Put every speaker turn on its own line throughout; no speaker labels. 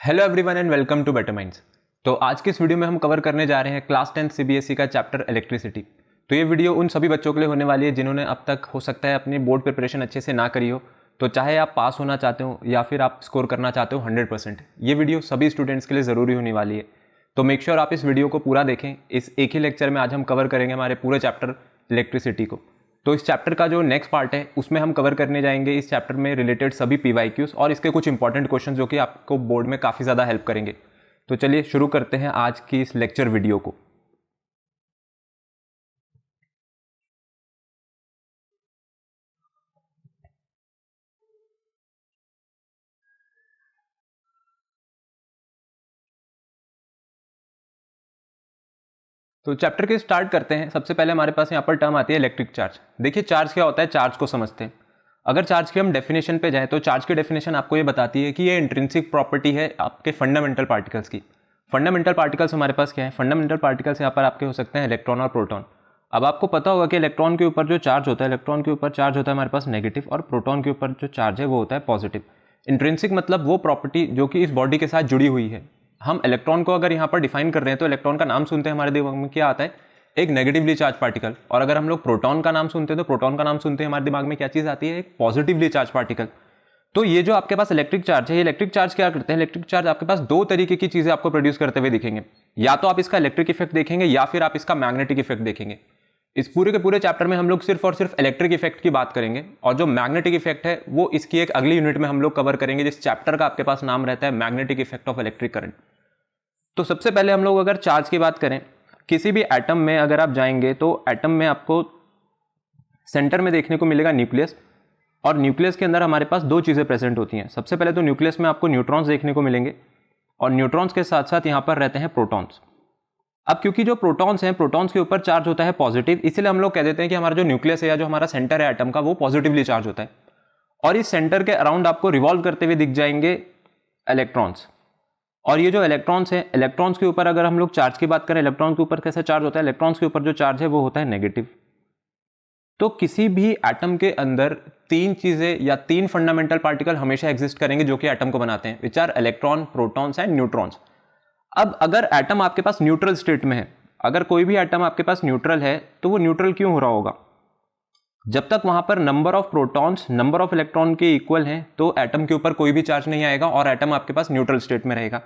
Hello everyone and welcome to Better Minds. तो आज की इस वीडियो में हम कवर करने जा रहे हैं क्लास 10 सीबीएसई का चैप्टर इलेक्ट्रिसिटी। तो ये वीडियो उन सभी बच्चों के लिए होने वाली है जिन्होंने अब तक हो सकता है अपनी बोर्ड प्रिपरेशन अच्छे से ना करी हो। तो चाहे आप पास होना चाहते हो या फिर आप स्कोर करना चाहते हो 100%, ये वीडियो सभी स्टूडेंट्स के लिए ज़रूरी होने वाली है। तो मेक श्योर आप इस वीडियो को पूरा देखें। इस एक ही लेक्चर में आज हम कवर करेंगे हमारे पूरे चैप्टर इलेक्ट्रिसिटी को। तो इस चैप्टर का जो नेक्स्ट पार्ट है उसमें हम कवर करने जाएंगे इस चैप्टर में रिलेटेड सभी पीवाईक्यूज और इसके कुछ इंपॉर्टेंट क्वेश्चन जो कि आपको बोर्ड में काफ़ी ज़्यादा हेल्प करेंगे। तो चलिए शुरू करते हैं आज की इस लेक्चर वीडियो को। तो चैप्टर के स्टार्ट करते हैं। सबसे पहले हमारे पास यहाँ पर टर्म आती है इलेक्ट्रिक चार्ज। देखिए चार्ज क्या होता है, चार्ज को समझते हैं। अगर चार्ज की हम डेफिनेशन पे जाएं तो चार्ज की डेफिनेशन आपको ये बताती है कि ये इंट्रिंसिक प्रॉपर्टी है आपके फंडामेंटल पार्टिकल्स की। फंडामेंटल पार्टिकल्स हमारे पास क्या है, फंडामेंटल पार्टिकल्स यहाँ पर आपके हो सकते हैं इलेक्ट्रॉन और प्रोटॉन। अब आपको पता होगा कि इलेक्ट्रॉन के ऊपर जो चार्ज होता है, इलेक्ट्रॉन के ऊपर चार्ज होता है हमारे पास नेगेटिव और प्रोटॉन के ऊपर जो चार्ज है वो होता है पॉजिटिव। इंट्रिंसिक मतलब वो प्रॉपर्टी जो कि इस बॉडी के साथ जुड़ी हुई है। हम इलेक्ट्रॉन को अगर यहाँ पर डिफाइन कर रहे हैं तो इलेक्ट्रॉन का नाम सुनते हैं हमारे दिमाग में क्या आता है, एक नेगेटिवली चार्ज पार्टिकल। और अगर हम लोग प्रोटॉन का नाम सुनते हैं तो प्रोटॉन का नाम सुनते हैं हमारे दिमाग में क्या चीज़ आती है, एक पॉजिटिवली चार्ज पार्टिकल। तो ये जो आपके पास इलेक्ट्रिक चार्ज है, ये इलेक्ट्रिक चार्ज क्या करते हैं, इलेक्ट्रिक चार्ज आपके पास दो तरीके की चीज़ें आपको प्रोड्यूस करते हुए दिखेंगे। या तो आप इसका इलेक्ट्रिक इफेक्ट देखेंगे या फिर आप इसका मैग्नेटिक इफेक्ट देखेंगे। इस पूरे के पूरे चैप्टर में हम लोग सिर्फ और सिर्फ इलेक्ट्रिक इफेक्ट की बात करेंगे और जो मैग्नेटिक इफेक्ट है वो इसकी एक अगली यूनिट में हम लोग कवर करेंगे, जिस चैप्टर का आपके पास नाम रहता है magnetic effect of electric current. तो सबसे पहले हम लोग अगर चार्ज की बात करें, किसी भी एटम में अगर आप जाएंगे तो एटम में आपको सेंटर में देखने को मिलेगा न्यूक्लियस, और न्यूक्लियस के अंदर हमारे पास दो चीज़ें प्रेजेंट होती हैं। सबसे पहले तो न्यूक्लियस में आपको न्यूट्रॉन्स देखने को मिलेंगे और न्यूट्रॉन्स के साथ साथ यहाँ पर रहते हैं प्रोटॉन्स। अब क्योंकि जो प्रोटॉन्स हैं, प्रोटॉन्स के ऊपर चार्ज होता है पॉजिटिव, इसीलिए हम लोग कह देते हैं कि हमारा जो न्यूक्लियस है या जो हमारा सेंटर है एटम का वो पॉजिटिवली चार्ज होता है। और इस सेंटर के अराउंड आपको रिवॉल्व करते हुए दिख जाएंगे इलेक्ट्रॉन्स। और ये जो इलेक्ट्रॉन्स हैं, इलेक्ट्रॉन्स के ऊपर अगर हम लोग चार्ज की बात करें, इलेक्ट्रॉन के ऊपर कैसा चार्ज होता है, इलेक्ट्रॉन्स के ऊपर जो चार्ज है वो होता है नेगेटिव। तो किसी भी एटम के अंदर तीन चीजें या तीन फंडामेंटल पार्टिकल हमेशा एग्जिस्ट करेंगे जो कि एटम को बनाते हैं, which are electron, protons and neutrons. अब अगर एटम आपके पास न्यूट्रल स्टेट में है, अगर कोई भी एटम आपके पास न्यूट्रल है तो वो न्यूट्रल क्यों हो रहा होगा, जब तक वहां पर number of protons number of electron के इक्वल हैं तो एटम के ऊपर कोई भी चार्ज नहीं आएगा और एटम आपके पास न्यूट्रल स्टेट में रहेगा।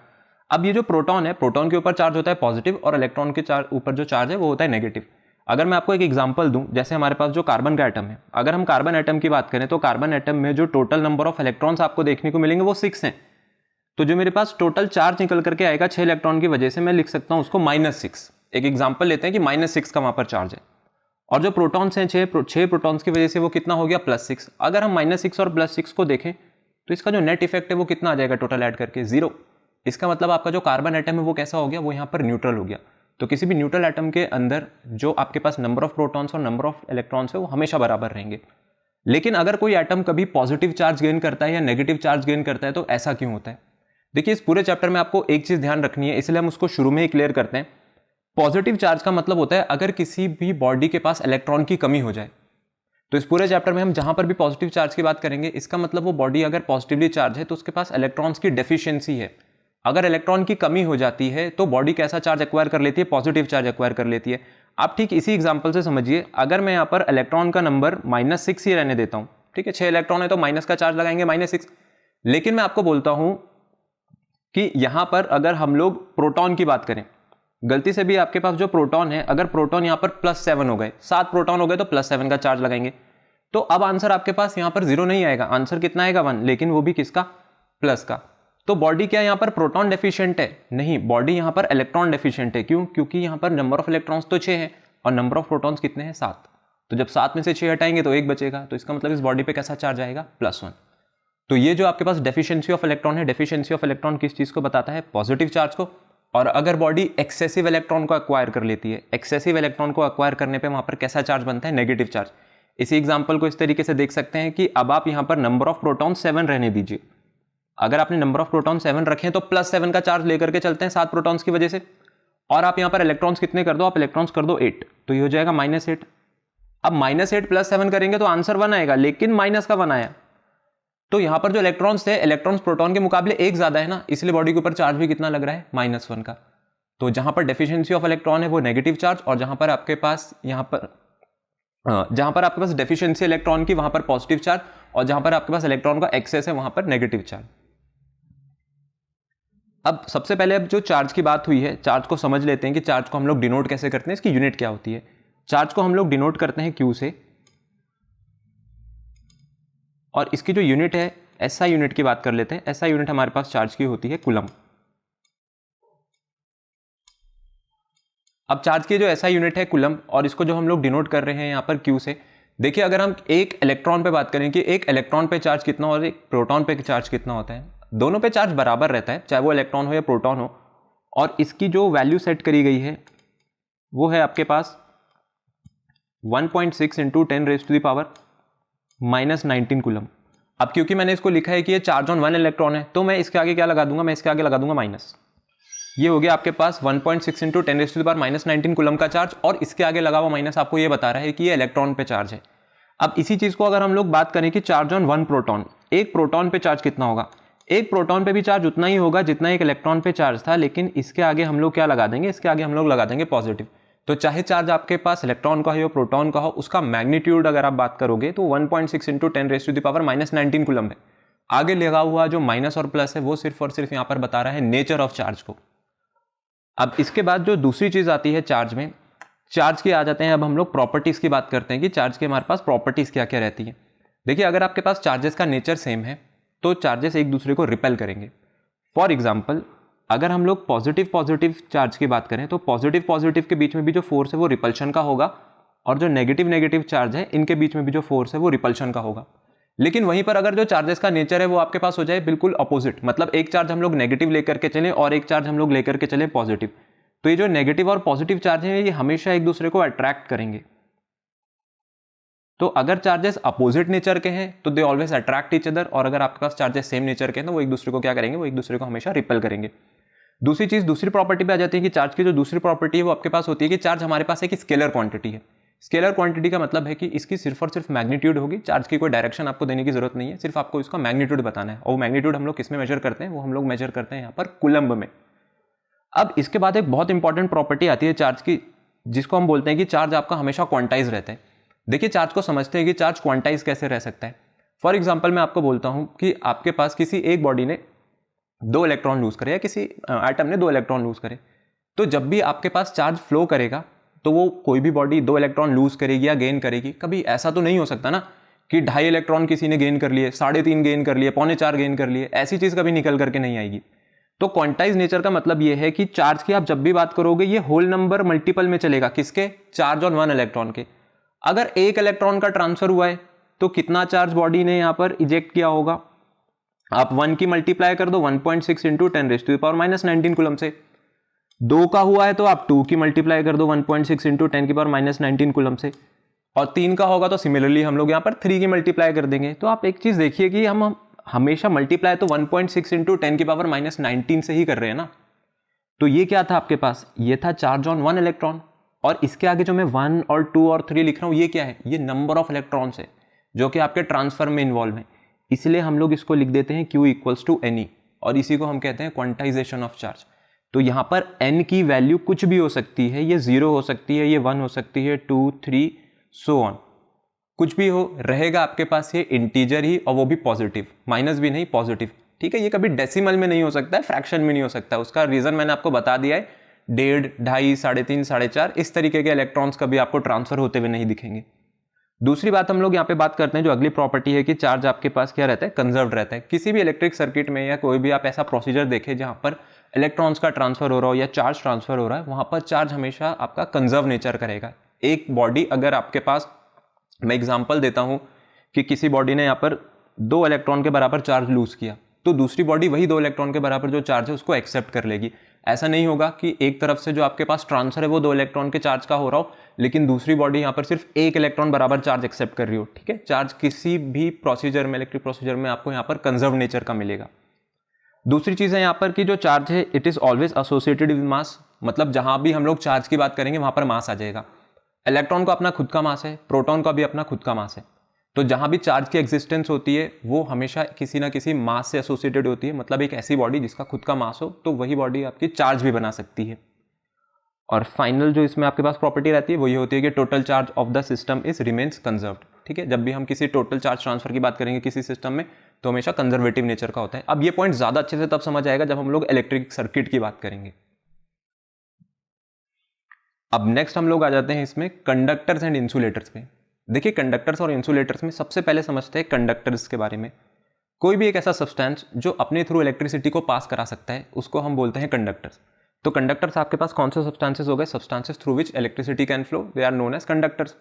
अब ये जो प्रोटॉन है, प्रोटॉन के ऊपर चार्ज होता है पॉजिटिव और इलेक्ट्रॉन के ऊपर जो चार्ज है वो होता है नेगेटिव। अगर मैं आपको एक एग्जांपल दूं, जैसे हमारे पास जो कार्बन का एटम है, अगर हम कार्बन एटम की बात करें तो कार्बन एटम में जो टोटल नंबर ऑफ इलेक्ट्रॉन्स आपको देखने को मिलेंगे वो 6 हैं। तो जो मेरे पास टोटल चार्ज निकल करके आएगा 6 इलेक्ट्रॉन की वजह से, मैं लिख सकता हूं उसको -6। एक एग्जाम्पल लेते हैं कि -6 का वहां पर चार्ज है। और जो प्रोटॉन्स हैं 6 प्रोटॉन्स की वजह से वो कितना हो गया, +6। अगर हम -6 और +6 को देखें तो इसका जो नेट इफेक्ट है वो कितना आ जाएगा टोटल ऐड करके, 0। इसका मतलब आपका जो कार्बन एटम है वो कैसा हो गया, वो यहाँ पर न्यूट्रल हो गया। तो किसी भी न्यूट्रल एटम के अंदर जो आपके पास नंबर ऑफ प्रोटॉन्स और नंबर ऑफ इलेक्ट्रॉन्स है वो हमेशा बराबर रहेंगे। लेकिन अगर कोई एटम कभी पॉजिटिव चार्ज गेन करता है या नेगेटिव चार्ज गेन करता है तो ऐसा क्यों होता है। देखिए इस पूरे चैप्टर में आपको एक चीज ध्यान रखनी है, इसलिए हम उसको शुरू में ही क्लियर करते हैं। पॉजिटिव चार्ज का मतलब होता है अगर किसी भी बॉडी के पास इलेक्ट्रॉन की कमी हो जाए। तो इस पूरे चैप्टर में हम जहां पर भी पॉजिटिव चार्ज की बात करेंगे, इसका मतलब वो बॉडी अगर पॉजिटिवली चार्ज है तो उसके पास इलेक्ट्रॉन्स की डेफिशिएंसी है। अगर इलेक्ट्रॉन की कमी हो जाती है तो बॉडी कैसा चार्ज एक्वायर कर लेती है, पॉजिटिव चार्ज एक्वायर कर लेती है। आप ठीक इसी एग्जांपल से समझिए, अगर मैं यहाँ पर इलेक्ट्रॉन का नंबर -6 ही रहने देता हूँ, ठीक है, 6 इलेक्ट्रॉन है तो माइनस का चार्ज लगाएंगे -6। लेकिन मैं आपको बोलता हूं कि यहां पर अगर हम लोग प्रोटॉन की बात करें, गलती से भी आपके पास जो प्रोटॉन है, अगर प्रोटॉन यहां पर +7 हो गए, 7 प्रोटॉन हो गए तो +7 का चार्ज लगाएंगे, तो अब आंसर आपके पास यहां पर 0 नहीं आएगा, आंसर कितना आएगा 1, लेकिन वो भी किसका, प्लस का। तो बॉडी क्या यहां पर प्रोटॉन डेफिशिएंट है, नहीं, बॉडी यहां पर इलेक्ट्रॉन डेफिशिएंट है। क्यों, क्योंकि यहां पर नंबर ऑफ इलेक्ट्रॉन्स तो 6 है और नंबर ऑफ प्रोटॉन्स कितने हैं, 7। तो जब 7 में से 6 हटाएंगे तो 1 बचेगा, तो इसका मतलब इस बॉडी पे कैसा चार्ज आएगा, +1। तो ये जो आपके पास डेफिशिएंसी ऑफ इलेक्ट्रॉन है, डेफिशिएंसी ऑफ इलेक्ट्रॉन किस चीज को बताता है, पॉजिटिव चार्ज को। और अगर बॉडी एक्सेसिव इलेक्ट्रॉन को एक्वायर कर लेती है, एक्सेसिव इलेक्ट्रॉन को एक्वायर करने पे वहां पर कैसा चार्ज बनता है, नेगेटिव चार्ज। इसी एग्जांपल को इस तरीके से देख सकते हैं कि अब आप यहां पर नंबर ऑफ प्रोटॉन 7 रहने दीजिए। अगर आपने नंबर ऑफ प्रोटॉन 7 रखे तो +7 का चार्ज लेकर के चलते हैं 7 प्रोटॉन्स की वजह से, और आप यहां पर इलेक्ट्रॉन्स कितने कर दो, आप इलेक्ट्रॉन्स कर दो 8, तो ये हो जाएगा -8। अब -8 + 7 करेंगे तो आंसर 1 आएगा, लेकिन माइनस का 1 आया। तो यहाँ पर जो इलेक्ट्रॉन्स थे, इलेक्ट्रॉन्स प्रोटॉन के मुकाबले एक ज़्यादा है ना, इसलिए बॉडी के ऊपर चार्ज भी कितना लग रहा है, -1 का। तो जहाँ पर डेफिशिएंसी ऑफ इलेक्ट्रॉन है वो नेगेटिव चार्ज, और जहाँ पर आपके पास डेफिशिएंसी इलेक्ट्रॉन की वहाँ पर पॉजिटिव चार्ज, और जहाँ पर आपके पास इलेक्ट्रॉन का एक्सेस है वहाँ पर नेगेटिव चार्ज। अब सबसे पहले अब जो चार्ज की बात हुई है, चार्ज को समझ लेते हैं कि चार्ज को हम लोग डिनोट कैसे करते हैं, इसकी यूनिट क्या होती है। चार्ज को हम लोग डिनोट करते हैं Q से, और इसकी जो यूनिट है SI यूनिट की बात कर लेते हैं। SI यूनिट हमारे पास चार्ज की होती है कूलम। अब चार्ज की जो SI यूनिट है कूलम, और इसको जो हम लोग डिनोट कर रहे हैं यहाँ पर Q से, देखिए अगर हम एक इलेक्ट्रॉन पे बात करें कि एक इलेक्ट्रॉन पे चार्ज कितना और एक प्रोटॉन पे चार्ज कितना होता है, दोनों पे चार्ज बराबर रहता है, चाहे वो इलेक्ट्रॉन हो या प्रोटॉन हो। और इसकी जो वैल्यू सेट करी गई है वो है आपके पास 1.6 इंटू 10⁻⁻19 कूलम। अब क्योंकि मैंने इसको लिखा है कि ये चार्ज ऑन 1 इलेक्ट्रॉन है, तो मैं इसके आगे क्या लगा दूंगा, मैं इसके आगे लगा दूंगा माइनस। ये हो गया आपके पास 1.6 इंटू 10⁻⁻19 कूलम का चार्ज, और इसके आगे लगा हुआ माइनस आपको ये बता रहा है कि ये इलेक्ट्रॉन पे चार्ज है। अब इसी चीज को अगर हम लोग बात करें कि चार्ज ऑन 1 प्रोटॉन, एक प्रोटॉन पे चार्ज कितना होगा, एक प्रोटॉन पे भी चार्ज उतना ही होगा जितना एक इलेक्ट्रॉन पे चार्ज था, लेकिन इसके आगे हम लोग क्या लगा देंगे, इसके आगे हम लोग लगा देंगे पॉजिटिव। तो चाहे चार्ज आपके पास इलेक्ट्रॉन का हो या प्रोटॉन का हो, उसका मैग्नीट्यूड अगर आप बात करोगे तो 1.6 इंटू 10⁻⁻19 कूलम है। आगे लगा हुआ जो माइनस और प्लस है वो सिर्फ और सिर्फ यहाँ पर बता रहा है नेचर ऑफ चार्ज को। अब इसके बाद जो दूसरी चीज आती है चार्ज में, चार्ज की आ जाते हैं अब हम लोग प्रॉपर्टीज की बात करते हैं कि चार्ज के हमारे पास प्रॉपर्टीज क्या क्या रहती है। देखिए अगर आपके पास चार्जेस का नेचर सेम है तो चार्जेस एक दूसरे को रिपेल करेंगे। फॉर एग्जाम्पल अगर हम लोग पॉजिटिव चार्ज की बात करें तो पॉजिटिव के बीच में भी जो फोर्स है वो रिपल्शन का होगा, और जो नेगेटिव चार्ज है इनके बीच में भी जो फोर्स है वो रिपल्शन का होगा। लेकिन वहीं पर अगर जो चार्जेस का नेचर है वो आपके पास हो जाए बिल्कुल अपोजिट, मतलब एक चार्ज हम लोग नेगेटिव लेकर के चलें और एक चार्ज हम लोग लेकर के चलें पॉजिटिव, तो ये जो नेगेटिव और पॉजिटिव चार्ज है ये हमेशा एक दूसरे को अट्रैक्ट करेंगे। तो अगर चार्जेस अपोजिट नेचर के हैं तो they always attract each other, और अगर आपके पास चार्जेस सेम नेचर के हैं तो वो एक दूसरे को क्या करेंगे, वो एक दूसरे को हमेशा रिपेल करेंगे। दूसरी चीज, दूसरी प्रॉपर्टी पे आ जाती है कि चार्ज की जो दूसरी प्रॉपर्टी है वो आपके पास होती है कि चार्ज हमारे पास एक स्केलर क्वांटिटी है। स्केलर क्वांटिटी का मतलब है कि इसकी सिर्फ और सिर्फ मैग्नीट्यूड होगी, चार्ज की कोई डायरेक्शन आपको देने की जरूरत नहीं है, सिर्फ आपको इसका मैग्नीट्यूड बताना है। और वो मैग्नीट्यूड हम लोग किस में मेजर करते हैं, वो हम लोग मेजर करते हैं यहाँ पर कूलम्ब में। अब इसके बाद एक बहुत इंपॉर्टेंट प्रॉपर्टी आती है चार्ज की, जिसको हम बोलते हैं कि चार्ज आपका हमेशा क्वांटाइज रहता है। देखिए चार्ज को समझते हैं कि चार्ज क्वांटाइज कैसे रह सकता है। फॉर एग्जाम्पल मैं आपको बोलता हूं कि आपके पास किसी एक बॉडी ने 2 इलेक्ट्रॉन लूज करे या किसी एटम ने 2 इलेक्ट्रॉन लूज करे, तो जब भी आपके पास चार्ज फ्लो करेगा तो वो कोई भी बॉडी 2 इलेक्ट्रॉन लूज करेगी या गेन करेगी। कभी ऐसा तो नहीं हो सकता ना कि 2.5 इलेक्ट्रॉन किसी ने गेन कर लिए, 3.5 गेन कर लिए, 3.25 गेन कर लिए, ऐसी चीज कभी निकल करके नहीं आएगी। तो क्वांटाइज नेचर का मतलब ये है कि चार्ज की आप जब भी बात करोगे ये होल नंबर मल्टीपल में चलेगा, किसके, चार्ज ऑन 1 इलेक्ट्रॉन के। अगर 1 इलेक्ट्रॉन का ट्रांसफर हुआ है तो कितना चार्ज बॉडी ने यहां पर इजेक्ट किया होगा, आप 1 की मल्टीप्लाई कर दो 1.6 इंटू 10⁻⁻19 कूलम से। 2 का हुआ है तो आप 2 की मल्टीप्लाई कर दो 1.6 इंटू 10⁻⁻19 कूलम से, और 3 का होगा तो सिमिलरली हम लोग यहाँ पर 3 की मल्टीप्लाई कर देंगे। तो आप एक चीज देखिए कि हम हमेशा मल्टीप्लाई तो 1.6 इंटू 10⁻⁻19 से ही कर रहे हैं ना। तो ये क्या था आपके पास, ये था चार्ज ऑन 1 इलेक्ट्रॉन, और इसके आगे जो मैं 1 और 2 और 3 लिख रहा हूं ये क्या है, ये नंबर ऑफ इलेक्ट्रॉन्स है जो कि आपके ट्रांसफर में इन्वॉल्व है। इसलिए हम लोग इसको लिख देते हैं Q इक्वल्स टू NE, और इसी को हम कहते हैं क्वांटाइजेशन ऑफ चार्ज। तो यहाँ पर N की वैल्यू कुछ भी हो सकती है, ये 0 हो सकती है, ये 1 हो सकती है, 2, 3 सो ऑन, कुछ भी हो, रहेगा आपके पास ये इंटीजर ही, और वो भी पॉजिटिव, माइनस भी नहीं, पॉजिटिव। ठीक है, ये कभी डेसिमल में नहीं हो सकता है, फ्रैक्शन में नहीं हो सकता। उसका रीजन मैंने आपको बता दिया है, 1.5, 2.5, 3.5, 4.5 इस तरीके के इलेक्ट्रॉन्स कभी आपको ट्रांसफर होते हुए नहीं दिखेंगे। दूसरी बात हम लोग यहाँ पे बात करते हैं, जो अगली प्रॉपर्टी है कि चार्ज आपके पास क्या रहता है, कंजर्व्ड रहता है। किसी भी इलेक्ट्रिक सर्किट में या कोई भी आप ऐसा प्रोसीजर देखें जहाँ पर इलेक्ट्रॉन्स का ट्रांसफर हो रहा हो या चार्ज ट्रांसफर हो रहा है, वहाँ पर चार्ज हमेशा आपका कंजर्व नेचर करेगा। एक बॉडी अगर आपके पास, मैं एग्जांपल देता हूँ कि किसी बॉडी ने यहाँ पर 2 इलेक्ट्रॉन के बराबर चार्ज लूज किया, तो दूसरी बॉडी वही 2 इलेक्ट्रॉन के बराबर जो चार्ज है उसको एक्सेप्ट कर लेगी। ऐसा नहीं होगा कि एक तरफ से जो आपके पास ट्रांसफर है वो 2 इलेक्ट्रॉन के चार्ज का हो रहा हो, लेकिन दूसरी बॉडी यहाँ पर सिर्फ 1 इलेक्ट्रॉन बराबर चार्ज एक्सेप्ट कर रही हो। ठीक है, चार्ज किसी भी प्रोसीजर में, इलेक्ट्रिक प्रोसीजर में आपको यहाँ पर कंजर्व नेचर का मिलेगा। दूसरी चीज है यहाँ पर कि जो चार्ज है it is always associated with mass, मतलब जहां भी हम लोग चार्ज की बात करेंगे वहां पर मास आ जाएगा। इलेक्ट्रॉन को अपना खुद का मास है, प्रोटॉन का भी अपना खुद का मास है। तो जहाँ भी चार्ज की एग्जिस्टेंस होती है वो हमेशा किसी ना किसी मास से एसोसिएटेड होती है, मतलब एक ऐसी बॉडी जिसका खुद का मास हो तो वही बॉडी आपकी चार्ज भी बना सकती है। और फाइनल जो इसमें आपके पास प्रॉपर्टी रहती है वो ये होती है कि total charge of the system is remains conserved. ठीक है, जब भी हम किसी टोटल चार्ज ट्रांसफर की बात करेंगे किसी सिस्टम में तो हमेशा कंजर्वेटिव नेचर का होता है। अब ये पॉइंट ज़्यादा अच्छे से तब समझ आएगा जब हम लोग इलेक्ट्रिक सर्किट की बात करेंगे। अब नेक्स्ट हम लोग आ जाते हैं इसमें कंडक्टर्स एंड इंसुलेटर्स पे। देखिए कंडक्टर्स और इंसुलेटर्स में सबसे पहले समझते हैं कंडक्टर्स के बारे में। कोई भी एक ऐसा सब्सटेंस जो अपने थ्रू इलेक्ट्रिसिटी को पास करा सकता है उसको हम बोलते हैं कंडक्टर्स। तो कंडक्टर्स आपके पास कौन से सब्सटेंसेस हो गए? Substances through which electricity can flow, they are known as conductors.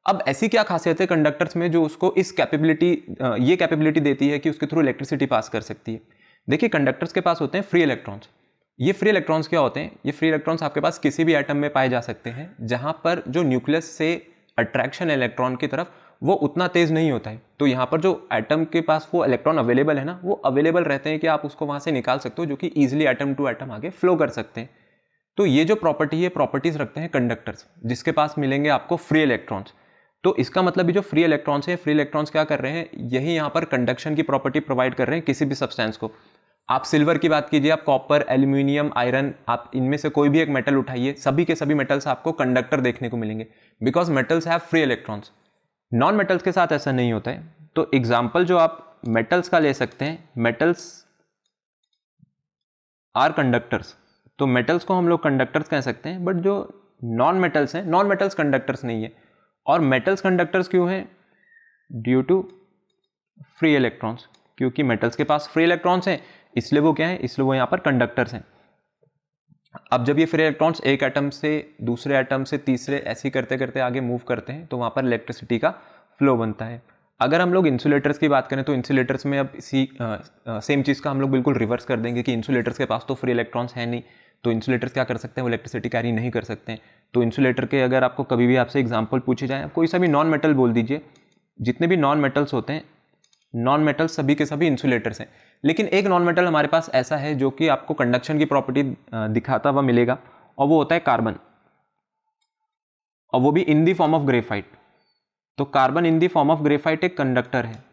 अब ऐसी क्या खासियत है कंडक्टर्स में जो उसको इस ये कैपेबिलिटी देती है कि उसके थ्रू इलेक्ट्रिसिटी पास कर सकती है? देखिए कंडक्टर्स के पास होते हैं फ्री इलेक्ट्रॉन्स। ये फ्री इलेक्ट्रॉन्स क्या होते हैं? ये फ्री इलेक्ट्रॉन्स आपके पास किसी भी एटम में पाए जा सकते हैं जहां पर जो न्यूक्लियस से अट्रैक्शन इलेक्ट्रॉन की तरफ वो उतना तेज नहीं होता है। तो यहाँ पर जो एटम के पास वो इलेक्ट्रॉन अवेलेबल है ना, वो अवेलेबल रहते हैं कि आप उसको वहां से निकाल सकते हो, जो कि इजीली एटम टू एटम आगे फ्लो कर सकते हैं। तो ये जो प्रॉपर्टी है, प्रॉपर्टीज रखते हैं कंडक्टर्स, जिसके पास मिलेंगे आपको फ्री इलेक्ट्रॉन्स। तो इसका मतलब ये जो फ्री इलेक्ट्रॉन्स है, फ्री इलेक्ट्रॉन्स क्या कर रहे हैं? यही यहाँ पर कंडक्शन की प्रॉपर्टी प्रोवाइड कर रहे हैं किसी भी सब्सटेंस को। आप सिल्वर की बात कीजिए, आप कॉपर, एल्यूमिनियम, आयरन, आप इनमें से कोई भी एक मेटल उठाइए, सभी के सभी मेटल्स आपको कंडक्टर देखने को मिलेंगे because metals have free electrons. Non metals के साथ ऐसा नहीं होता है। तो एग्जाम्पल जो आप मेटल्स का ले सकते हैं, मेटल्स आर कंडक्टर्स। तो मेटल्स को हम लोग कंडक्टर्स कह सकते हैं, बट जो नॉन मेटल्स हैं, नॉन मेटल्स कंडक्टर्स नहीं है। और मेटल्स कंडक्टर्स क्यों हैं? Due to free electrons. क्योंकि मेटल्स के पास फ्री इलेक्ट्रॉन्स हैं इसलिए वो क्या है? इसलिए वो यहाँ पर कंडक्टर्स हैं। अब जब ये फ्री इलेक्ट्रॉन्स एक एटम से दूसरे एटम से तीसरे ऐसे करते करते आगे मूव करते हैं तो वहाँ पर इलेक्ट्रिसिटी का फ्लो बनता है। अगर हम लोग इंसुलेटर्स की बात करें तो इंसुलेटर्स में अब इसी सेम चीज़ का हम लोग बिल्कुल रिवर्स कर देंगे कि इंसुलेटर्स के पास तो फ्री इलेक्ट्रॉन्स है नहीं, तो इंसुलेटर्स क्या कर सकते हैं? वो इलेक्ट्रिसिटी कैरी नहीं कर सकते हैं। तो इंसुलेटर के अगर आपको कभी भी आपसे एग्जाम्पल पूछे जाए, कोई सा भी नॉन मेटल बोल दीजिए, जितने भी नॉन मेटल्स होते हैं, नॉन मेटल सभी के सभी इंसुलेटर्स हैं। लेकिन एक नॉन मेटल हमारे पास ऐसा है जो कि आपको कंडक्शन की प्रॉपर्टी दिखाता हुआ मिलेगा, और वो होता है कार्बन, और वो भी इन दी फॉर्म ऑफ ग्रेफाइट। तो carbon in the form of graphite एक कंडक्टर है।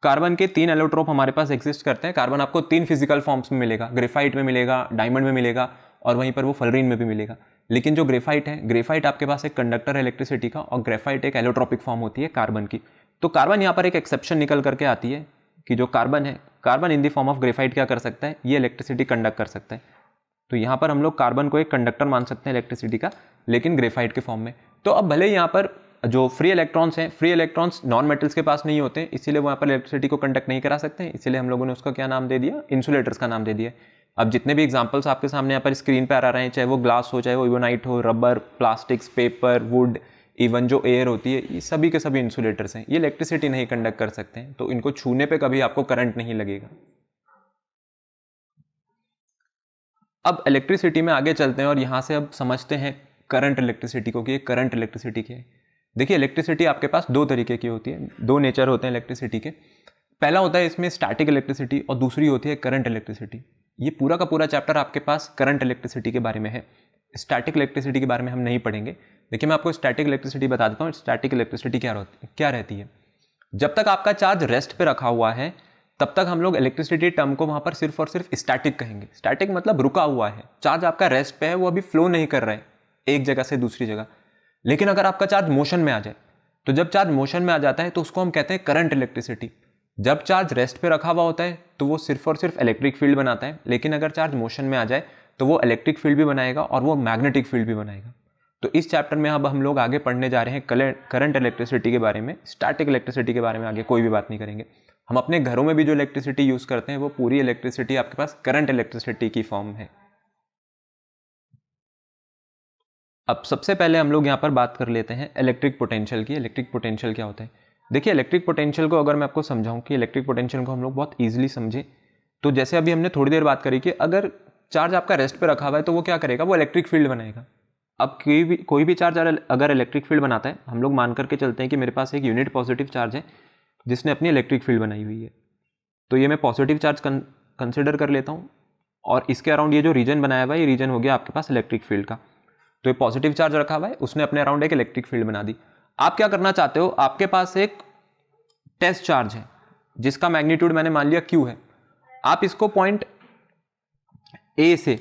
कार्बन के 3 एलोट्रोप हमारे पास एग्जिस्ट करते हैं। कार्बन आपको 3 फिजिकल फॉर्म्स में मिलेगा, ग्रेफाइट में मिलेगा, डायमंड में मिलेगा, और वहीं पर वो फलरीन में भी मिलेगा। लेकिन जो ग्रेफाइट है, ग्रेफाइट आपके पास एक कंडक्टर है इलेक्ट्रिसिटी का, और ग्रेफाइट एक एलोट्रोपिक फॉर्म होती है कार्बन की। तो कार्बन यहाँ पर एक एक्सेप्शन निकल करके आती है कि जो कार्बन है, carbon in the form of graphite क्या कर सकता है? ये इलेक्ट्रिसिटी कंडक्ट कर सकता है। तो यहाँ पर हम लोग कार्बन को एक कंडक्टर मान सकते हैं इलेक्ट्रिसिटी का, लेकिन ग्रेफाइट के फॉर्म में। तो अब भले यहाँ पर जो फ्री इलेक्ट्रॉन्स हैं, फ्री इलेक्ट्रॉन्स नॉन मेटल्स के पास नहीं होते, इसीलिए वहाँ पर इलेक्ट्रिसिटी को कंडक्ट नहीं करा सकते, इसीलिए हम लोगों ने उसका क्या नाम दे दिया? इंसुलेटर्स का नाम दे दिया। अब जितने भी एग्जाम्पल्स आपके सामने यहाँ पर स्क्रीन पर आ रहे हैं, चाहे वो ग्लास हो, चाहे वो इवोनाइट हो, rubber, plastics, paper, would, even जो एयर होती है, ये सभी के सभी इंसुलेटर्स हैं। ये इलेक्ट्रिसिटी नहीं कंडक्ट कर सकते हैं, तो इनको छूने पे कभी आपको करंट नहीं लगेगा। अब इलेक्ट्रिसिटी में आगे चलते हैं और यहाँ से अब समझते हैं करंट इलेक्ट्रिसिटी को, कि करंट इलेक्ट्रिसिटी क्या है। देखिए इलेक्ट्रिसिटी आपके पास 2 तरीके की होती है, 2 नेचर होते हैं इलेक्ट्रिसिटी के। पहला होता है इसमें स्टैटिक इलेक्ट्रिसिटी, और दूसरी होती है करंट इलेक्ट्रिसिटी। ये पूरा का पूरा चैप्टर आपके पास करंट इलेक्ट्रिसिटी के बारे में है। स्टैटिक इलेक्ट्रिसिटी के बारे में हम नहीं पढ़ेंगे। देखिए मैं आपको स्टैटिक इलेक्ट्रिसिटी बता देता हूँ। स्टैटिक इलेक्ट्रिसिटी क्या रहती है? जब तक आपका चार्ज रेस्ट पे रखा हुआ है तब तक हम लोग इलेक्ट्रिसिटी टर्म को वहाँ पर सिर्फ और सिर्फ स्टैटिक कहेंगे। स्टैटिक मतलब रुका हुआ है, चार्ज आपका रेस्ट पे है, वो अभी फ्लो नहीं कर रहा है एक जगह से दूसरी जगह। लेकिन अगर आपका चार्ज मोशन में आ जाए, तो जब चार्ज मोशन में आ जाता है तो उसको हम कहते हैं करंट इलेक्ट्रिसिटी। जब चार्ज रेस्ट पे रखा हुआ होता है तो वो सिर्फ और सिर्फ इलेक्ट्रिक फील्ड बनाता है, लेकिन अगर चार्ज मोशन में आ जाए तो वो इलेक्ट्रिक फील्ड भी बनाएगा और वो मैग्नेटिक फील्ड भी बनाएगा। तो इस चैप्टर में अब हम लोग आगे पढ़ने जा रहे हैं करंट इलेक्ट्रिसिटी के बारे में। स्टैटिक इलेक्ट्रिसिटी के बारे में आगे कोई भी बात नहीं करेंगे। हम अपने घरों में भी जो इलेक्ट्रिसिटी यूज करते हैं वो पूरी इलेक्ट्रिसिटी आपके पास करंट इलेक्ट्रिसिटी की फॉर्म है। अब सबसे पहले हम लोग यहाँ पर बात कर लेते हैं इलेक्ट्रिक पोटेंशियल की। इलेक्ट्रिक पोटेंशियल क्या होता है? देखिए इलेक्ट्रिक पोटेंशियल को अगर मैं आपको समझाऊं कि इलेक्ट्रिक पोटेंशियल को हम लोग बहुत ईजिली समझे, तो जैसे अभी हमने थोड़ी देर बात करी कि अगर चार्ज आपका रेस्ट पे रखा हुआ है तो वो क्या करेगा? वो इलेक्ट्रिक फील्ड बनाएगा। अब कोई भी चार्ज अगर इलेक्ट्रिक फील्ड बनाता है, हम लोग मान करके चलते हैं कि मेरे पास एक यूनिट पॉजिटिव चार्ज है जिसने अपनी इलेक्ट्रिक फील्ड बनाई हुई है, तो ये मैं पॉजिटिव चार्ज कंसिडर कर लेता हूँ, और इसके अराउंड ये जो रीजन बनाया हुआ है, ये रीजन हो गया आपके पास इलेक्ट्रिक फील्ड का। तो ये पॉजिटिव चार्ज रखा हुआ है, उसने अपने अराउंड एक इलेक्ट्रिक फील्ड बना दी। आप क्या करना चाहते हो, आपके पास एक टेस्ट चार्ज है जिसका मैग्नीट्यूड मैंने मान लिया Q है। आप इसको पॉइंट A से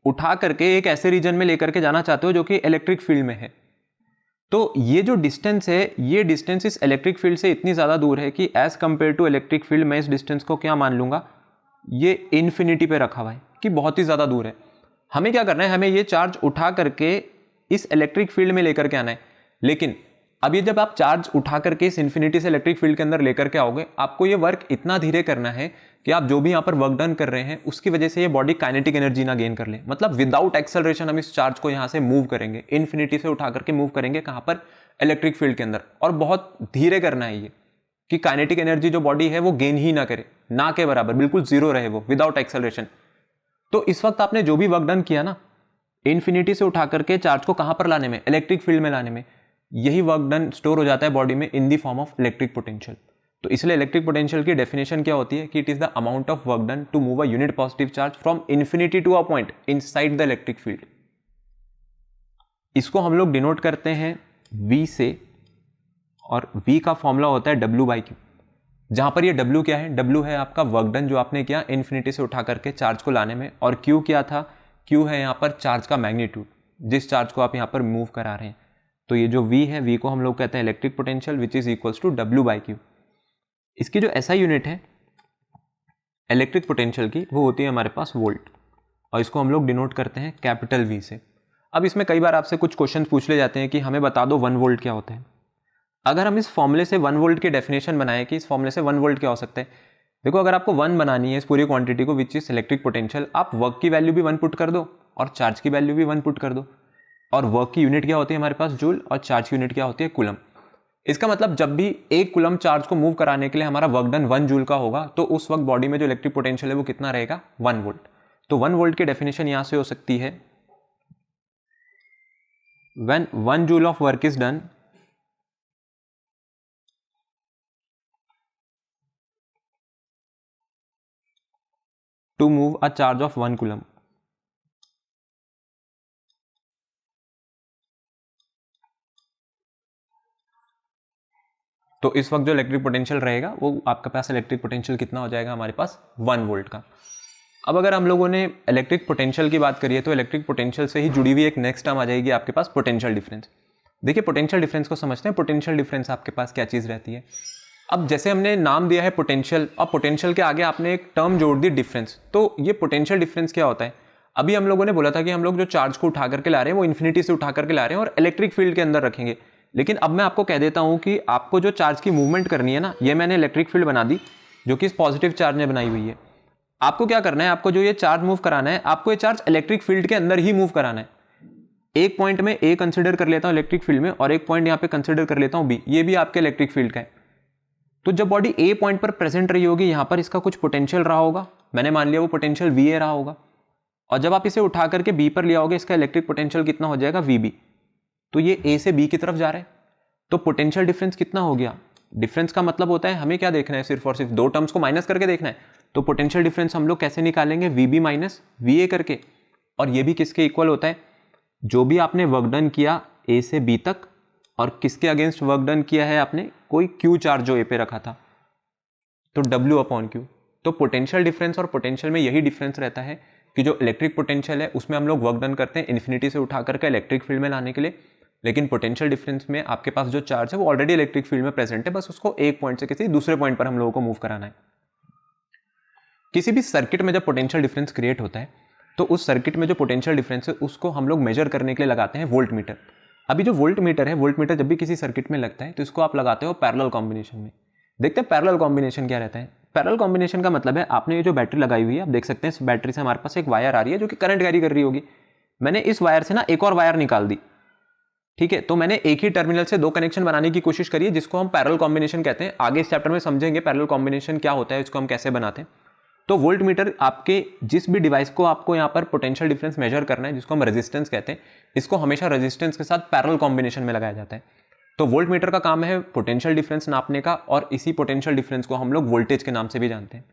उठा करके एक ऐसे रीजन में लेकर के जाना चाहते हो जो कि इलेक्ट्रिक फील्ड में है। तो ये जो डिस्टेंस है, ये डिस्टेंस इस इलेक्ट्रिक फील्ड से इतनी ज़्यादा दूर है कि as compare to electric field मैं इस डिस्टेंस को क्या मान लूँगा, ये इन्फिनिटी पे रखा हुआ है कि बहुत ही ज़्यादा दूर है। हमें क्या करना है, हमें ये चार्ज उठा करके इस इलेक्ट्रिक फील्ड में लेकर के आना है। लेकिन अब ये जब आप चार्ज उठा करके इस इन्फिनिटी से इलेक्ट्रिक फील्ड के अंदर लेकर के आओगे, आपको ये वर्क इतना धीरे करना है कि आप जो भी यहाँ पर वर्क डन कर रहे हैं उसकी वजह से ये बॉडी काइनेटिक एनर्जी ना गेन कर ले। मतलब विदाउट एक्सेलरेशन हम इस चार्ज को यहाँ से मूव करेंगे, इन्फिनिटी से उठा करके मूव करेंगे कहाँ पर, इलेक्ट्रिक फील्ड के अंदर। और बहुत धीरे करना है ये कि काइनेटिक एनर्जी जो बॉडी है वो गेन ही ना करे, ना के बराबर, बिल्कुल जीरो रहे वो, विदाउट एक्सेलरेशन। तो इस वक्त आपने जो भी वर्क डन किया ना, इन्फिनिटी से उठा करके चार्ज को कहाँ पर लाने में, इलेक्ट्रिक फील्ड में लाने में, यही वर्क डन स्टोर हो जाता है बॉडी में in the form of electric potential. तो इसलिए इलेक्ट्रिक पोटेंशियल की डेफिनेशन क्या होती है कि it is the amount of work done to move a unit positive charge from infinity to a point inside the electric field. इसको हम लोग डिनोट करते हैं V से, और V का फॉर्मूला होता है W/Q, जहां पर ये W क्या है, W है आपका वर्क डन जो आपने किया इन्फिनिटी से उठा करके चार्ज को लाने में, और Q क्या था, Q है यहाँ पर चार्ज का मैग्नीट्यूड, जिस चार्ज को आप यहाँ पर मूव करा रहे हैं। तो ये जो V है, V को हम लोग कहते हैं electric potential which is equals to W/Q। इसकी जो SI यूनिट है इलेक्ट्रिक पोटेंशियल की, वो होती है हमारे पास वोल्ट, और इसको हम लोग डिनोट करते हैं कैपिटल V से। अब इसमें कई बार आपसे कुछ क्वेश्चन पूछ ले जाते हैं कि हमें बता दो 1 वोल्ट क्या होता है। अगर हम इस फॉर्मूले से 1 वोल्ट की डेफिनेशन बनाएं कि इस फॉर्मूले से 1 वोल्ट क्या हो सकता है, देखो अगर आपको 1 बनानी है इस पूरी क्वांटिटी को विच इज इलेक्ट्रिक पोटेंशियल, आप वर्क की वैल्यू भी 1 पुट कर दो और चार्ज की वैल्यू भी 1 पुट कर दो। और वर्क की यूनिट क्या होती है हमारे पास, जूल, और चार्ज की यूनिट क्या होती है, कूलम। इसका मतलब जब भी 1 कूलम चार्ज को मूव कराने के लिए हमारा वर्क डन 1 जूल का होगा, तो उस वक्त बॉडी में जो इलेक्ट्रिक पोटेंशियल है वो कितना रहेगा, 1 वोल्ट। तो 1 वोल्ट की डेफिनेशन यहां से हो सकती है, when 1 joule of work is done to move a charge of 1 coulomb। तो इस वक्त जो इलेक्ट्रिक पोटेंशियल रहेगा वो आपके पास इलेक्ट्रिक पोटेंशियल कितना हो जाएगा हमारे पास, 1 वोल्ट का। अब अगर हम लोगों ने इलेक्ट्रिक पोटेंशियल की बात करिए तो इलेक्ट्रिक पोटेंशियल से ही जुड़ी हुई एक नेक्स्ट टर्म आ जाएगी आपके पास, पोटेंशियल डिफरेंस। देखिए पोटेंशियल डिफरेंस को समझते हैं। पोटेंशियल डिफरेंस आपके पास क्या चीज़ रहती है। अब जैसे हमने नाम दिया है पोटेंशियल, अब पोटेंशियल के आगे आपने एक टर्म जोड़ दी डिफरेंस। तो ये पोटेंशियल डिफरेंस क्या होता है, अभी हम लोगों ने बोला था कि हम लोग जो चार्ज को उठा करके ला रहे हैं वो इन्फिनिटी से उठा करके ला रहे हैं और इलेक्ट्रिक फील्ड के अंदर रखेंगे। लेकिन अब मैं आपको कह देता हूँ कि आपको जो चार्ज की मूवमेंट करनी है ना, ये मैंने इलेक्ट्रिक फील्ड बना दी जो कि इस पॉजिटिव चार्ज ने बनाई हुई है। आपको क्या करना है, आपको जो ये चार्ज मूव कराना है, आपको ये चार्ज इलेक्ट्रिक फील्ड के अंदर ही मूव कराना है। एक पॉइंट में ए कंसिडर कर लेता हूं इलेक्ट्रिक फील्ड में, और एक पॉइंट यहां पे कंसिडर कर लेता हूं बी, ये भी आपके इलेक्ट्रिक फील्ड का है। तो जब बॉडी ए पॉइंट पर प्रेजेंट रही होगी, यहां पर इसका कुछ पोटेंशियल रहा होगा, मैंने मान लिया वो पोटेंशियल वी ए रहा होगा, और जब आप इसे उठा करके बी पर ले आओगे, इसका इलेक्ट्रिक पोटेंशियल कितना हो जाएगा, वी बी। तो ये ए से बी की तरफ जा रहा है, तो पोटेंशियल डिफरेंस कितना हो गया। डिफरेंस का मतलब होता है हमें क्या देखना है, सिर्फ और सिर्फ दो टर्म्स को माइनस करके देखना है। तो पोटेंशियल डिफरेंस हम लोग कैसे निकालेंगे, V B minus V A करके, और ये भी किसके इक्वल होता है, जो भी आपने वर्क डन किया ए से बी तक, और किसके अगेंस्ट वर्क डन किया है आपने, कोई क्यू चार्ज जो ए पे रखा था, तो W अपॉन क्यू। तो पोटेंशियल डिफरेंस और पोटेंशियल में यही डिफरेंस रहता है कि जो इलेक्ट्रिक पोटेंशियल है उसमें हम लोग वर्क डन करते हैं इन्फिनिटी से उठा करके इलेक्ट्रिक फील्ड में लाने के लिए, लेकिन पोटेंशियल डिफरेंस में आपके पास जो चार्ज है वो ऑलरेडी इलेक्ट्रिक फील्ड में प्रेजेंट है, बस उसको एक पॉइंट से किसी दूसरे पॉइंट पर हम लोगों को मूव कराना है। किसी भी सर्किट में जब पोटेंशियल डिफरेंस क्रिएट होता है तो उस सर्किट में जो पोटेंशियल डिफरेंस है उसको हम लोग मेजर करने के लिए लगाते हैं वोल्ट मीटर। अभी जो वोल्ट मीटर है, वोल्ट मीटर जब भी किसी सर्किट में लगता है तो इसको आप लगाते हो पैरेलल कॉम्बिनेशन में। देखते हैं पैरेलल कॉम्बिनेशन क्या रहता है। पैरेलल कॉम्बिनेशन का मतलब है आपने ये जो बैटरी लगाई हुई है, आप देख सकते हैं इस बैटरी से हमारे पास एक वायर आ रही है जो कि करंट कैरी कर रही होगी। मैंने इस वायर से ना एक और वायर निकाल दी, ठीक है, तो मैंने एक ही टर्मिनल से दो कनेक्शन बनाने की कोशिश करी है, जिसको हम पैरेलल कॉम्बिनेशन कहते हैं। आगे इस चैप्टर में समझेंगे पैरेलल कॉम्बिनेशन क्या होता है, इसको हम कैसे बनाते हैं। तो वोल्ट मीटर आपके जिस भी डिवाइस को आपको यहाँ पर पोटेंशियल डिफरेंस मेजर करना है, जिसको हम रेजिस्टेंस कहते हैं, इसको हमेशा रेजिस्टेंस के साथ पैरेलल कॉम्बिनेशन में लगाया जाता है। तो वोल्ट मीटर का काम है पोटेंशियल डिफरेंस नापने का, और इसी पोटेंशियल डिफरेंस को हम लोग वोल्टेज के नाम से भी जानते हैं।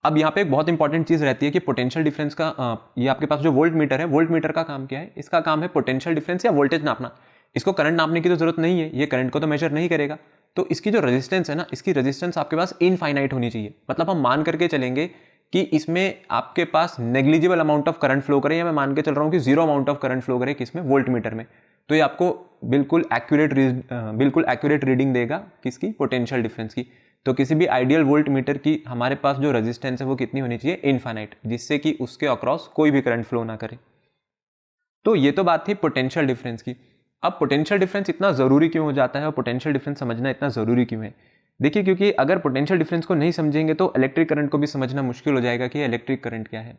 अब यहाँ पे एक बहुत इंपॉर्टेंट चीज रहती है कि पोटेंशियल डिफरेंस का ये आपके पास जो वोल्ट मीटर है, वोल्ट मीटर का काम क्या है, इसका काम है पोटेंशियल डिफरेंस या वोल्टेज नापना। इसको करंट नापने की तो जरूरत नहीं है, ये करंट को तो मेजर नहीं करेगा। तो इसकी जो रेजिस्टेंस है ना, इसकी रेजिस्टेंस आपके पास इनफाइनाइट होनी चाहिए। मतलब हम मान करके चलेंगे कि इसमें आपके पास negligible amount of current flow करे, या मैं मान के चल रहा हूँ कि zero amount of current flow करे किसमें, वोल्ट मीटर में। तो ये आपको बिल्कुल एक्यूरेट रीडिंग देगा किसकी, पोटेंशियल डिफरेंस की। तो किसी भी आइडियल वोल्ट मीटर की हमारे पास जो रेजिस्टेंस है वो कितनी होनी चाहिए, इनफाइनाइट, जिससे कि उसके अक्रॉस कोई भी करंट फ्लो ना करे। तो ये तो बात थी पोटेंशियल डिफरेंस की। अब पोटेंशियल डिफरेंस इतना ज़रूरी क्यों हो जाता है और पोटेंशियल डिफरेंस समझना इतना ज़रूरी क्यों है? देखिए, क्योंकि अगर पोटेंशियल डिफरेंस को नहीं समझेंगे तो इलेक्ट्रिक करंट को भी समझना मुश्किल हो जाएगा कि इलेक्ट्रिक करंट क्या है।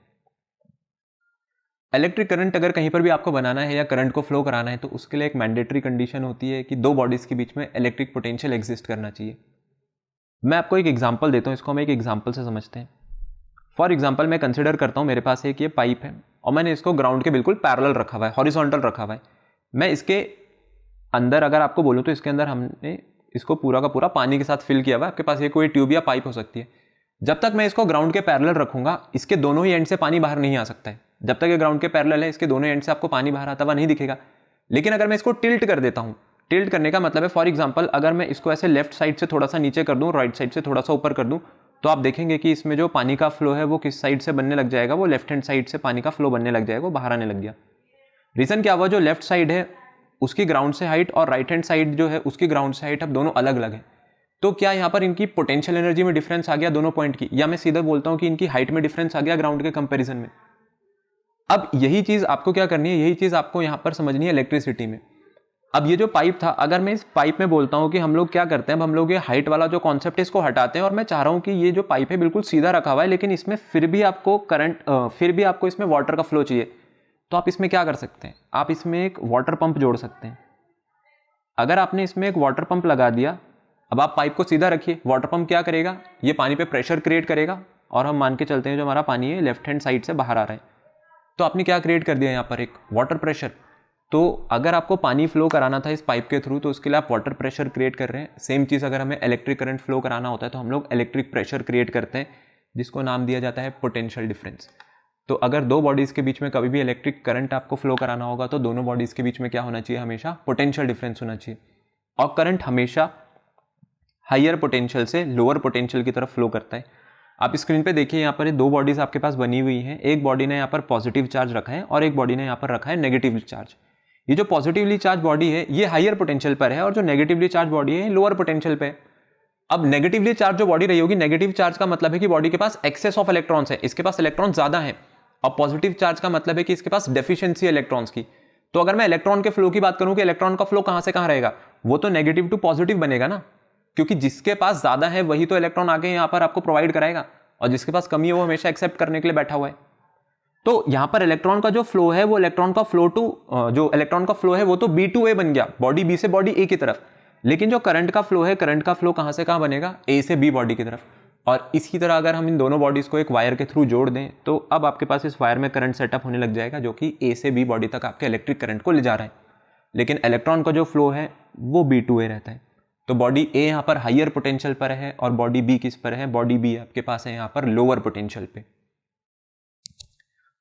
इलेक्ट्रिक करंट अगर कहीं पर भी आपको बनाना है या करंट को फ्लो कराना है तो उसके लिए एक मैंडेटरी कंडीशन होती है कि दो बॉडीज़ के बीच में इलेक्ट्रिक पोटेंशियल एग्जिस्ट करना चाहिए। मैं आपको एक एग्जाम्पल देता हूँ, इसको हम एक एग्जाम्पल से समझते हैं। फॉर एग्जाम्पल मैं कंसिडर करता हूँ मेरे पास एक ये पाइप है और मैंने इसको ग्राउंड के बिल्कुल पैरेलल रखा हुआ है, हॉरिजॉन्टल रखा हुआ है। मैं इसके अंदर अगर आपको बोलूँ तो इसके अंदर हमने इसको पूरा का पूरा पानी के साथ फिल किया हुआ है। आपके पास ये कोई ट्यूब या पाइप हो सकती है। जब तक मैं इसको ग्राउंड के पैरेलल रखूंगा, इसके दोनों ही एंड से पानी बाहर नहीं आ सकता है। जब तक ये ग्राउंड के पैरेलल है, इसके दोनों एंड से आपको पानी बाहर आता हुआ नहीं दिखेगा। लेकिन अगर मैं इसको टिल्ट कर देता हूँ, टिल्ट करने का मतलब है फॉर एग्जाम्पल अगर मैं इसको ऐसे लेफ्ट साइड से थोड़ा सा नीचे कर दूँ, राइट साइड से थोड़ा सा ऊपर कर दूँ, तो आप देखेंगे कि इसमें जो पानी का फ्लो है वो किस साइड से बनने लग जाएगा, वो लेफ्ट हैंड साइड से पानी का फ्लो बनने लग जाएगा, वो बाहर आने लग गया। रीज़न क्या हुआ, जो लेफ्ट साइड है उसकी ग्राउंड से हाइट और राइट हैंड साइड जो है उसकी ग्राउंड से हाइट अब दोनों अलग अलग है। तो क्या यहाँ पर इनकी पोटेंशियल एनर्जी में डिफरेंस आ गया दोनों पॉइंट की, या मैं सीधा बोलता हूँ कि इनकी हाइट में डिफरेंस आ गया ग्राउंड के कंपैरिजन में। अब यही चीज़ आपको क्या करनी है, यही चीज़ आपको यहाँ पर समझनी है इलेक्ट्रिसिटी में। अब ये जो पाइप था, अगर मैं इस पाइप में बोलता हूँ कि हम लोग क्या करते हैं, अब हम लोग ये हाइट वाला जो कॉन्सेप्ट है इसको हटाते हैं और मैं चाह रहा हूँ कि ये जो पाइप है बिल्कुल सीधा रखा हुआ है, लेकिन इसमें फिर भी आपको इसमें वाटर का फ्लो चाहिए। तो आप इसमें क्या कर सकते हैं, आप इसमें एक वाटर पंप जोड़ सकते हैं। अगर आपने इसमें एक वाटर पंप लगा दिया, अब आप पाइप को सीधा रखिए, वाटर पंप क्या करेगा, ये पानी पे प्रेशर क्रिएट करेगा और हम मान के चलते हैं जो हमारा पानी है लेफ्ट हैंड साइड से बाहर आ रहा है। तो आपने क्या क्रिएट कर दिया यहाँ पर, एक वाटर प्रेशर। तो अगर आपको पानी फ्लो कराना था इस पाइप के थ्रू तो उसके लिए आप वाटर प्रेशर क्रिएट कर रहे हैं। सेम चीज़ अगर हमें इलेक्ट्रिक करंट फ्लो कराना होता है तो हम लोग इलेक्ट्रिक प्रेशर क्रिएट करते हैं, जिसको नाम दिया जाता है पोटेंशियल डिफरेंस। तो अगर दो बॉडीज़ के बीच में कभी भी इलेक्ट्रिक करंट आपको फ्लो कराना होगा तो दोनों बॉडीज़ के बीच में क्या होना चाहिए, हमेशा पोटेंशियल डिफरेंस होना चाहिए। और करंट हमेशा हायर पोटेंशियल से लोअर पोटेंशियल की तरफ फ्लो करता है। आप स्क्रीन पे देखिए, यहाँ पर दो बॉडीज़ आपके पास बनी हुई हैं। एक बॉडी ने यहाँ पर पॉजिटिव चार्ज रखा है और एक बॉडी ने यहाँ पर रखा है नेगेटिव चार्ज। ये जो पॉजिटिवली चार्ज बॉडी है ये हायर पोटेंशियल पर है और जो नेगेटिवली चार्ज बॉडी है लोअर पोटेंशियल पे है। अब नेगेटिवली चार्ज जो बॉडी रही होगी, नेगेटिव चार्ज का मतलब है कि बॉडी के पास एक्सेस ऑफ इलेक्ट्रॉन्स है, इसके पास इलेक्ट्रॉन ज्यादा है। और पॉजिटिव चार्ज का मतलब है कि इसके पास डेफिशिएंसी इलेक्ट्रॉन्स की। तो अगर मैं इलेक्ट्रॉन के फ्लो की बात करूं कि इलेक्ट्रॉन का फ्लो कहां से कहां रहेगा, वो तो नेगेटिव टू पॉजिटिव बनेगा ना, क्योंकि जिसके पास ज्यादा है वही तो इलेक्ट्रॉन आगे यहाँ पर आपको प्रोवाइड कराएगा और जिसके पास कमी है वो हमेशा एक्सेप्ट करने के लिए बैठा हुआ है। तो यहाँ पर इलेक्ट्रॉन का जो फ्लो है वो इलेक्ट्रॉन का फ्लो है वो तो बी टू ए बन गया, बॉडी बी से बॉडी ए की तरफ। लेकिन जो करंट का फ्लो है, करंट का फ्लो कहां से कहां बनेगा, ए से बी बॉडी की तरफ। और इसी तरह अगर हम इन दोनों बॉडीज को एक वायर के थ्रू जोड़ दें तो अब आपके पास इस वायर में करंट सेटअप होने लग जाएगा जो कि ए से बी बॉडी तक आपके इलेक्ट्रिक करंट को ले जा रहा है। लेकिन इलेक्ट्रॉन का जो फ्लो है वो बी टू ए रहता है। तो बॉडी ए यहाँ पर हायर पोटेंशियल पर है और बॉडी बी किस पर है, बॉडी बी आपके पास है यहाँ पर लोअर पोटेंशियल पे।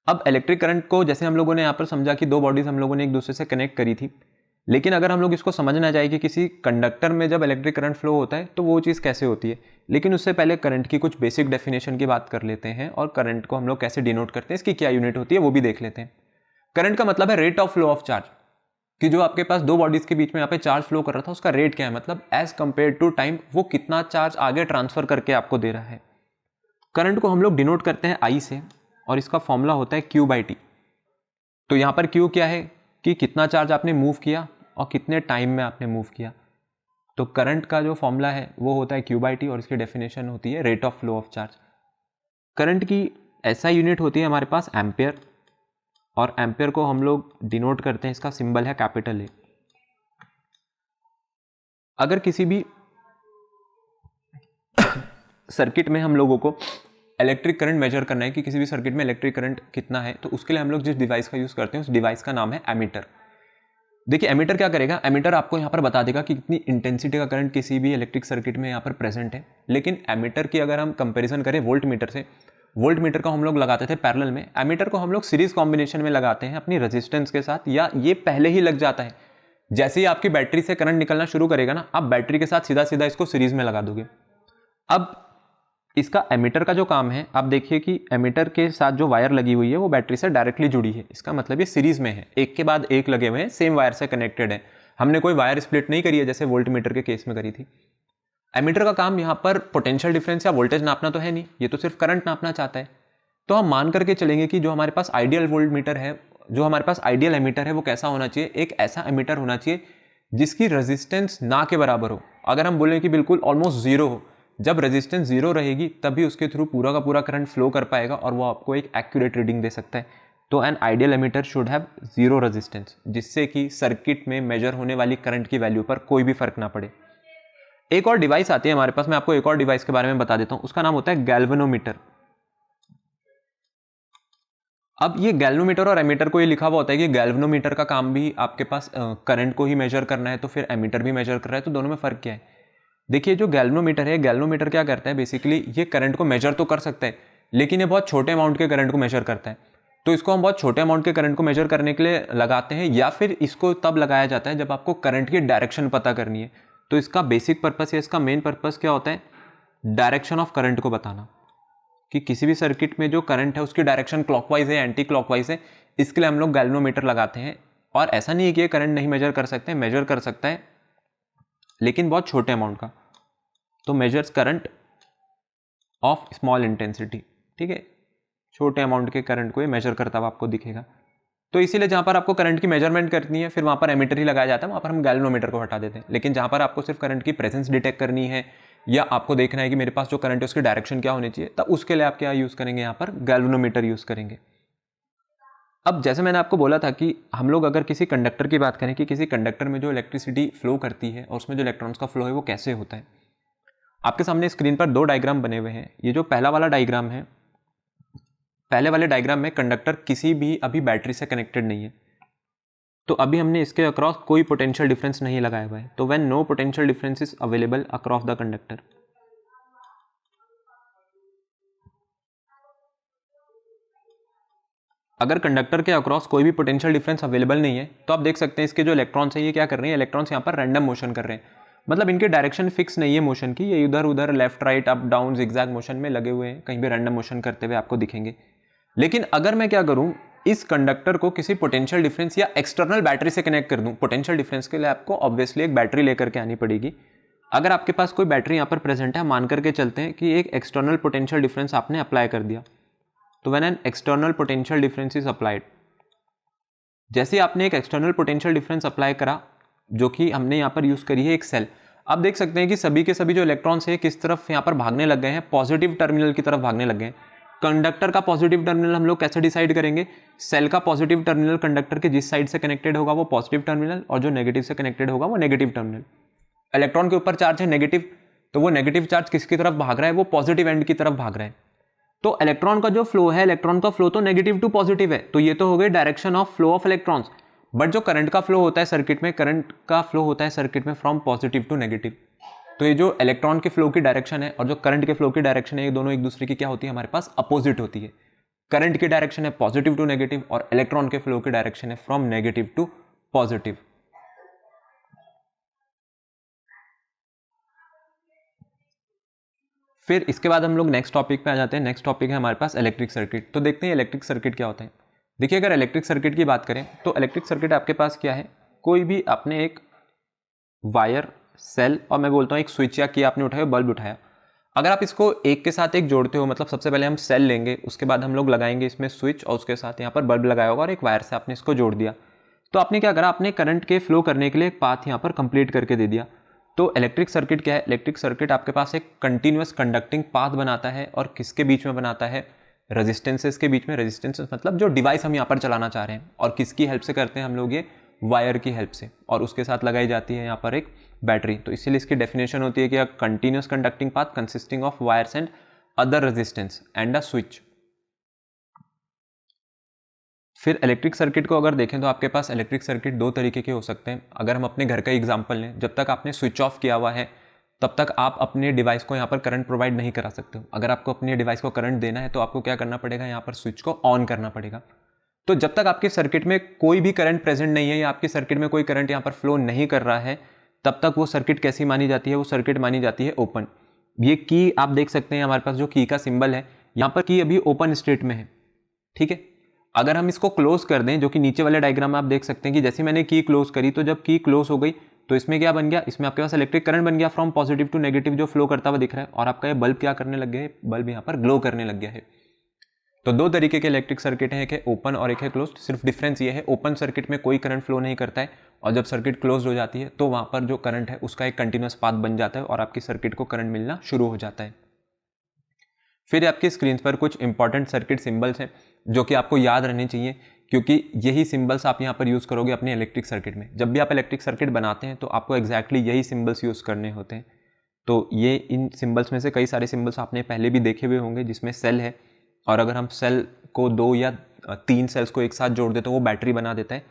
अब इलेक्ट्रिक करंट को जैसे हम लोगों ने यहाँ पर समझा कि दो बॉडीज हम लोगों ने एक दूसरे से कनेक्ट करी थी, लेकिन अगर हम लोग इसको समझना चाहें कि किसी कंडक्टर में जब इलेक्ट्रिक करंट फ्लो होता है तो वो चीज़ कैसे होती है, लेकिन उससे पहले करंट की कुछ बेसिक डेफिनेशन की बात कर लेते हैं और करंट को हम लोग कैसे डिनोट करते हैं, इसकी क्या यूनिट होती है वो भी देख लेते हैं। करंट का मतलब है rate of flow of charge, कि जो आपके पास दो बॉडीज के बीच में यहाँ पे चार्ज फ्लो कर रहा था उसका रेट क्या है, मतलब एज कंपेयर टू टाइम वो कितना चार्ज आगे ट्रांसफर करके आपको दे रहा है। करंट को हम लोग डिनोट करते हैं आई से और इसका फॉर्मूला होता है Q बाई टी। तो यहाँ पर Q क्या है कि कितना चार्ज आपने मूव किया और कितने टाइम में आपने मूव किया। तो करंट का जो फॉर्मूला है वो होता है Q बाई टी और इसकी डेफिनेशन होती है rate of flow of charge. Current की ऐसा यूनिट होती है हमारे पास एम्पेयर, और एम्पेयर को हम लोग डिनोट करते हैं, इसका सिंबल है कैपिटल ए। अगर किसी भी सर्किट में हम लोगों को इलेक्ट्रिक करंट मेजर करना है कि किसी भी सर्किट में इलेक्ट्रिक करंट कितना है, तो उसके लिए हम लोग जिस डिवाइस का यूज करते हैं उस डिवाइस का नाम है एमीटर। देखिए एमीटर क्या करेगा, एमीटर आपको यहाँ पर बता देगा कि कितनी इंटेंसिटी का करंट किसी भी इलेक्ट्रिक सर्किट में यहाँ पर प्रेजेंट है। लेकिन एमीटर की अगर हम कंपैरिजन करें वोल्ट मीटर से, वोल्ट मीटर को हम लोग लगाते थे पैरेलल में, एमीटर को हम लोग सीरीज कॉम्बिनेशन में लगाते हैं अपनी रेजिस्टेंस के साथ, या ये पहले ही लग जाता है जैसे ही आपकी बैटरी से करंट निकलना शुरू करेगा ना, आप बैटरी के साथ सीधा सीधा इसको सीरीज में लगा दोगे। अब इसका एमीटर का जो काम है, आप देखिए कि एमीटर के साथ जो वायर लगी हुई है वो बैटरी से डायरेक्टली जुड़ी है। इसका मतलब ये सीरीज में है, एक के बाद एक लगे हुए हैं, सेम वायर से कनेक्टेड है। हमने कोई वायर स्प्लिट नहीं करी है जैसे वोल्ट मीटर के केस में करी थी। एमीटर का काम यहाँ पर पोटेंशियल डिफरेंस या वोल्टेज नापना तो है नहीं, ये तो सिर्फ करंट नापना चाहता है। तो हम मान करके चलेंगे कि जो हमारे पास आइडियल वोल्ट मीटर है, जो हमारे पास आइडियल एमीटर है, वो कैसा होना चाहिए, एक ऐसा एमीटर होना चाहिए जिसकी रेजिस्टेंस ना के बराबर हो। अगर हम बोलें कि बिल्कुल ऑलमोस्ट जीरो हो, जब रेजिस्टेंस जीरो रहेगी तभी उसके थ्रू पूरा का पूरा करंट फ्लो कर पाएगा और वो आपको एक एक्यूरेट रीडिंग दे सकता है। तो an ideal ammeter should have zero resistance, जिससे कि सर्किट में मेजर होने वाली करंट की वैल्यू पर कोई भी फर्क ना पड़े। एक और डिवाइस आती है हमारे पास, मैं आपको एक और डिवाइस के बारे में बता देता हूं, उसका नाम होता है गैल्वेनोमीटर। अब ये गैल्वेनोमीटर और एमीटर को ये लिखा हुआ होता है कि गैल्वेनोमीटर का काम भी आपके पास करंट को ही मेजर करना है, तो फिर एमीटर भी मेजर कर रहा है, तो दोनों में फर्क क्या है। देखिए जो गैल्वेनोमीटर है, गैल्वेनोमीटर क्या करता है, बेसिकली ये करंट को मेजर तो कर सकता है, लेकिन ये बहुत छोटे अमाउंट के करंट को मेजर करता है। तो इसको हम बहुत छोटे अमाउंट के करंट को मेजर करने के लिए लगाते हैं, या फिर इसको तब लगाया जाता है जब आपको करंट की डायरेक्शन पता करनी है। तो इसका बेसिक पर्पस या इसका मेन पर्पस क्या होता है, डायरेक्शन ऑफ करंट को बताना, कि किसी भी सर्किट में जो करंट है उसकी डायरेक्शन क्लॉकवाइज है, एंटी क्लॉकवाइज है। इसके लिए हम लोग गैल्वेनोमीटर लगाते हैं। और ऐसा नहीं है कि ये करंट नहीं मेजर कर सकते हैं, मेजर कर सकता है, लेकिन बहुत छोटे अमाउंट का। तो measures current of small intensity, ठीक है, छोटे अमाउंट के करंट को ये मेजर करता हुआ आपको दिखेगा। तो इसीलिए जहाँ पर आपको करंट की मेजरमेंट करनी है, फिर वहाँ पर एमीटर ही लगाया जाता है, वहाँ पर हम गैल्वेनोमीटर को हटा देते हैं। लेकिन जहाँ पर आपको सिर्फ करंट की प्रेजेंस डिटेक्ट करनी है, या आपको देखना है कि मेरे पास जो करंट है उसकी डायरेक्शन क्या होनी चाहिए, तब उसके लिए आप क्या यूज़ करेंगे, यहाँ पर गैल्वेनोमीटर यूज़ करेंगे। अब जैसे मैंने आपको बोला था कि हम लोग अगर किसी कंडक्टर की बात करें कि किसी कंडक्टर में जो इलेक्ट्रिसिटी फ्लो करती है और उसमें जो इलेक्ट्रॉन्स का फ्लो है वो कैसे होता है। आपके सामने स्क्रीन पर दो डायग्राम बने हुए हैं। ये जो पहला वाला डायग्राम है, पहले वाले डायग्राम में कंडक्टर किसी भी अभी बैटरी से कनेक्टेड नहीं है, तो अभी हमने इसके अक्रॉस कोई पोटेंशियल डिफरेंस नहीं लगाया हुआ है। तो when no potential difference is available across the conductor, अगर कंडक्टर के अक्रॉस कोई भी पोटेंशियल डिफरेंस अवेलेबल नहीं है, तो आप देख सकते हैं इसके जो इलेक्ट्रॉन्स हैं ये क्या कर रहे हैं, इलेक्ट्रॉन्स यहाँ पर रैंडम मोशन कर रहे हैं। मतलब इनकी डायरेक्शन फिक्स नहीं है मोशन की, ये इधर उधर left right up down zigzag motion में लगे हुए हैं, कहीं भी रैंडम मोशन करते हुए आपको दिखेंगे। लेकिन अगर मैं क्या करूं, इस कंडक्टर को किसी पोटेंशियल डिफरेंस या एक्सटर्नल बैटरी से कनेक्ट कर दूं, पोटेंशियल डिफरेंस के लिए आपको ऑब्वियसली एक बैटरी लेकर के आनी पड़ेगी। अगर आपके पास कोई बैटरी यहाँ पर प्रेजेंट है, मान करके चलते हैं कि एक एक्सटर्नल पोटेंशियल डिफरेंस आपने अप्लाई कर दिया, तो when an external potential difference is applied, जैसे आपने एक एक्सटर्नल पोटेंशियल डिफरेंस अप्लाई करा, जो कि हमने यहाँ पर यूज करी है एक सेल, आप देख सकते हैं कि सभी के सभी जो इलेक्ट्रॉन्स है किस तरफ यहाँ पर भागने लग गए हैं, पॉजिटिव टर्मिनल की तरफ भागने लग गए हैं। कंडक्टर का पॉजिटिव टर्मिनल हम लोग कैसे डिसाइड करेंगे, सेल का पॉजिटिव टर्मिनल कंडक्टर के जिस साइड से कनेक्टेड होगा वो पॉजिटिव टर्मिनल, और जो नेगेटिव से कनेक्टेड होगा वो नेगेटिव टर्मिनल। इलेक्ट्रॉन के ऊपर चार्ज है नेगेटिव, तो वो नेगेटिव चार्ज किसकी तरफ भाग रहा है, वो पॉजिटिव एंड की तरफ भाग रहा है। तो इलेक्ट्रॉन का जो फ्लो है, इलेक्ट्रॉन का फ्लो तो नेगेटिव टू पॉजिटिव है, तो ये तो हो गई direction of flow of electrons. But जो करंट का फ्लो होता है सर्किट में, करंट का फ्लो होता है सर्किट में फ्रॉम पॉजिटिव टू नेगेटिव। तो ये जो इलेक्ट्रॉन के फ्लो की डायरेक्शन है और जो करंट के फ्लो की डायरेक्शन है, ये दोनों एक दूसरे की क्या होती है, हमारे पास अपोजिट होती है। करंट की डायरेक्शन है पॉजिटिव टू नेगेटिव और इलेक्ट्रॉन के फ्लो की डायरेक्शन है फ्रॉम नेगेटिव टू पॉजिटिव। फिर इसके बाद हम लोग नेक्स्ट टॉपिक पे आ जाते हैं। नेक्स्ट टॉपिक है हमारे पास इलेक्ट्रिक सर्किट। तो देखते हैं इलेक्ट्रिक सर्किट क्या होता है। देखिए अगर इलेक्ट्रिक सर्किट की बात करें तो इलेक्ट्रिक सर्किट आपके पास क्या है, कोई भी आपने एक वायर, सेल और मैं बोलता हूँ एक स्विच या की आपने उठाया, बल्ब उठाया, अगर आप इसको एक के साथ एक जोड़ते हो, मतलब सबसे पहले हम सेल लेंगे, उसके बाद हम लोग लगाएंगे इसमें स्विच और उसके साथ यहाँ पर बल्ब लगाया होगा और एक वायर से आपने इसको जोड़ दिया, तो आपने क्या करा, आपने करंट के फ्लो करने के लिए एक पाथ यहाँ पर कंप्लीट करके दे दिया। तो इलेक्ट्रिक सर्किट क्या है, इलेक्ट्रिक सर्किट आपके पास एक कंटिन्यूअस कंडक्टिंग पाथ बनाता है और किसके बीच में बनाता है, रेजिस्टेंसेस के बीच में। रेजिस्टेंसेस मतलब जो डिवाइस हम यहाँ पर चलाना चाह रहे हैं, और किसकी हेल्प से करते हैं हम लोग, ये वायर की हेल्प से, और उसके साथ लगाई जाती है यहाँ पर एक बैटरी। तो इसीलिए इसकी डेफिनेशन होती है कि a continuous conducting path consisting of wires and other resistance and a switch. फिर इलेक्ट्रिक सर्किट को अगर देखें तो आपके पास इलेक्ट्रिक सर्किट दो तरीके के हो सकते हैं। अगर हम अपने घर का एग्जांपल लें, जब तक आपने स्विच ऑफ किया हुआ है तब तक आप अपने डिवाइस को यहाँ पर करंट प्रोवाइड नहीं करा सकते हो। अगर आपको अपने डिवाइस को करंट देना है तो आपको क्या करना पड़ेगा, यहाँ पर स्विच को ऑन करना पड़ेगा। तो जब तक आपके सर्किट में कोई भी करंट प्रेजेंट नहीं है या आपके सर्किट में कोई करंट यहाँ पर फ्लो नहीं कर रहा है, तब तक वो सर्किट कैसी मानी जाती है? वो सर्किट मानी जाती है ओपन। ये की आप देख सकते हैं, हमारे पास जो की का सिंबल है, यहाँ पर की अभी ओपन स्टेट में है, ठीक है। अगर हम इसको क्लोज कर दें, जो कि नीचे वाले डायग्राम में आप देख सकते हैं कि जैसे मैंने की क्लोज करी, तो जब की क्लोज हो गई तो इसमें क्या बन गया? इसमें आपके पास इलेक्ट्रिक करंट बन गया फ्रॉम पॉजिटिव टू नेगेटिव, जो फ्लो करता हुआ दिख रहा है, और आपका ये बल्ब क्या करने लग गया है? बल्ब यहाँ पर ग्लो करने लग गया है। तो दो तरीके के इलेक्ट्रिक सर्किट हैं, एक है ओपन और एक है क्लोज्ड। सिर्फ डिफरेंस ये है, ओपन सर्किट में कोई करंट फ्लो नहीं करता है, और जब सर्किट क्लोज हो जाती है तो वहाँ पर जो करंट है उसका एक कंटिन्यूस पाथ बन जाता है और आपकी सर्किट को करंट मिलना शुरू हो जाता है। फिर आपकी स्क्रीन पर कुछ इंपॉर्टेंट सर्किट सिंबल्स हैं जो कि आपको याद रहने चाहिए, क्योंकि यही सिंबल्स आप यहाँ पर यूज़ करोगे अपने इलेक्ट्रिक सर्किट में। जब भी आप इलेक्ट्रिक सर्किट बनाते हैं तो आपको एग्जैक्टली यही सिंबल्स यूज़ करने होते हैं। तो ये इन सिंबल्स में से कई सारे सिंबल्स आपने पहले भी देखे हुए होंगे, जिसमें सेल है, और अगर हम सेल को 2 या 3 सेल्स को एक साथ जोड़ दें तो वो बैटरी बना देता है।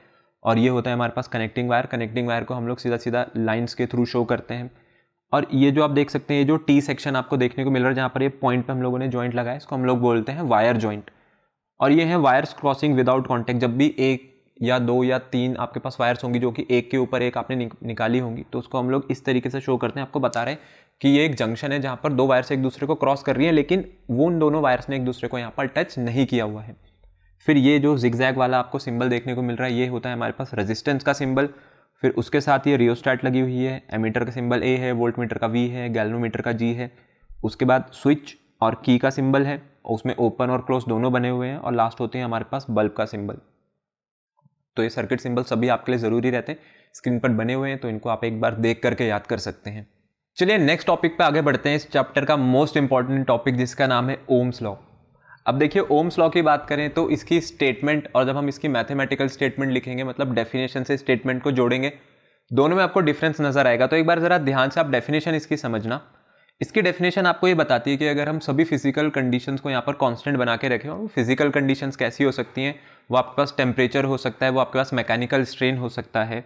और ये होता है हमारे पास कनेक्टिंग वायर। कनेक्टिंग वायर को हम लोग सीधा सीधा लाइन्स के थ्रू शो करते हैं। और ये जो आप देख सकते हैं, ये जो टी सेक्शन आपको देखने को मिल रहा है, जहाँ पर ये पॉइंट पे हम लोगों ने जॉइंट लगाया, इसको हम लोग बोलते हैं वायर जॉइंट। और ये है वायर्स क्रॉसिंग विदाउट कॉन्टेक्ट। जब भी 1 या 2 या 3 आपके पास वायर्स होंगी जो कि एक के ऊपर एक आपने निकाली होंगी, तो उसको हम लोग इस तरीके से शो करते हैं। आपको बता रहे हैं कि ये एक जंक्शन है जहाँ पर 2 वायर्स एक दूसरे को क्रॉस कर रही हैं, लेकिन वो उन दोनों वायर्स ने एक दूसरे को यहाँ पर टच नहीं किया हुआ है। फिर ये जो जिगजैग वाला आपको सिंबल देखने को मिल रहा है, ये होता है हमारे पास रेजिस्टेंस का सिंबल। फिर उसके साथ ये रियोस्टेट लगी हुई है, एमीटर का सिंबल ए है, वोल्ट मीटर का वी है, गैल्वेनोमीटर का जी है। उसके बाद स्विच और की का सिंबल है, उसमें ओपन और क्लोज दोनों बने हुए हैं, और लास्ट होते हैं हमारे पास बल्ब का सिंबल। तो ये सर्किट सिंबल सभी आपके लिए ज़रूरी रहते हैं, स्क्रीन पर बने हुए हैं, तो इनको आप एक बार देख करके याद कर सकते हैं। चलिए नेक्स्ट टॉपिक पे आगे बढ़ते हैं, इस चैप्टर का मोस्ट इंपॉर्टेंट टॉपिक जिसका नाम है ओम्स लॉ। अब देखिए, ओम्स लॉ की बात करें तो इसकी स्टेटमेंट, और जब हम इसकी मैथमेटिकल स्टेटमेंट लिखेंगे, मतलब डेफिनेशन से स्टेटमेंट को जोड़ेंगे, दोनों में आपको डिफरेंस नजर आएगा। तो एक बार जरा ध्यान से आप डेफिनेशन इसकी समझना। इसकी डेफिनेशन आपको ये बताती है कि अगर हम सभी फिजिकल कंडीशंस को यहाँ पर कांस्टेंट बना के रखें, और फिजिकल कंडीशंस कैसी हो सकती हैं? वो आपके पास टेम्परेचर हो सकता है, वो आपके पास मैकेनिकल स्ट्रेन हो सकता है।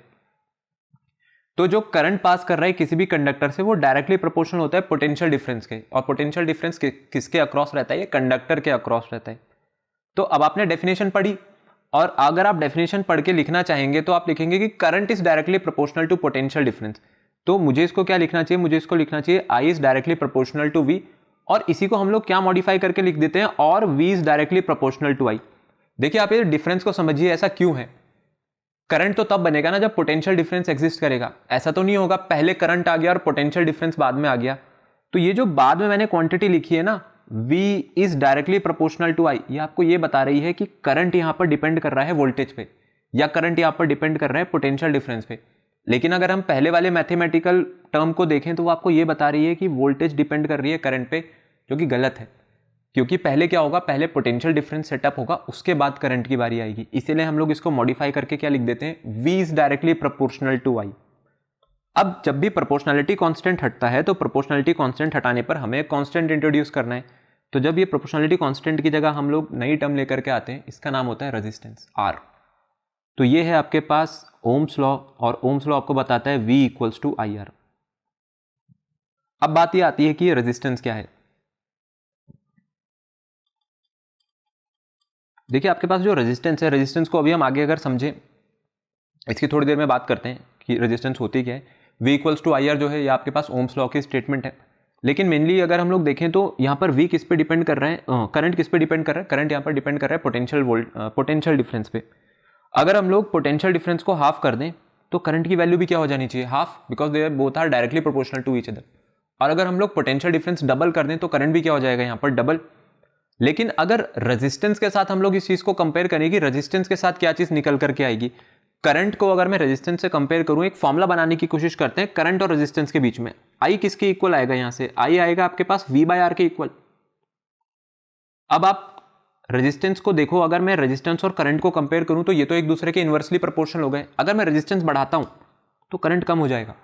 तो जो करंट पास कर रहा है किसी भी कंडक्टर से, वो डायरेक्टली प्रोपोर्शनल होता है पोटेंशियल डिफरेंस के। और पोटेंशियल डिफरेंस किसके अक्रॉस रहता है? ये कंडक्टर के अक्रॉस रहता है। तो अब आपने डेफिनेशन पढ़ी, और अगर आप डेफिनेशन पढ़ के लिखना चाहेंगे तो आप लिखेंगे कि current is directly proportional to potential difference. तो मुझे इसको क्या लिखना चाहिए? मुझे इसको लिखना चाहिए I is directly proportional to V, और इसी को हम लोग क्या मॉडिफाई करके लिख देते हैं, और V is directly proportional to I। देखिए, आप ये डिफरेंस को समझिए, ऐसा क्यों है? करंट तो तब बनेगा ना जब पोटेंशियल डिफरेंस एग्जिस्ट करेगा। ऐसा तो नहीं होगा पहले करंट आ गया और पोटेंशियल डिफरेंस बाद में आ गया। तो ये जो बाद में मैंने क्वांटिटी लिखी है ना, V is directly proportional to I, ये आपको ये बता रही है कि करंट यहां पर डिपेंड कर रहा है वोल्टेज पे, या करंट यहां पर डिपेंड कर रहा है पोटेंशियल डिफरेंस पे। लेकिन अगर हम पहले वाले मैथमेटिकल टर्म को देखें तो वो आपको ये बता रही है कि वोल्टेज डिपेंड कर रही है करंट पे, जो कि गलत है। क्योंकि पहले क्या होगा? पहले पोटेंशियल डिफरेंस सेटअप होगा, उसके बाद करंट की बारी आएगी। इसीलिए हम लोग इसको मॉडिफाई करके क्या लिख देते हैं? V is directly proportional to I। अब जब भी प्रोपोर्शनलिटी कांस्टेंट हटता है, तो प्रोपोर्शनलिटी कांस्टेंट हटाने पर हमें कांस्टेंट इंट्रोड्यूस करना है। तो जब ये प्रोपोर्शनलिटी कांस्टेंट की जगह हम लोग नई टर्म लेकर के आते हैं, इसका नाम होता है रेजिस्टेंस R। तो ये है आपके पास ओम्स लॉ, और ओम्स लॉ आपको बताता है V इक्वल्स टू IR। अब बात ये आती है कि ये रेजिस्टेंस क्या है। देखिए, आपके पास जो रेजिस्टेंस है, रेजिस्टेंस को अभी हम आगे अगर समझें, इसकी थोड़ी देर में बात करते हैं कि रेजिस्टेंस होती क्या है। V इक्वल्स टू IR जो है, ये आपके पास ओम्स लॉ की स्टेटमेंट है। लेकिन मेनली अगर हम लोग देखें तो यहाँ पर V किस पे डिपेंड कर रहा है? करंट किस पे डिपेंड कर रहा है? करंट यहाँ पर डिपेंड कर रहा है पोटेंशियल डिफरेंस पे। अगर हम लोग पोटेंशियल डिफरेंस को हाफ कर दें तो करंट की वैल्यू भी क्या हो जानी चाहिए? Half, because they both are directly proportional to each other. और अगर हम लोग पोटेंशियल डिफरेंस डबल कर दें तो करंट भी क्या हो जाएगा? यहाँ पर डबल। लेकिन अगर रेजिस्टेंस के साथ हम लोग इस चीज को कंपेयर करें कि रेजिस्टेंस के साथ क्या चीज निकल करके आएगी, करंट को अगर मैं रेजिस्टेंस से कंपेयर करूं, एक फॉर्मूला बनाने की कोशिश करते हैं करंट और रेजिस्टेंस के बीच में। I किसके इक्वल आएगा? यहां से I आएगा आपके पास V/R के इक्वल। अब आप रेजिस्टेंस को देखो, अगर मैं रेजिस्टेंस और करंट को कंपेयर करूं तो ये तो एक दूसरे के इनवर्सली प्रोपोर्शनल हो गए। अगर मैं रेजिस्टेंस बढ़ाता हूं तो करंट कम हो जाएगा,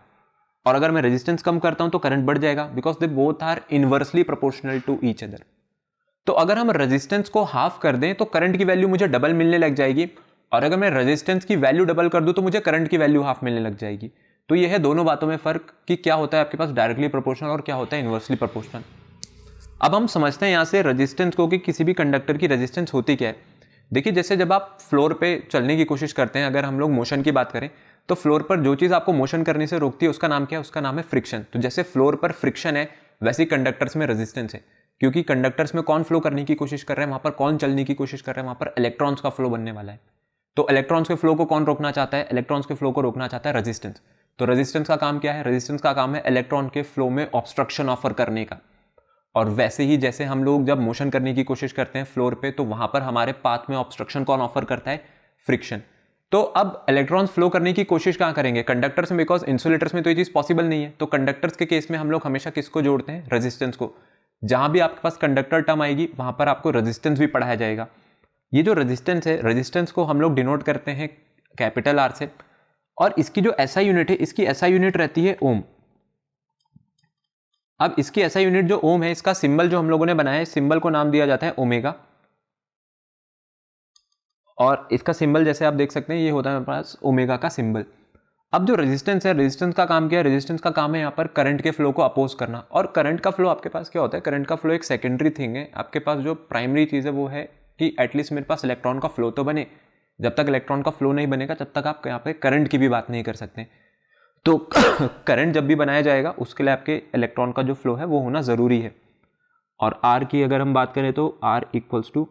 और अगर मैं रेजिस्टेंस कम करता हूं तो करंट बढ़ जाएगा, because they both are inversely proportional to each other. तो अगर हम रेजिस्टेंस को हाफ कर दें तो करंट की वैल्यू मुझे डबल मिलने लग जाएगी, और अगर मैं रेजिस्टेंस की वैल्यू डबल कर दूं तो मुझे करंट की वैल्यू हाफ मिलने लग जाएगी। तो यह है दोनों बातों में फर्क कि क्या होता है आपके पास डायरेक्टली प्रोपोर्शनल और क्या होता है इनवर्सली प्रोपोर्शनल। अब हम समझते हैं यहां से रेजिस्टेंस को कि किसी भी कंडक्टर की रेजिस्टेंस होती क्या है। देखिए जैसे जब आप फ्लोर पे चलने की कोशिश करते हैं, अगर हम लोग मोशन की बात करें तो फ्लोर पर जो चीज़ आपको मोशन करने से रोकती है उसका नाम क्या है? उसका नाम है फ्रिक्शन। तो जैसे फ्लोर पर फ्रिक्शन है वैसे ही कंडक्टर्स में रेजिस्टेंस है, क्योंकि कंडक्टर्स में कौन फ्लो करने की कोशिश कर रहे हैं, वहां पर कौन चलने की कोशिश कर रहे हैं, वहां पर इलेक्ट्रॉन्स का फ्लो बनने वाला है। तो इलेक्ट्रॉन्स के फ्लो को कौन रोकना चाहता है? इलेक्ट्रॉन्स के फ्लो को रोकना चाहता है रेजिस्टेंस। तो रेजिस्टेंस का काम क्या है? रेजिस्टेंस का काम है इलेक्ट्रॉन के फ्लो में ऑब्स्ट्रक्शन ऑफर करने का। और वैसे ही जैसे हम लोग जब मोशन करने की कोशिश करते हैं फ्लोर पे, तो वहां पर हमारे पाथ में ऑब्स्ट्रक्शन कौन ऑफर करता है? फ्रिक्शन। तो अब इलेक्ट्रॉन्स फ्लो करने की कोशिश कहां करेंगे? कंडक्टर्स में, बिकॉज इंसुलेटर्स में तो ये चीज पॉसिबल नहीं है। तो कंडक्टर्स के केस में हम लोग हमेशा किसको जोड़ते हैं? रेजिस्टेंस को। जहां भी आपके पास कंडक्टर टर्म आएगी वहां पर आपको रेजिस्टेंस भी पढ़ाया जाएगा। ये जो रेजिस्टेंस है, रेजिस्टेंस को हम लोग डिनोट करते हैं कैपिटल आर से, और इसकी जो एसआई यूनिट है, इसकी एसआई यूनिट रहती है ओम। अब इसकी एसआई यूनिट जो ओम है, इसका सिंबल जो हम लोगों ने बनाया है, सिंबल को नाम दिया जाता है ओमेगा। और इसका सिंबल जैसे आप देख सकते हैं ये होता है हमारे पास ओमेगा का सिंबल। अब जो रेजिस्टेंस है, रेजिस्टेंस का काम क्या है? रेजिस्टेंस का काम है यहाँ पर करंट के फ्लो को अपोज करना। और करंट का फ्लो आपके पास क्या होता है? करंट का फ्लो एक सेकेंडरी थिंग है। आपके पास जो प्राइमरी चीज़ है वो है कि एटलीस्ट मेरे पास इलेक्ट्रॉन का फ्लो तो बने। जब तक इलेक्ट्रॉन का फ्लो नहीं बनेगा तब तक आप यहाँ पे करंट की भी बात नहीं कर सकते। तो करंट जब भी बनाया जाएगा उसके लिए आपके इलेक्ट्रॉन का जो फ्लो है वो होना ज़रूरी है। और आर की अगर हम बात करें तो R equals to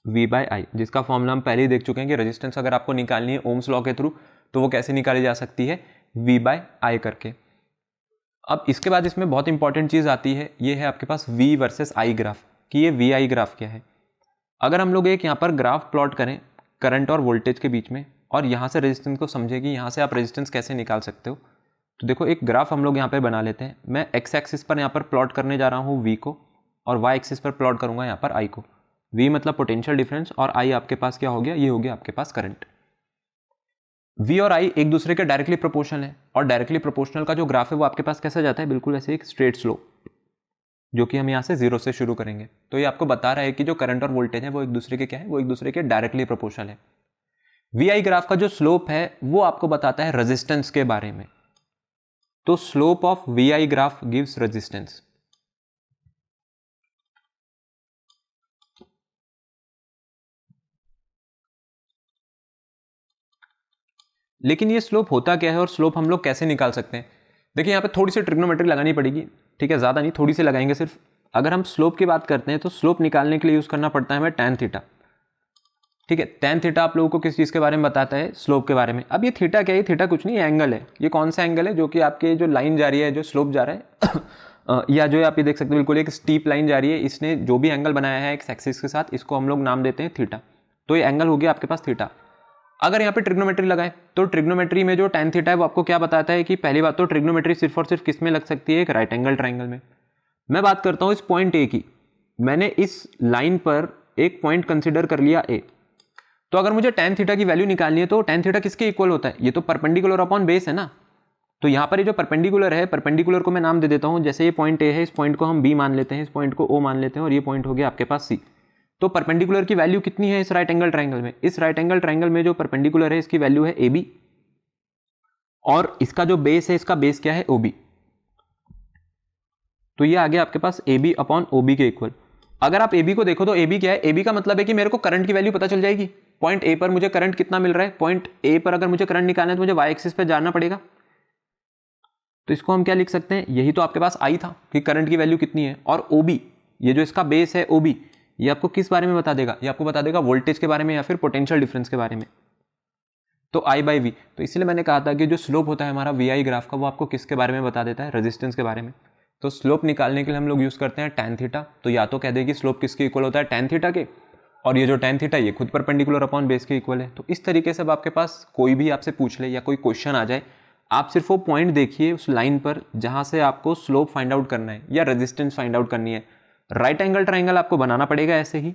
V by I, जिसका फॉर्मूला हम पहले ही देख चुके हैं कि रेजिस्टेंस अगर आपको निकालनी है ओम्स लॉ के थ्रू तो वो कैसे निकाली जा सकती है? V बाय आई करके। अब इसके बाद इसमें बहुत इंपॉर्टेंट चीज़ आती है, ये है आपके पास V वर्सेस I ग्राफ, कि ये VI ग्राफ क्या है। अगर हम लोग एक यहाँ पर ग्राफ प्लॉट करें करंट और वोल्टेज के बीच में, और यहाँ से रेजिस्टेंस को समझे कि यहाँ से आप रेजिस्टेंस कैसे निकाल सकते हो, तो देखो एक ग्राफ हम लोग यहाँ पे बना लेते हैं। मैं एक्स एक्सिस पर यहाँ पर प्लॉट करने जा रहा हूँ V को, और वाई एक्सिस पर प्लॉट करूँगा यहाँ पर I को। V मतलब पोटेंशियल डिफरेंस, और I आपके पास क्या हो गया? ये हो गया आपके पास करंट। V और I एक दूसरे के डायरेक्टली प्रोपोर्शनल है, और डायरेक्टली प्रोपोर्शनल का जो ग्राफ है वो आपके पास कैसा जाता है? बिल्कुल ऐसे एक स्ट्रेट स्लोप, जो कि हम यहाँ से 0 से शुरू करेंगे। तो ये आपको बता रहा है कि जो करंट और वोल्टेज है वो एक दूसरे के क्या है? वो एक दूसरे के डायरेक्टली प्रोपोर्शनल है। VI ग्राफ का जो स्लोप है वो आपको बताता है रेजिस्टेंस के बारे में। तो slope of VI graph gives resistance. लेकिन ये स्लोप होता क्या है और स्लोप हम लोग कैसे निकाल सकते हैं? देखिए यहाँ पे थोड़ी सी ट्रिग्नोमेट्री लगानी पड़ेगी, ठीक है, ज़्यादा नहीं, थोड़ी सी लगाएंगे सिर्फ। अगर हम स्लोप की बात करते हैं तो स्लोप निकालने के लिए यूज़ करना पड़ता है हमें टैन थीटा, ठीक है। टैन थीटा आप लोगों को किस चीज़ के बारे में बताता है? स्लोप के बारे में। अब ये थीटा क्या है? थीटा कुछ नहीं, एंगल है। ये कौन सा एंगल है? जो कि आपके जो लाइन जा रही है, जो स्लोप जा रहा है या जो आप ये देख सकते हैं बिल्कुल एक स्टीप लाइन जा रही है, इसने जो भी एंगल बनाया है एक्स एक्सिस के साथ, इसको हम लोग नाम देते हैं थीटा। तो ये एंगल हो गया आपके पास थीटा। अगर यहाँ पे ट्रिग्नोमेट्री लगाए तो ट्रिग्नोमेट्री में जो टैन थीटा है वो आपको क्या बताता है? कि पहली बात तो ट्रिग्नोमेट्री सिर्फ और सिर्फ किस में लग सकती है? एक राइट एंगल ट्राइंगल में। मैं बात करता हूँ इस पॉइंट ए की। मैंने इस लाइन पर एक पॉइंट कंसिडर कर लिया ए। तो अगर मुझे टैन थीटा की वैल्यू निकालनी है तो टैन थीटा किसके इक्वल होता है? ये तो परपेंडिकुलर अपॉन बेस है ना। तो यहाँ पर ये जो परपेंडिकुलर है, परपेंडिकुलर को मैं नाम दे देता हूँ, जैसे ये पॉइंट ए है, इस पॉइंट को हम बी मान लेते हैं, इस पॉइंट को ओ मान लेते हैं, और ये पॉइंट हो गया आपके पास सी। तो परपेंडिकुलर की वैल्यू कितनी है इस राइट एंगल ट्राइंगल में? इस राइट एंगल ट्राइंगल में जो परपेंडिकुलर है इसकी वैल्यू है ए बी, और इसका जो बेस है, इसका बेस क्या है? O B. तो ये आ गया आपके पास A B upon O B के इक्वल। अगर आप ए बी को देखो तो ए बी क्या है? ए बी का मतलब है कि मेरे को करंट की वैल्यू पता चल जाएगी। पॉइंट ए पर मुझे करंट कितना मिल रहा है? पॉइंट ए पर अगर मुझे करंट निकालना है तो मुझे वाई एक्सिस पर जाना पड़ेगा। तो इसको हम क्या लिख सकते हैं? यही तो आपके पास आई था कि करंट की वैल्यू कितनी है। और ओ बी, ये जो इसका बेस है ओ बी, ये आपको किस बारे में बता देगा? ये आपको बता देगा वोल्टेज के बारे में या फिर पोटेंशियल डिफरेंस के बारे में। तो आई बाई वी। तो इसलिए मैंने कहा था कि जो स्लोप होता है हमारा VI ग्राफ का, वो आपको किसके बारे में बता देता है? रेजिस्टेंस के बारे में। तो स्लोप निकालने के लिए हम लोग यूज़ करते हैं टैन थीटा। तो या तो कह दे कि स्लोप किसके इक्वल होता है? टैन थीटा के, और ये जो टैन थीटा ये खुद परपेंडिकुलर अपॉन बेस के इक्वल है। तो इस तरीके से अब आपके पास कोई भी आपसे पूछ ले या कोई क्वेश्चन आ जाए, आप सिर्फ वो पॉइंट देखिए उस लाइन पर जहाँ से आपको स्लोप फाइंड आउट करना है या रेजिस्टेंस फाइंड आउट करनी है। राइट एंगल ट्राइंगल आपको बनाना पड़ेगा ऐसे ही,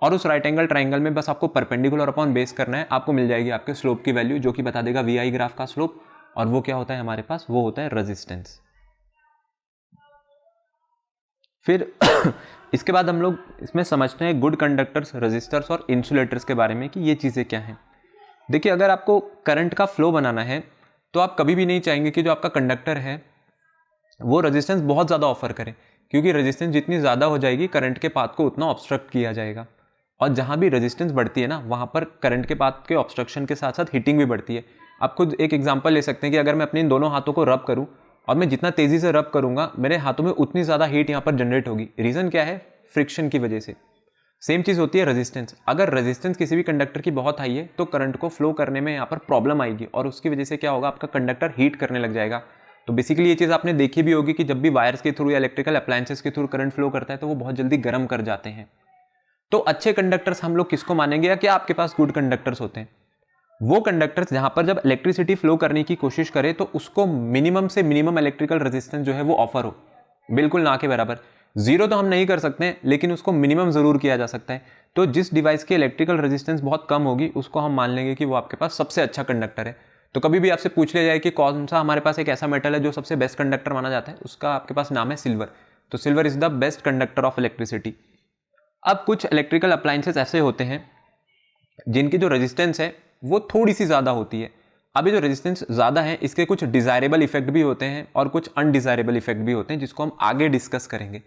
और उस राइट एंगल ट्राइंगल में बस आपको परपेंडिकुलर अपॉन बेस करना है, आपको मिल जाएगी आपके स्लोप की वैल्यू, जो कि बता देगा VI ग्राफ का स्लोप। और वो क्या होता है हमारे पास? वो होता है रेजिस्टेंस। फिर इसके बाद हम लोग इसमें समझते हैं गुड कंडक्टर्स, रेजिस्टर्स और इंसुलेटर्स के बारे में कि ये चीज़ें क्या हैं। देखिए अगर आपको करंट का फ्लो बनाना है तो आप कभी भी नहीं चाहेंगे कि जो आपका कंडक्टर है वो रेजिस्टेंस बहुत ज़्यादा ऑफर करे, क्योंकि रेजिस्टेंस जितनी ज़्यादा हो जाएगी करंट के पाथ को उतना ऑब्स्ट्रक्ट किया जाएगा। और जहाँ भी रेजिस्टेंस बढ़ती है ना, वहाँ पर करंट के पाथ के ऑब्स्ट्रक्शन के साथ साथ हीटिंग भी बढ़ती है। आप खुद एक एग्जांपल ले सकते हैं कि अगर मैं अपने इन दोनों हाथों को रब करूँ और मैं जितना तेज़ी से रब करूँगा, मेरे हाथों में उतनी ज़्यादा हीट यहाँ पर जनरेट होगी। रीज़न क्या है? फ्रिक्शन की वजह से। सेम चीज़ होती है रेजिस्टेंस। अगर रेजिस्टेंस किसी भी कंडक्टर की बहुत हाई है तो करंट को फ्लो करने में यहाँ पर प्रॉब्लम आएगी और उसकी वजह से क्या होगा, आपका कंडक्टर हीट करने लग जाएगा। तो बेसिकली ये चीज़ आपने देखी भी होगी कि जब भी वायर्स के थ्रू या इलेक्ट्रिकल अप्लायंसेस के थ्रू करंट फ्लो करता है तो वो बहुत जल्दी गर्म कर जाते हैं। तो अच्छे कंडक्टर्स हम लोग किसको मानेंगे, या क्या आपके पास गुड कंडक्टर्स होते हैं? वो कंडक्टर्स जहां पर जब इलेक्ट्रिसिटी फ्लो करने की कोशिश करे तो उसको मिनिमम से मिनिमम इलेक्ट्रिकल रेजिस्टेंस जो है वो ऑफर हो, बिल्कुल ना के बराबर। जीरो तो हम नहीं कर सकते लेकिन उसको मिनिमम जरूर किया जा सकता है। तो जिस डिवाइस की इलेक्ट्रिकल रेजिस्टेंस बहुत कम होगी उसको हम मान लेंगे कि वो आपके पास सबसे अच्छा कंडक्टर है। तो कभी भी आपसे पूछ लिया जाए कि कौन सा हमारे पास एक ऐसा मेटल है जो सबसे बेस्ट कंडक्टर माना जाता है, उसका आपके पास नाम है सिल्वर। तो silver is the best conductor of electricity. अब कुछ इलेक्ट्रिकल अप्लायंसेस ऐसे होते हैं जिनकी जो रेजिस्टेंस है वो थोड़ी सी ज़्यादा होती है। अब ये जो रेजिस्टेंस ज़्यादा है इसके कुछ डिज़ायरेबल इफेक्ट भी होते हैं और कुछ अनडिज़ायरेबल इफेक्ट भी होते हैं, जिसको हम आगे डिस्कस करेंगे।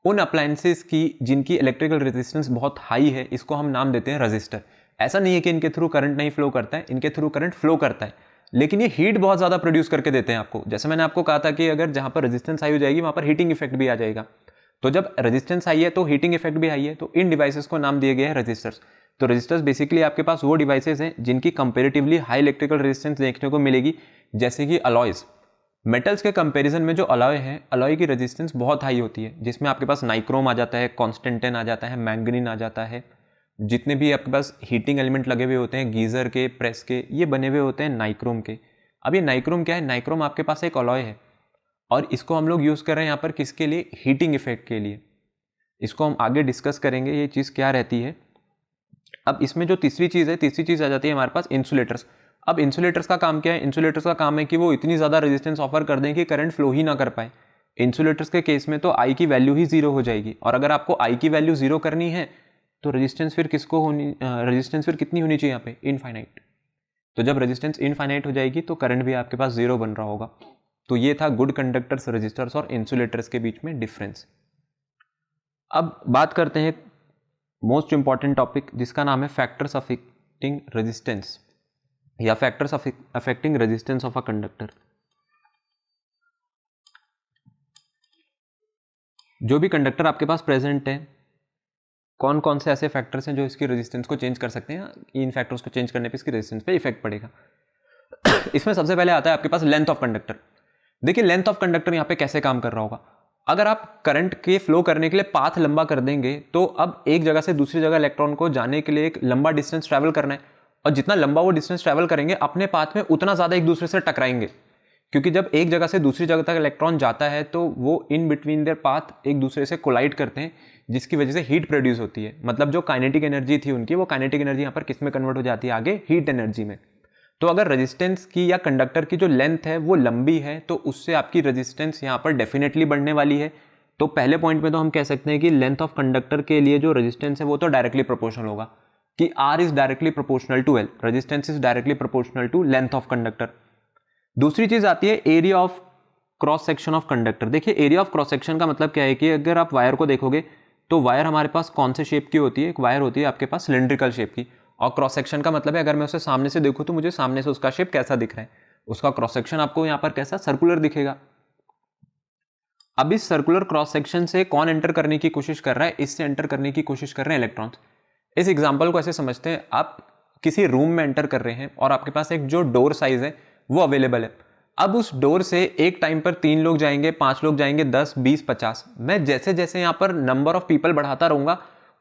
उन अप्लायंसेस की जिनकी इलेक्ट्रिकल रेजिस्टेंस बहुत हाई है, इसको हम नाम देते हैं रजिस्टर। ऐसा नहीं है कि इनके थ्रू करंट नहीं फ्लो करता है, इनके थ्रू करंट फ्लो करता है, लेकिन ये हीट बहुत ज़्यादा प्रोड्यूस करके देते हैं आपको। जैसे मैंने आपको कहा था कि अगर जहाँ पर रेजिस्टेंस हाई हो जाएगी वहाँ पर हीटिंग इफेक्ट भी आ जाएगा। तो जब रेजिस्टेंस हाई है तो हीटिंग इफेक्ट भी हाई है, तो इन डिवाइसेस को नाम दिए गए हैं रजिस्टर्स। तो रजिस्टर्स बेसिकली आपके पास वो डिवाइसेस हैं जिनकी कंपेरेटिवली हाई इलेक्ट्रिकल रेजिस्टेंस देखने को मिलेगी, जैसे कि अलॉयज। मेटल्स के कंपैरिजन में जो अलॉय है, अलॉय की रेजिस्टेंस बहुत हाई होती है, जिसमें आपके पास नाइक्रोम आ जाता है, कॉन्स्टेंटेन आ जाता है, मैंगनीन आ जाता है। जितने भी आपके पास हीटिंग एलिमेंट लगे हुए होते हैं, गीजर के, प्रेस के, ये बने हुए होते हैं नाइक्रोम के। अब ये नाइक्रोम क्या है? नाइक्रोम आपके पास एक अलॉय है और इसको हम लोग यूज़ कर रहे हैं यहाँ पर किसके लिए? हीटिंग इफेक्ट के लिए। इसको हम आगे डिस्कस करेंगे ये चीज़ क्या रहती है। अब इसमें जो तीसरी चीज़ है, तीसरी चीज़ आ जाती है हमारे पास इंसुलेटर्स। अब इंसुलेटर्स का काम क्या है? इंसुलेटर्स का काम है कि वो इतनी ज़्यादा रेजिस्टेंस ऑफर कर दें कि करंट फ्लो ही ना कर पाए। इंसुलेटर्स के केस में तो आई की वैल्यू ही जीरो हो जाएगी, और अगर आपको आई की वैल्यू जीरो करनी है तो रेजिस्टेंस फिर किसको होनी, रेजिस्टेंस फिर कितनी होनी चाहिए यहाँ पे? इनफाइनाइट। तो जब रेजिस्टेंस इनफाइनाइट हो जाएगी तो करंट भी आपके पास जीरो बन रहा होगा। तो ये था गुड कंडक्टर्स, रेजिस्टर्स और इंसुलेटर्स के बीच में डिफरेंस। अब बात करते हैं मोस्ट इंपॉर्टेंट टॉपिक जिसका नाम है फैक्टर्स अफेक्टिंग रेजिस्टेंस या factors affecting resistance of a conductor. जो भी कंडक्टर आपके पास प्रेजेंट है, कौन कौन से ऐसे फैक्टर्स हैं जो इसकी रेजिस्टेंस को चेंज कर सकते हैं? इन फैक्टर्स को चेंज करने पे इसकी रेजिस्टेंस पे इफेक्ट पड़ेगा। इसमें सबसे पहले आता है आपके पास लेंथ ऑफ कंडक्टर। देखिए लेंथ ऑफ कंडक्टर यहाँ पे कैसे काम कर रहा होगा। अगर आप करंट के फ्लो करने के लिए पाथ लंबा कर देंगे तो अब एक जगह से दूसरी जगह इलेक्ट्रॉन को जाने के लिए एक लंबा डिस्टेंस ट्रैवल करना है, और जितना लंबा वो डिस्टेंस ट्रैवल करेंगे अपने पाथ में उतना ज़्यादा एक दूसरे से टकराएंगे, क्योंकि जब एक जगह से दूसरी जगह तक इलेक्ट्रॉन जाता है तो वो इन बिटवीन देयर पाथ एक दूसरे से कोलाइड करते हैं, जिसकी वजह से हीट प्रोड्यूस होती है। मतलब जो काइनेटिक एनर्जी थी उनकी, वो काइनेटिक एनर्जी यहाँ पर किस में कन्वर्ट हो जाती है? आगे हीट एनर्जी में। तो अगर रेजिस्टेंस की या कंडक्टर की जो लेंथ है वो लंबी है तो उससे आपकी रेजिस्टेंस यहाँ पर डेफिनेटली बढ़ने वाली है। तो पहले पॉइंट में तो हम कह सकते हैं कि लेंथ ऑफ कंडक्टर के लिए जो रेजिस्टेंस है वो तो डायरेक्टली प्रोपोर्शनल होगा, कि R is directly proportional to L, resistance is directly proportional to length of conductor. दूसरी चीज आती है area of cross section of conductor. देखिए एरिया ऑफ क्रॉस सेक्शन का मतलब क्या है कि अगर आप वायर को देखोगे तो वायर हमारे पास कौन से शेप की होती है? एक वायर होती है आपके पास सिलेंड्रिकल शेप की, और क्रॉस सेक्शन का मतलब है अगर मैं उसे सामने से देखूं तो मुझे सामने से उसका शेप कैसा दिख रहा है? उसका क्रॉस सेक्शन आपको यहाँ पर कैसा? सर्कुलर दिखेगा। अब इस सर्कुलर क्रॉस सेक्शन से कौन एंटर करने की कोशिश कर रहा है? इससे एंटर करने की कोशिश कर रहे हैं इलेक्ट्रॉन्स। इस एग्जांपल को ऐसे समझते हैं, आप किसी रूम में एंटर कर रहे हैं और आपके पास एक जो डोर साइज है वो अवेलेबल है। अब उस डोर से एक टाइम पर 3 लोग जाएंगे, 5 लोग जाएंगे, 10, 20, 50। मैं जैसे जैसे यहाँ पर नंबर ऑफ पीपल बढ़ाता रहूंगा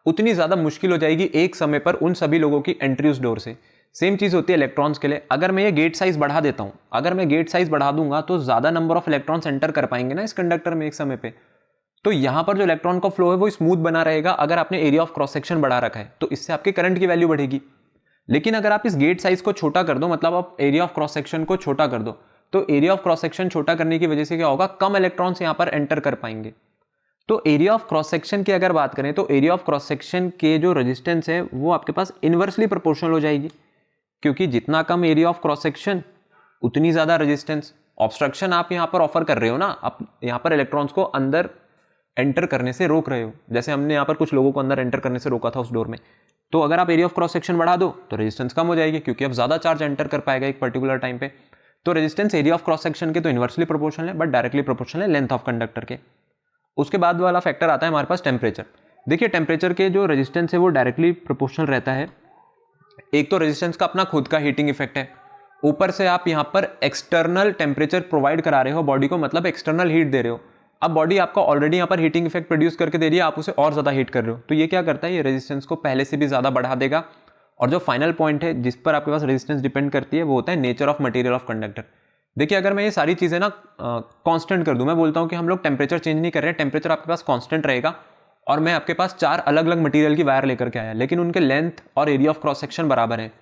उतनी ज्यादा मुश्किल हो जाएगी एक समय पर उन सभी लोगों की एंट्री उस डोर से। सेम चीज होती है इलेक्ट्रॉन्स के लिए। अगर मैं ये गेट साइज बढ़ा देता हूं, अगर मैं गेट साइज बढ़ा दूंगा तो ज्यादा नंबर ऑफ इलेक्ट्रॉन्स एंटर कर पाएंगे ना इस कंडक्टर में एक समय पे। तो यहां पर जो इलेक्ट्रॉन का फ्लो है वो स्मूथ बना रहेगा अगर आपने एरिया ऑफ क्रॉस सेक्शन बढ़ा रखा है, तो इससे आपके करंट की वैल्यू बढ़ेगी। लेकिन अगर आप इस गेट साइज को छोटा कर दो, मतलब आप एरिया ऑफ क्रॉस सेक्शन को छोटा कर दो, तो एरिया ऑफ क्रॉस सेक्शन छोटा करने की वजह से क्या होगा? कम इलेक्ट्रॉन्स यहां पर एंटर कर पाएंगे। तो एरिया ऑफ क्रॉस सेक्शन की अगर बात करें तो एरिया ऑफ क्रॉस सेक्शन के जो रेजिस्टेंस है वो आपके पास इनवर्सली प्रोपोर्शनल हो जाएगी, क्योंकि जितना कम एरिया ऑफ क्रॉस सेक्शन उतनी ज्यादा रेजिस्टेंस। ऑब्स्ट्रक्शन आप यहां पर ऑफर कर रहे हो ना, आप यहां पर इलेक्ट्रॉन्स को अंदर एंटर करने से रोक रहे हो। जैसे हमने यहाँ पर कुछ लोगों को अंदर एंटर करने से रोका था उस डोर में, तो अगर आप एरिया ऑफ क्रॉस सेक्शन बढ़ा दो तो रेजिस्टेंस कम हो जाएगी, क्योंकि अब ज़्यादा चार्ज एंटर कर पाएगा एक पर्टिकुलर टाइम पे। तो resistance area of cross section के तो इन्वर्सली प्रोपोर्शनल है, बट डायरेक्टली प्रोपोर्शनल है लेंथ ऑफ कंडक्टर के। उसके बाद वाला फैक्टर आता है हमारे पास टेम्परेचर। देखिए टेम्परेचर के जो रेजिस्टेंस है वो डायरेक्टली प्रोपोर्शनल रहता है। एक तो रेजिस्टेंस का अपना खुद का हीटिंग इफेक्ट है, ऊपर से आप यहाँ पर एक्सटर्नल टेम्परेचर प्रोवाइड करा रहे हो बॉडी को, मतलब एक्सटर्नल हीट दे रहे हो। अब बॉडी आपका ऑलरेडी यहाँ पर हीटिंग इफेक्ट प्रोड्यूस करके दे रही है, आप उसे और ज़्यादा हीट कर रहे हो, तो ये क्या करता है, ये रेजिस्टेंस को पहले से भी ज़्यादा बढ़ा देगा। और जो फाइनल पॉइंट है जिस पर आपके पास रेजिस्टेंस डिपेंड करती है वो होता है nature of material of conductor. देखिए अगर मैं ये सारी चीज़ें ना कांस्टेंट कर दूं, मैं बोलता हूँ कि हम लोग टेम्परेचर चेंज नहीं कर रहे हैं, टेम्परेचर आपके पास कांस्टेंट रहेगा, और मैं आपके पास 4 अलग अलग मटेरियल की वायर लेकर के आया, लेकिन उनके लेंथ और एरिया ऑफ क्रॉस सेक्शन बराबर है,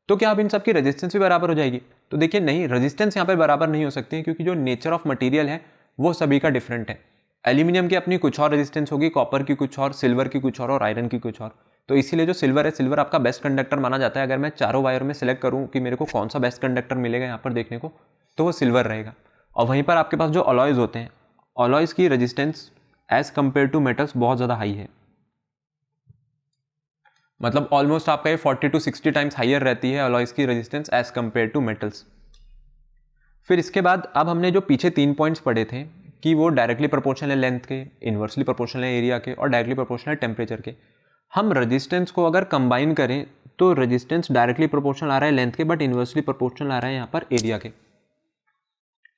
तो क्या अब इन सबकी रेजिस्टेंस भी बराबर हो जाएगी? तो देखिए नहीं, रेजिस्टेंस यहाँ पर बराबर नहीं हो सकती है, क्योंकि जो नेचर ऑफ मटीरियल है वो सभी का डिफरेंट है। एल्यूमिनियम की अपनी कुछ और रेजिस्टेंस होगी, कॉपर की कुछ और, सिल्वर की कुछ और आयरन की कुछ और। तो इसीलिए जो सिल्वर है, सिल्वर आपका बेस्ट कंडक्टर माना जाता है। अगर मैं चारों वायर में सिलेक्ट करूँ कि मेरे को कौन सा बेस्ट कंडक्टर मिलेगा यहाँ पर देखने को, तो वो सिल्वर रहेगा। और वहीं पर आपके पास जो अलॉयज़ होते हैं, अलॉयज़ की resistance as compare to metals बहुत ज़्यादा हाई है, मतलब ऑलमोस्ट आपका ये 40 to 60 टाइम्स हाइयर रहती है अलॉयज़ की resistance as compare to metals. फिर इसके बाद अब हमने जो पीछे 3 पॉइंट्स पढ़े थे कि वो डायरेक्टली प्रोपोर्शनल है लेंथ के, इन्वर्सली प्रोपोर्शनल है एरिया के, और डायरेक्टली प्रोपोर्शनल है टेम्परेचर के। हम रेजिस्टेंस को अगर कंबाइन करें तो रेजिस्टेंस डायरेक्टली प्रोपोर्शनल आ रहा है लेंथ के, बट इन्वर्सली प्रोपोर्शनल आ रहा है यहाँ पर एरिया के।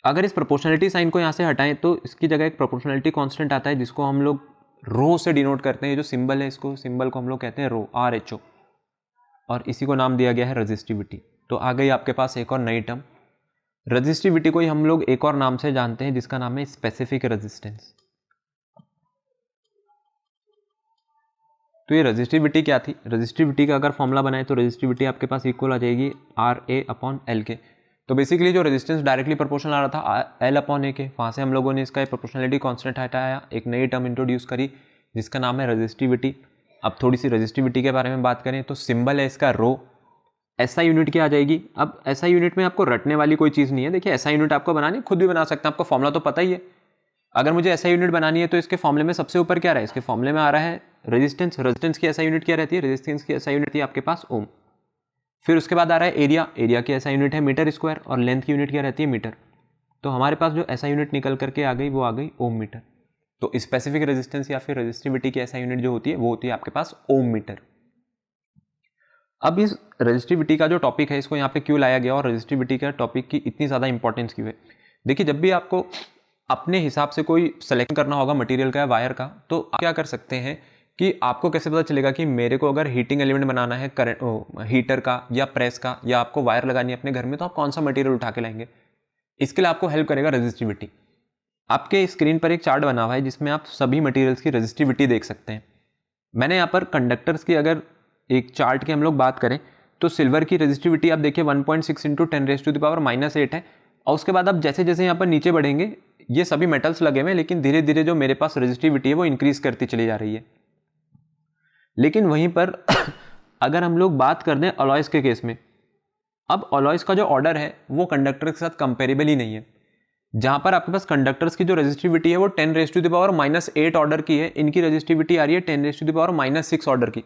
अगर इस प्रोपोर्शनलिटी साइन को यहाँ से हटाएं तो इसकी जगह एक प्रोपोर्शनलिटी कांस्टेंट आता है, जिसको हम लोग रो से डिनोट करते हैं। जो सिंबल है, इसको सिंबल को हम लोग कहते हैं रो, RHO, और इसी को नाम दिया गया है रेजिस्टिविटी। तो आ गई आपके पास एक और नई टर्म, रेजिस्टिविटी को ही हम लोग एक और नाम से जानते हैं जिसका नाम है स्पेसिफिक रेजिस्टेंस। तो ये रेजिस्टिविटी क्या थी? रेजिस्टिविटी का अगर फॉर्मूला बनाए तो रेजिस्टिविटी आपके पास इक्वल आ जाएगी RA/L के। तो बेसिकली जो रेजिस्टेंस डायरेक्टली प्रोपोर्शनल आ रहा था L/A के, वहाँ से हम लोगों ने इसका प्रोपोर्शनलिटी कांस्टेंट हटाया, एक नई टर्म इंट्रोड्यूस करी जिसका नाम है रेजिस्टिविटी। अब थोड़ी सी रेजिस्टिविटी के बारे में बात करें तो सिंबल है इसका रो। SI यूनिट की आ जाएगी। अब SI यूनिट में आपको रटने वाली कोई चीज़ नहीं है। देखिए SI यूनिट आपको बनानी खुद भी बना सकते हैं, आपको फॉर्मूला तो पता ही है। अगर मुझे SI यूनिट बनानी है तो इसके फॉर्मूले में सबसे ऊपर क्या रहा है? इसके फॉर्मूले में आ रहा है रेजिस्टेंस। रेजिस्टेंस की SI यूनिट क्या रहती है? रेजिस्टेंस की SI यूनिट थी आपके पास ओम। फिर उसके बाद आ रहा है एरिया। एरिया की SI यूनिट है मीटर स्क्वायर, और लेंथ की यूनिट क्या रहती है? मीटर। तो हमारे पास जो SI यूनिट निकल करके आ गई वो आ गई ओम मीटर। तो स्पेसिफिक रेजिस्टेंस या फिर रेजिस्टिविटी की SI यूनिट जो होती है वो होती है आपके पास ओम मीटर। अब इस रेजिस्टिविटी का जो टॉपिक है इसको यहाँ पे क्यों लाया गया और रेजिस्टिविटी का टॉपिक की इतनी ज़्यादा इंपॉर्टेंस क्यों है? देखिए जब भी आपको अपने हिसाब से कोई सिलेक्ट करना होगा मटेरियल का या वायर का, तो आप क्या कर सकते हैं कि आपको कैसे पता चलेगा कि मेरे को अगर हीटिंग एलिमेंट बनाना है करंट हीटर का या प्रेस का, या आपको वायर लगानी है अपने घर में, तो आप कौन सा मटेरियल उठा के लाएंगे? इसके लिए आपको हेल्प करेगा रेजिस्टिविटी। आपके स्क्रीन पर एक चार्ट बना हुआ है जिसमें आप सभी मटेरियल्स की रेजिस्टिविटी देख सकते हैं। मैंने यहाँ पर कंडक्टर्स की अगर एक चार्ट की हम लोग बात करें तो सिल्वर की रेजिस्टिविटी आप देखिए 1.6 × 10⁻⁻8 है। और उसके बाद आप जैसे जैसे यहाँ पर नीचे बढ़ेंगे, ये सभी मेटल्स लगे हुए हैं, लेकिन धीरे धीरे जो मेरे पास रेजिस्टिविटी है वो इंक्रीज करती चली जा रही है। लेकिन वहीं पर अगर हम लोग बात कर दें अलॉयज़ के केस में, अब अलॉयज़ का जो ऑर्डर है वो कंडक्टर के साथ कंपेरेबल ही नहीं है। जहाँ पर आपके पास कंडक्टर्स की जो रेजिस्टिविटी है वो 10⁻⁻8 ऑर्डर की है, इनकी रेजिस्टिविटी आ रही है 10⁻⁻6 ऑर्डर की।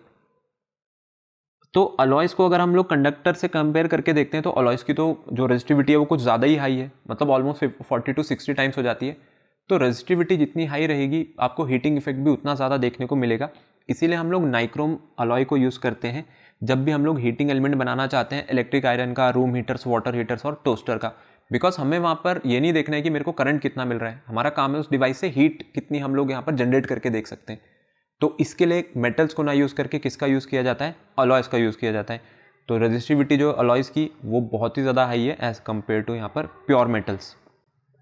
तो अलॉयज़ को अगर हम लोग कंडक्टर से कंपेयर करके देखते हैं तो अलॉयज़ की तो जो रेजिस्टिविटी है वो कुछ ज़्यादा ही हाई है, मतलब ऑलमोस्ट 40 to 60 टाइम्स हो जाती है। तो रेजिस्टिविटी जितनी हाई रहेगी आपको हीटिंग इफेक्ट भी उतना ज़्यादा देखने को मिलेगा। इसीलिए हम लोग नाइक्रोम अलॉय को यूज़ करते हैं जब भी हम लोग हीटिंग एलिमेंट बनाना चाहते हैं, इलेक्ट्रिक आयरन का, रूम हीटर्स, वाटर हीटर्स और टोस्टर का। बिकॉज हमें वहाँ पर ये नहीं देखना है कि मेरे को करंट कितना मिल रहा है, हमारा काम है उस डिवाइस से हीट कितनी हम लोग यहाँ पर जनरेट करके देख सकते हैं। तो इसके लिए मेटल्स को ना यूज़ करके किसका यूज़ किया जाता है? अलॉयज़ का यूज़ किया जाता है। तो रेजिस्टिविटी जो अलॉयज़ की वो बहुत ही ज़्यादा हाई है एज़ कम्पेयर टू यहाँ पर प्योर मेटल्स।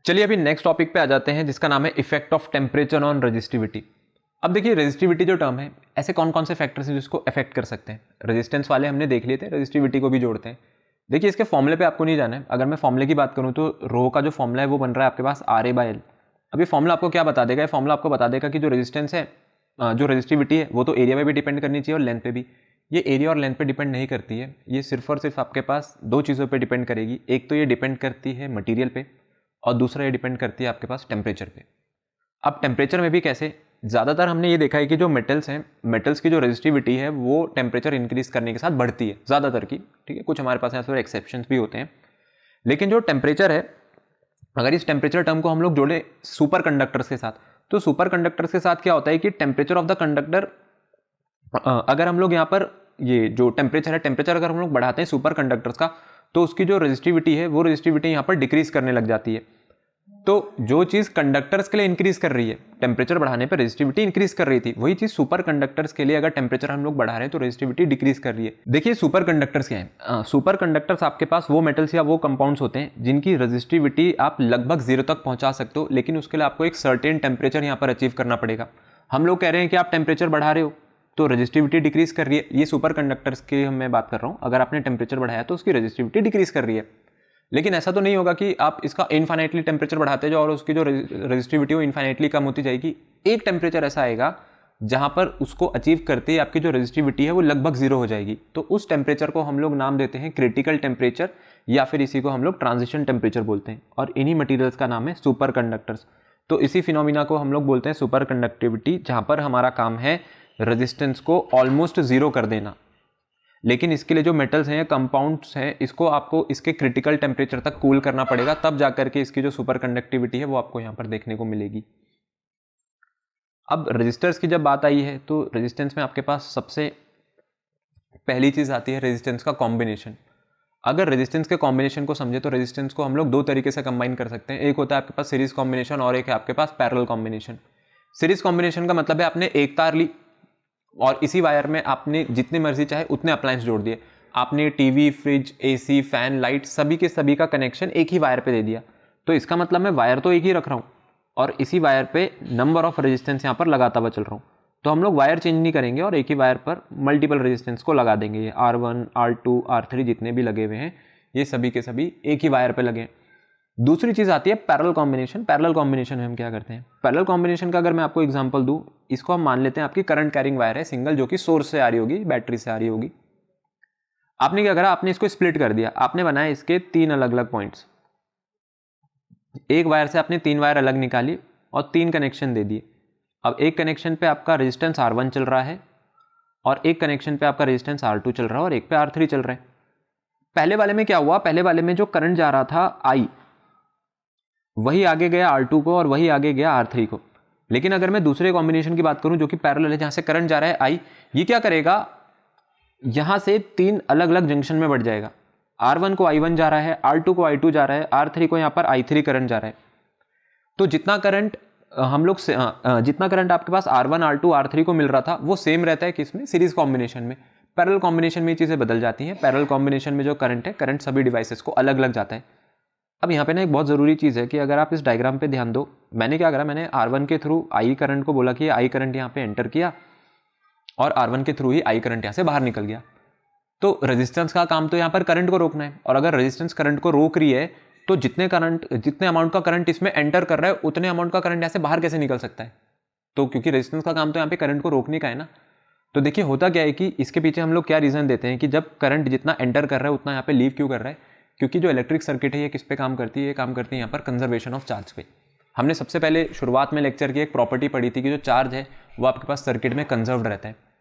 चलिए अभी नेक्स्ट टॉपिक पे आ जाते हैं जिसका नाम है effect of temperature on resistivity. अब देखिए रेजिस्टिविटी जो टर्म है, ऐसे कौन कौन से फैक्टर्स हैं जिसको अफेक्ट कर सकते हैं? रेजिस्टेंस वाले हमने देख लिए थे, रेजिस्टिविटी को भी जोड़ते हैं। देखिए इसके फॉर्मूले पे आपको नहीं जाना है। अगर मैं फॉर्मूले की बात करूँ तो रो का जो फॉर्मूला है वो बन रहा है आपके पास RA/L। अब ये फॉर्मूला आपको क्या बता देगा? ये फॉर्मूला आपको बता देगा कि जो रेजिस्टेंस है, जो रेजिस्टिविटी है वो तो एरिया पे भी डिपेंड करनी चाहिए और लेंथ पे भी। ये एरिया और लेंथ पे डिपेंड नहीं करती है, ये सिर्फ और सिर्फ आपके पास दो चीज़ों पे डिपेंड करेगी। एक तो ये डिपेंड करती है मटेरियल पे, और दूसरा ये डिपेंड करती है आपके पास टेम्परेचर पे। अब टेम्परेचर में भी कैसे? ज़्यादातर हमने ये देखा है कि जो मेटल्स हैं, मेटल्स की जो रेजिस्टिविटी है वो टेम्परेचर इंक्रीज करने के साथ बढ़ती है ज़्यादातर की, ठीक है। कुछ हमारे पास यहाँ पर एक्सेप्शंस भी होते हैं, लेकिन जो टेम्परेचर है, अगर इस टेम्परेचर टर्म को हम लोग जोड़े सुपर कंडक्टर्स के साथ, तो सुपर कंडक्टर्स के साथ क्या होता है कि टेम्परेचर ऑफ द कंडक्टर, अगर हम लोग यहाँ पर ये जो टेम्परेचर है, टेम्परेचर अगर हम लोग बढ़ाते हैं सुपर कंडक्टर्स का, तो उसकी जो रेजिस्टिविटी है वो रेजिस्टिविटी यहाँ पर डिक्रीज करने लग जाती है। तो जो चीज़ कंडक्टर्स के लिए इंक्रीज कर रही है, टेम्परेचर बढ़ाने पर रेजिस्टिविटी इंक्रीज कर रही थी, वही चीज़ सुपर कंडक्टर्स के लिए अगर टेम्परेचर हम लोग बढ़ा रहे हैं तो रेजिस्टिविटी डिक्रीज कर रही है। देखिए सुपर कंडक्टर्स क्या है, सुपर कंडक्टर्स आपके पास वो मेटल्स या वो कंपाउंड्स होते हैं जिनकी रेजिस्टिविटी आप लगभग 0 तक पहुंचा सकते हो, लेकिन उसके लिए आपको एक सर्टेन टेम्परेचर यहाँ पर अचीव करना पड़ेगा। हम लोग कह रहे हैं कि आप टेम्परेचर बढ़ा रहे हो तो रेजिस्टिविटी डिक्रीज कर रही है, ये सुपर कंडक्टर्स की मैं बात कर रहा हूँ। अगर आपने टेम्परेचर बढ़ाया तो उसकी रेजिस्टिविटी डिक्रीज कर रही है, लेकिन ऐसा तो नहीं होगा कि आप इसका इनफाइनाइटली टेम्परेचर बढ़ाते जाओ और उसकी जो रेजिस्टिविटी वो इनफाइनाइटली कम होती जाएगी। एक टेम्परेचर ऐसा आएगा जहां पर उसको अचीव करते ही आपकी जो रेजिस्टिविटी है वो लगभग 0 हो जाएगी। तो उस टेम्परेचर को हम लोग नाम देते हैं क्रिटिकल टेम्परेचर, या फिर इसी को हम लोग ट्रांजिशन टेम्परेचर बोलते हैं, और इन्हीं मटीरियल्स का नाम है सुपर कंडक्टर्स। तो इसी फिनोमिना को हम लोग बोलते हैं सुपर कंडक्टिविटी, जहां पर हमारा काम है रेजिस्टेंस को ऑलमोस्ट 0 कर देना। लेकिन इसके लिए जो मेटल्स हैं, कंपाउंड्स हैं, इसको आपको इसके क्रिटिकल टेम्परेचर तक कूल करना पड़ेगा, तब जाकर के इसकी जो सुपर कंडक्टिविटी है वो आपको यहाँ पर देखने को मिलेगी। अब रेजिस्टर्स की जब बात आई है तो रेजिस्टेंस में आपके पास सबसे पहली चीज़ आती है रेजिस्टेंस का कॉम्बिनेशन। अगर रेजिस्टेंस के कॉम्बिनेशन को समझे तो रेजिस्टेंस को हम लोग 2 तरीके से कंबाइन कर सकते हैं। एक होता है आपके पास सीरीज कॉम्बिनेशन और एक है आपके पास पैरेलल कॉम्बिनेशन। सीरीज कॉम्बिनेशन का मतलब है आपने एक तार ली और इसी वायर में आपने जितने मर्जी चाहे उतने अप्लायंस जोड़ दिए। आपने TV, fridge, AC, fan, light सभी के सभी का कनेक्शन एक ही वायर पे दे दिया। तो इसका मतलब मैं वायर तो एक ही रख रहा हूँ और इसी वायर पे नंबर ऑफ रेजिस्टेंस यहाँ पर लगाता हुआ चल रहा हूँ। तो हम लोग वायर चेंज नहीं करेंगे और एक ही वायर पर मल्टीपल रेजिस्टेंस को लगा देंगे। ये R1, R2, R3 जितने भी लगे हुए हैं ये सभी के सभी एक ही वायर पे लगे हैं। दूसरी चीज़ आती है पैरेलल कॉम्बिनेशन। पैरेलल कॉम्बिनेशन में हम क्या करते हैं, पैरेलल कॉम्बिनेशन का अगर मैं आपको एग्जांपल दूं, इसको हम मान लेते हैं आपकी करंट कैरिंग वायर है सिंगल, जो कि सोर्स से आ रही होगी, बैटरी से आ रही होगी। आपने क्या करा, आपने इसको स्प्लिट कर दिया, आपने बनाए इसके 3 अलग अलग पॉइंट्स। एक वायर से आपने 3 वायर अलग निकाली और 3 कनेक्शन दे दिए। अब एक कनेक्शन पे आपका रेजिस्टेंस R1 चल रहा है और एक कनेक्शन पे आपका रेजिस्टेंस R2 चल रहा है और एक पे R3 चल रहा है। पहले वाले में क्या हुआ, पहले वाले में जो करंट जा रहा था I, वही आगे गया R2 को और वही आगे गया R3 को। लेकिन अगर मैं दूसरे कॉम्बिनेशन की बात करूं जो कि पैरेलल है, जहां से करंट जा रहा है I, ये क्या करेगा, यहां से 3 अलग अलग जंक्शन में बढ़ जाएगा। R1 को I1 जा रहा है, R2 को I2 जा रहा है, R3 को यहां पर I3 करंट जा रहा है। तो जितना करंट जितना करंट आपके पास R1, R2, R3 को मिल रहा था वो सेम रहता है किसमें, सीरीज कॉम्बिनेशन में। पैरेलल कॉम्बिनेशन में ये चीज़ें बदल जाती हैं। पैरेलल कॉम्बिनेशन में जो करंट है, करंट सभी डिवाइसेस को अलग अलग जाता है। अब यहाँ पे ना एक बहुत ज़रूरी चीज़ है कि अगर आप इस डायग्राम पे ध्यान दो, मैंने क्या करा, मैंने R1 के थ्रू I करंट को बोला कि I करंट यहाँ पे एंटर किया और R1 के थ्रू ही I करंट यहाँ से बाहर निकल गया। तो रेजिस्टेंस का काम तो यहाँ पर करंट को रोकना है, और अगर रेजिस्टेंस करंट को रोक रही है तो जितने अमाउंट का करंट इसमें एंटर कर रहा है उतने अमाउंट का करंट यहाँ से बाहर कैसे निकल सकता है। तो क्योंकि रेजिस्टेंस का काम तो यहाँ पे करंट को रोकने का है ना। तो देखिए होता क्या है कि इसके पीछे हम लोग क्या रीज़न देते हैं कि जब करंट जितना एंटर कर रहा है उतना यहाँ पे लीव क्यों कर रहा है, क्योंकि जो इलेक्ट्रिक सर्किट है ये किस पे काम करती है, ये काम करती है यहाँ पर कंजर्वेशन ऑफ चार्ज पे। हमने सबसे पहले शुरुआत में लेक्चर की एक प्रॉपर्टी पढ़ी थी कि जो चार्ज है वो आपके पास सर्किट में कंजर्व्ड रहता है।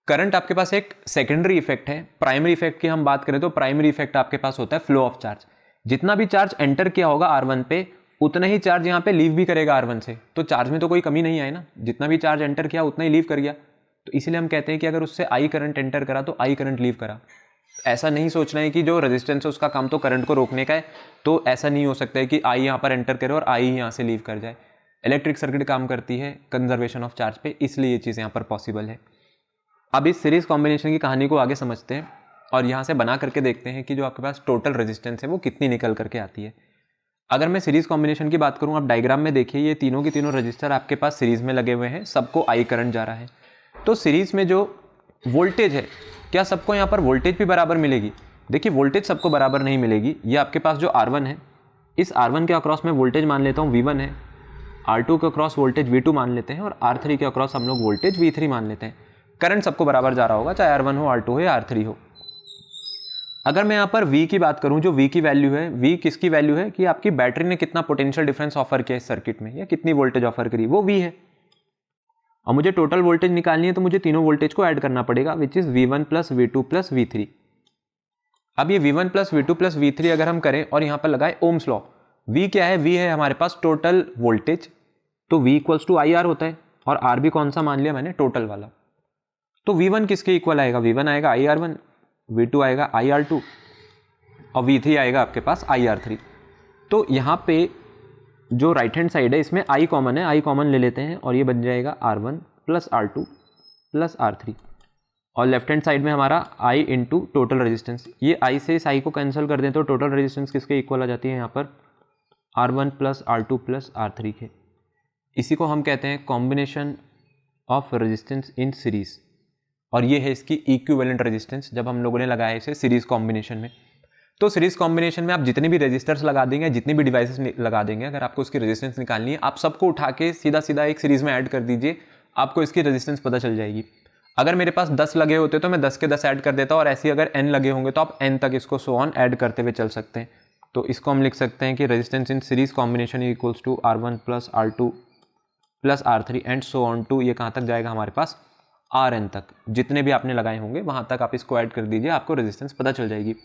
करंट आपके पास एक सेकेंडरी इफेक्ट है। प्राइमरी इफेक्ट की हम बात करें तो प्राइमरी इफेक्ट आपके पास होता है फ्लो ऑफ चार्ज। जितना भी चार्ज एंटर किया होगा R1 पे उतना ही चार्ज यहाँ पे लीव भी करेगा R1 से। तो चार्ज में तो कोई कमी नहीं आई ना, जितना भी चार्ज एंटर किया उतना ही लीव कर गया। तो इसीलिए हम कहते हैं कि अगर उससे I करंट एंटर करा तो I करंट लीव करा। ऐसा नहीं सोचना है कि जो रेजिस्टेंस है उसका काम तो करंट को रोकने का है, तो ऐसा नहीं हो सकता है कि I यहाँ पर एंटर करे और I यहाँ से लीव कर जाए। इलेक्ट्रिक सर्किट काम करती है कंजर्वेशन ऑफ चार्ज पे, इसलिए ये चीज़ यहाँ पर पॉसिबल है। अब इस सीरीज कॉम्बिनेशन की कहानी को आगे समझते हैं और यहाँ से बना करके देखते हैं कि जो आपके पास टोटल रेजिस्टेंस है वो कितनी निकल करके आती है। अगर मैं सीरीज कॉम्बिनेशन की बात करूँ, आप डायग्राम में देखिए ये तीनों के तीनों रजिस्टर आपके पास सीरीज में लगे हुए हैं, सबको I करंट जा रहा है। तो सीरीज में जो वोल्टेज है, क्या सबको यहाँ पर वोल्टेज भी बराबर मिलेगी? देखिए वोल्टेज सबको बराबर नहीं मिलेगी। ये आपके पास जो R1 है, इस R1 के अक्रॉस में वोल्टेज मान लेता हूँ V1 है, R2 के अक्रॉस वोल्टेज V2 मान लेते हैं और R3 के अक्रॉस हम लोग वोल्टेज V3 मान लेते हैं। करंट सबको बराबर जा रहा होगा, चाहे R1 हो, R2 हो या R3 हो। अगर मैं यहाँ पर V की बात करूँ, जो V की वैल्यू है, V किसकी वैल्यू है कि आपकी बैटरी ने कितना पोटेंशियल डिफरेंस ऑफर किया इस सर्किट में, या कितनी वोल्टेज ऑफर करी, वो V है। और मुझे टोटल वोल्टेज निकालनी है तो मुझे तीनों वोल्टेज को ऐड करना पड़ेगा, which is V1 plus V2 plus V3। अब ये V1 plus V2 plus V3 अगर हम करें और यहाँ पर लगाए ओम्स लॉ, V क्या है, V है हमारे पास टोटल वोल्टेज, तो V इक्वल्स टू IR होता है, और R भी कौन सा मान लिया मैंने, टोटल वाला। तो V1 किसके इक्वल आएगा, V1 आएगा IR1, V2 आएगा IR2 और V3 आएगा आपके पास IR3। तो यहाँ पे जो राइट हैंड साइड है इसमें I कॉमन है, I कॉमन ले लेते हैं और ये बन जाएगा R1 plus R2 plus R3, और लेफ्ट हैंड साइड में हमारा I इंटू टोटल रेजिस्टेंस। ये I से इस I को कैंसिल कर दें तो टोटल रेजिस्टेंस किसके इक्वल आ जाती है यहाँ पर, R1 plus R2 plus R3 के। इसी को हम कहते हैं combination of resistance in series, और ये है इसकी इक्विवेलेंट रेजिस्टेंस जब हम लोगों ने लगाया इसे सीरीज कॉम्बिनेशन में। तो सीरीज कॉम्बिनेशन में आप जितने भी रेजिस्टर्स लगा देंगे, जितनी भी डिवाइसेस लगा देंगे, अगर आपको उसकी रेजिस्टेंस निकालनी है, आप सबको उठा के सीधा सीधा एक सीरीज में ऐड कर दीजिए, आपको इसकी रेजिस्टेंस पता चल जाएगी। अगर मेरे पास 10 लगे होते तो मैं 10 के 10 ऐड कर देता, और ऐसे अगर n लगे होंगे तो आप n तक इसको सो ऑन ऐड करते हुए चल सकते हैं। तो इसको हम लिख सकते हैं कि resistance in series combination equals to R1 plus R2 plus R3 and so on to, ये कहाँ तक जाएगा हमारे पास, Rn तक। जितने भी आपने लगाए होंगे वहां तक आप इसको ऐड कर दीजिए, आपको रेजिस्टेंस पता चल जाएगी।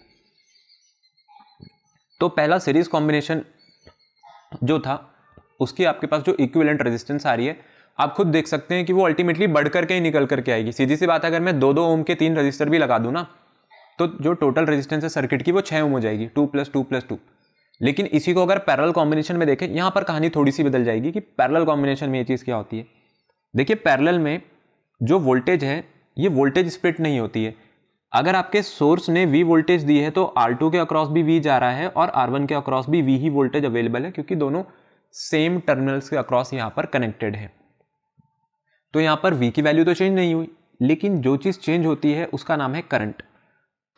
तो पहला सीरीज कॉम्बिनेशन जो था उसकी आपके पास जो इक्विवेलेंट रेजिस्टेंस आ रही है, आप खुद देख सकते हैं कि वो अल्टीमेटली बढ़ करके ही निकल करके आएगी। सीधी सी बात है, अगर मैं 2-2 ओम के 3 रजिस्टर भी लगा दूं ना, तो जो टोटल रेजिस्टेंस है सर्किट की वो 6 ओम हो जाएगी, 2 प्लस 2 प्लस 2। लेकिन इसी को अगर पैरेलल कॉम्बिनेशन में देखें, यहाँ पर कहानी थोड़ी सी बदल जाएगी कि पैरेलल कॉम्बिनेशन में ये चीज़ क्या होती है। देखिए पैरेलल में जो वोल्टेज है ये वोल्टेज स्प्लिट नहीं होती है। अगर आपके सोर्स ने V वोल्टेज दी है तो R2 के अक्रॉस भी V जा रहा है और R1 के अक्रॉस भी V ही वोल्टेज अवेलेबल है, क्योंकि दोनों सेम टर्मिनल्स के अक्रॉस यहाँ पर कनेक्टेड है। तो यहाँ पर V की वैल्यू तो चेंज नहीं हुई, लेकिन जो चीज़ चेंज होती है उसका नाम है करंट।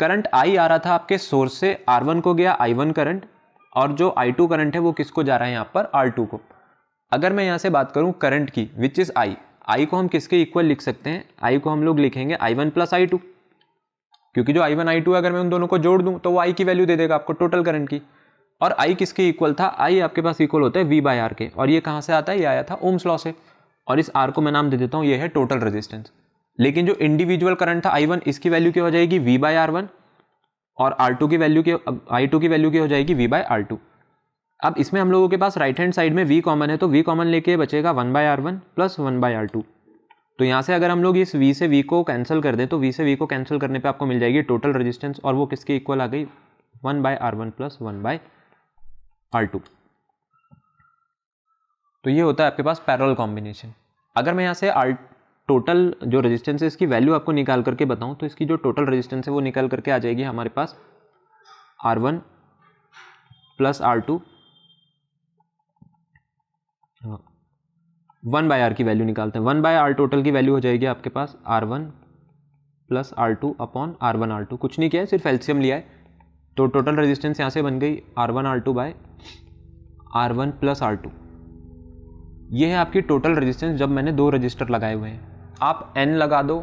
करंट I आ रहा था आपके सोर्स से, R1 को गया I1 करंट, और जो I2 करंट है वो किसको जा रहा है यहाँ पर, R2 को। अगर मैं यहाँ से बात करूँ करंट की, विच इज़ I को हम किसके इक्वल लिख सकते हैं, I को हम लोग लिखेंगे I1 प्लस I2, क्योंकि जो I1 I2 अगर मैं उन दोनों को जोड़ दूं तो वो I की वैल्यू दे देगा आपको टोटल करंट की। और I किसके इक्वल था, I आपके पास इक्वल होता है V बाय R के, और ये कहाँ से आता है, ये आया था ओम्स लॉ से, और इस R को मैं नाम दे देता हूँ, ये है टोटल रेजिस्टेंस। लेकिन जो इंडिविजुअल करंट था I1, इसकी वैल्यू क्या हो जाएगी V बाय R1, और R2 की वैल्यू I2 की वैल्यू क्या हो जाएगी V बाय R2। अब इसमें हम लोगों के पास राइट हैंड साइड में V कॉमन है, तो V कॉमन लेके बचेगा 1 bye R1 plus 1 bye R2। तो यहाँ से अगर हम लोग इस V से V को कैंसिल कर दें तो V से V को कैंसिल करने पे आपको मिल जाएगी टोटल रेजिस्टेंस, और वो किसके इक्वल आ गई, 1 bye R1 plus 1 bye R2। तो ये होता है आपके पास पैरेलल कॉम्बिनेशन। अगर मैं यहाँ से टोटल जो रेजिस्टेंस है इसकी वैल्यू आपको निकाल करके बताऊँ तो इसकी जो टोटल रेजिस्टेंस है वो निकल करके आ जाएगी हमारे पास R1 plus R2, 1 by R की वैल्यू निकालते हैं, 1 बाय R टोटल की वैल्यू हो जाएगी आपके पास R1 plus R2 upon R1 R2। कुछ नहीं किया है, सिर्फ एलसीएम लिया है, तो टोटल रेजिस्टेंस यहाँ से बन गई R1 R2 bye R1 plus R2। ये है आपकी टोटल रेजिस्टेंस जब मैंने 2 रजिस्टर लगाए हुए हैं। आप n लगा दो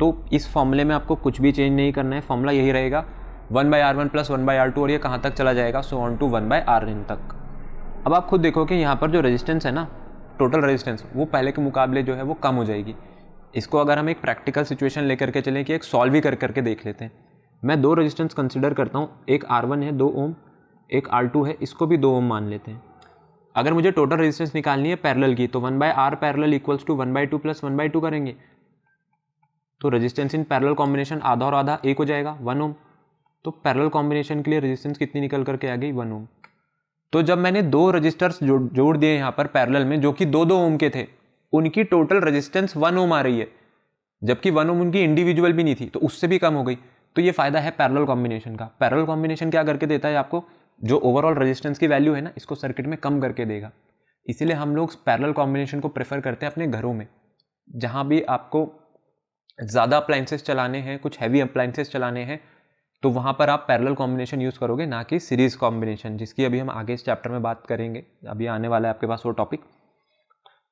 तो इस फॉर्मूले में आपको कुछ भी चेंज नहीं करना है, फॉर्मूला यही रहेगा 1 bye R1 plus 1 bye R2, और ये कहाँ तक चला जाएगा, so on to 1 by Rn तक। अब आप खुद देखो कि यहाँ पर जो रेजिस्टेंस है ना, टोटल रेजिस्टेंस, वो पहले के मुकाबले जो है वो कम हो जाएगी। इसको अगर हम एक प्रैक्टिकल सिचुएशन लेकर के चलें कि एक सॉल्व ही कर करके देख लेते हैं। मैं 2 रेजिस्टेंस कंसिडर करता हूँ, एक R1 है 2 ओम, एक R2 है, इसको भी 2 ओम मान लेते हैं। अगर मुझे टोटल रेजिस्टेंस निकालनी है पैरेलल की, तो 1 by R parallel equals to 1 by 2 plus 1 by 2 करेंगे, तो रेजिस्टेंस इन पैरेलल कॉम्बिनेशन आधा और आधा 1 हो जाएगा, 1 ओम। तो पैरेलल कॉम्बिनेशन के लिए रेजिस्टेंस कितनी निकल करके आ गई, 1 ओम। तो जब मैंने 2 रजिस्टर्स जोड़ दिए यहाँ पर पैरेलल में जो कि 2-2 ओम के थे, उनकी टोटल रेजिस्टेंस 1 ओम आ रही है, जबकि 1 ओम उनकी इंडिविजुअल भी नहीं थी, तो उससे भी कम हो गई। तो ये फायदा है पैरेलल कॉम्बिनेशन का। पैरेलल कॉम्बिनेशन क्या करके देता है आपको, जो ओवरऑल रेजिस्टेंस की वैल्यू है ना, इसको सर्किट में कम करके देगा। इसीलिए हम लोग पैरेलल कॉम्बिनेशन को प्रेफर करते हैं अपने घरों में, जहाँ भी आपको ज़्यादा अप्लाइंसेस चलाने हैं, कुछ हैवी अप्लाइंसेस चलाने हैं, तो वहाँ पर आप पैरेलल कॉम्बिनेशन यूज़ करोगे, ना कि सीरीज कॉम्बिनेशन, जिसकी अभी हम आगे इस चैप्टर में बात करेंगे। अभी आने वाला है आपके पास वो टॉपिक।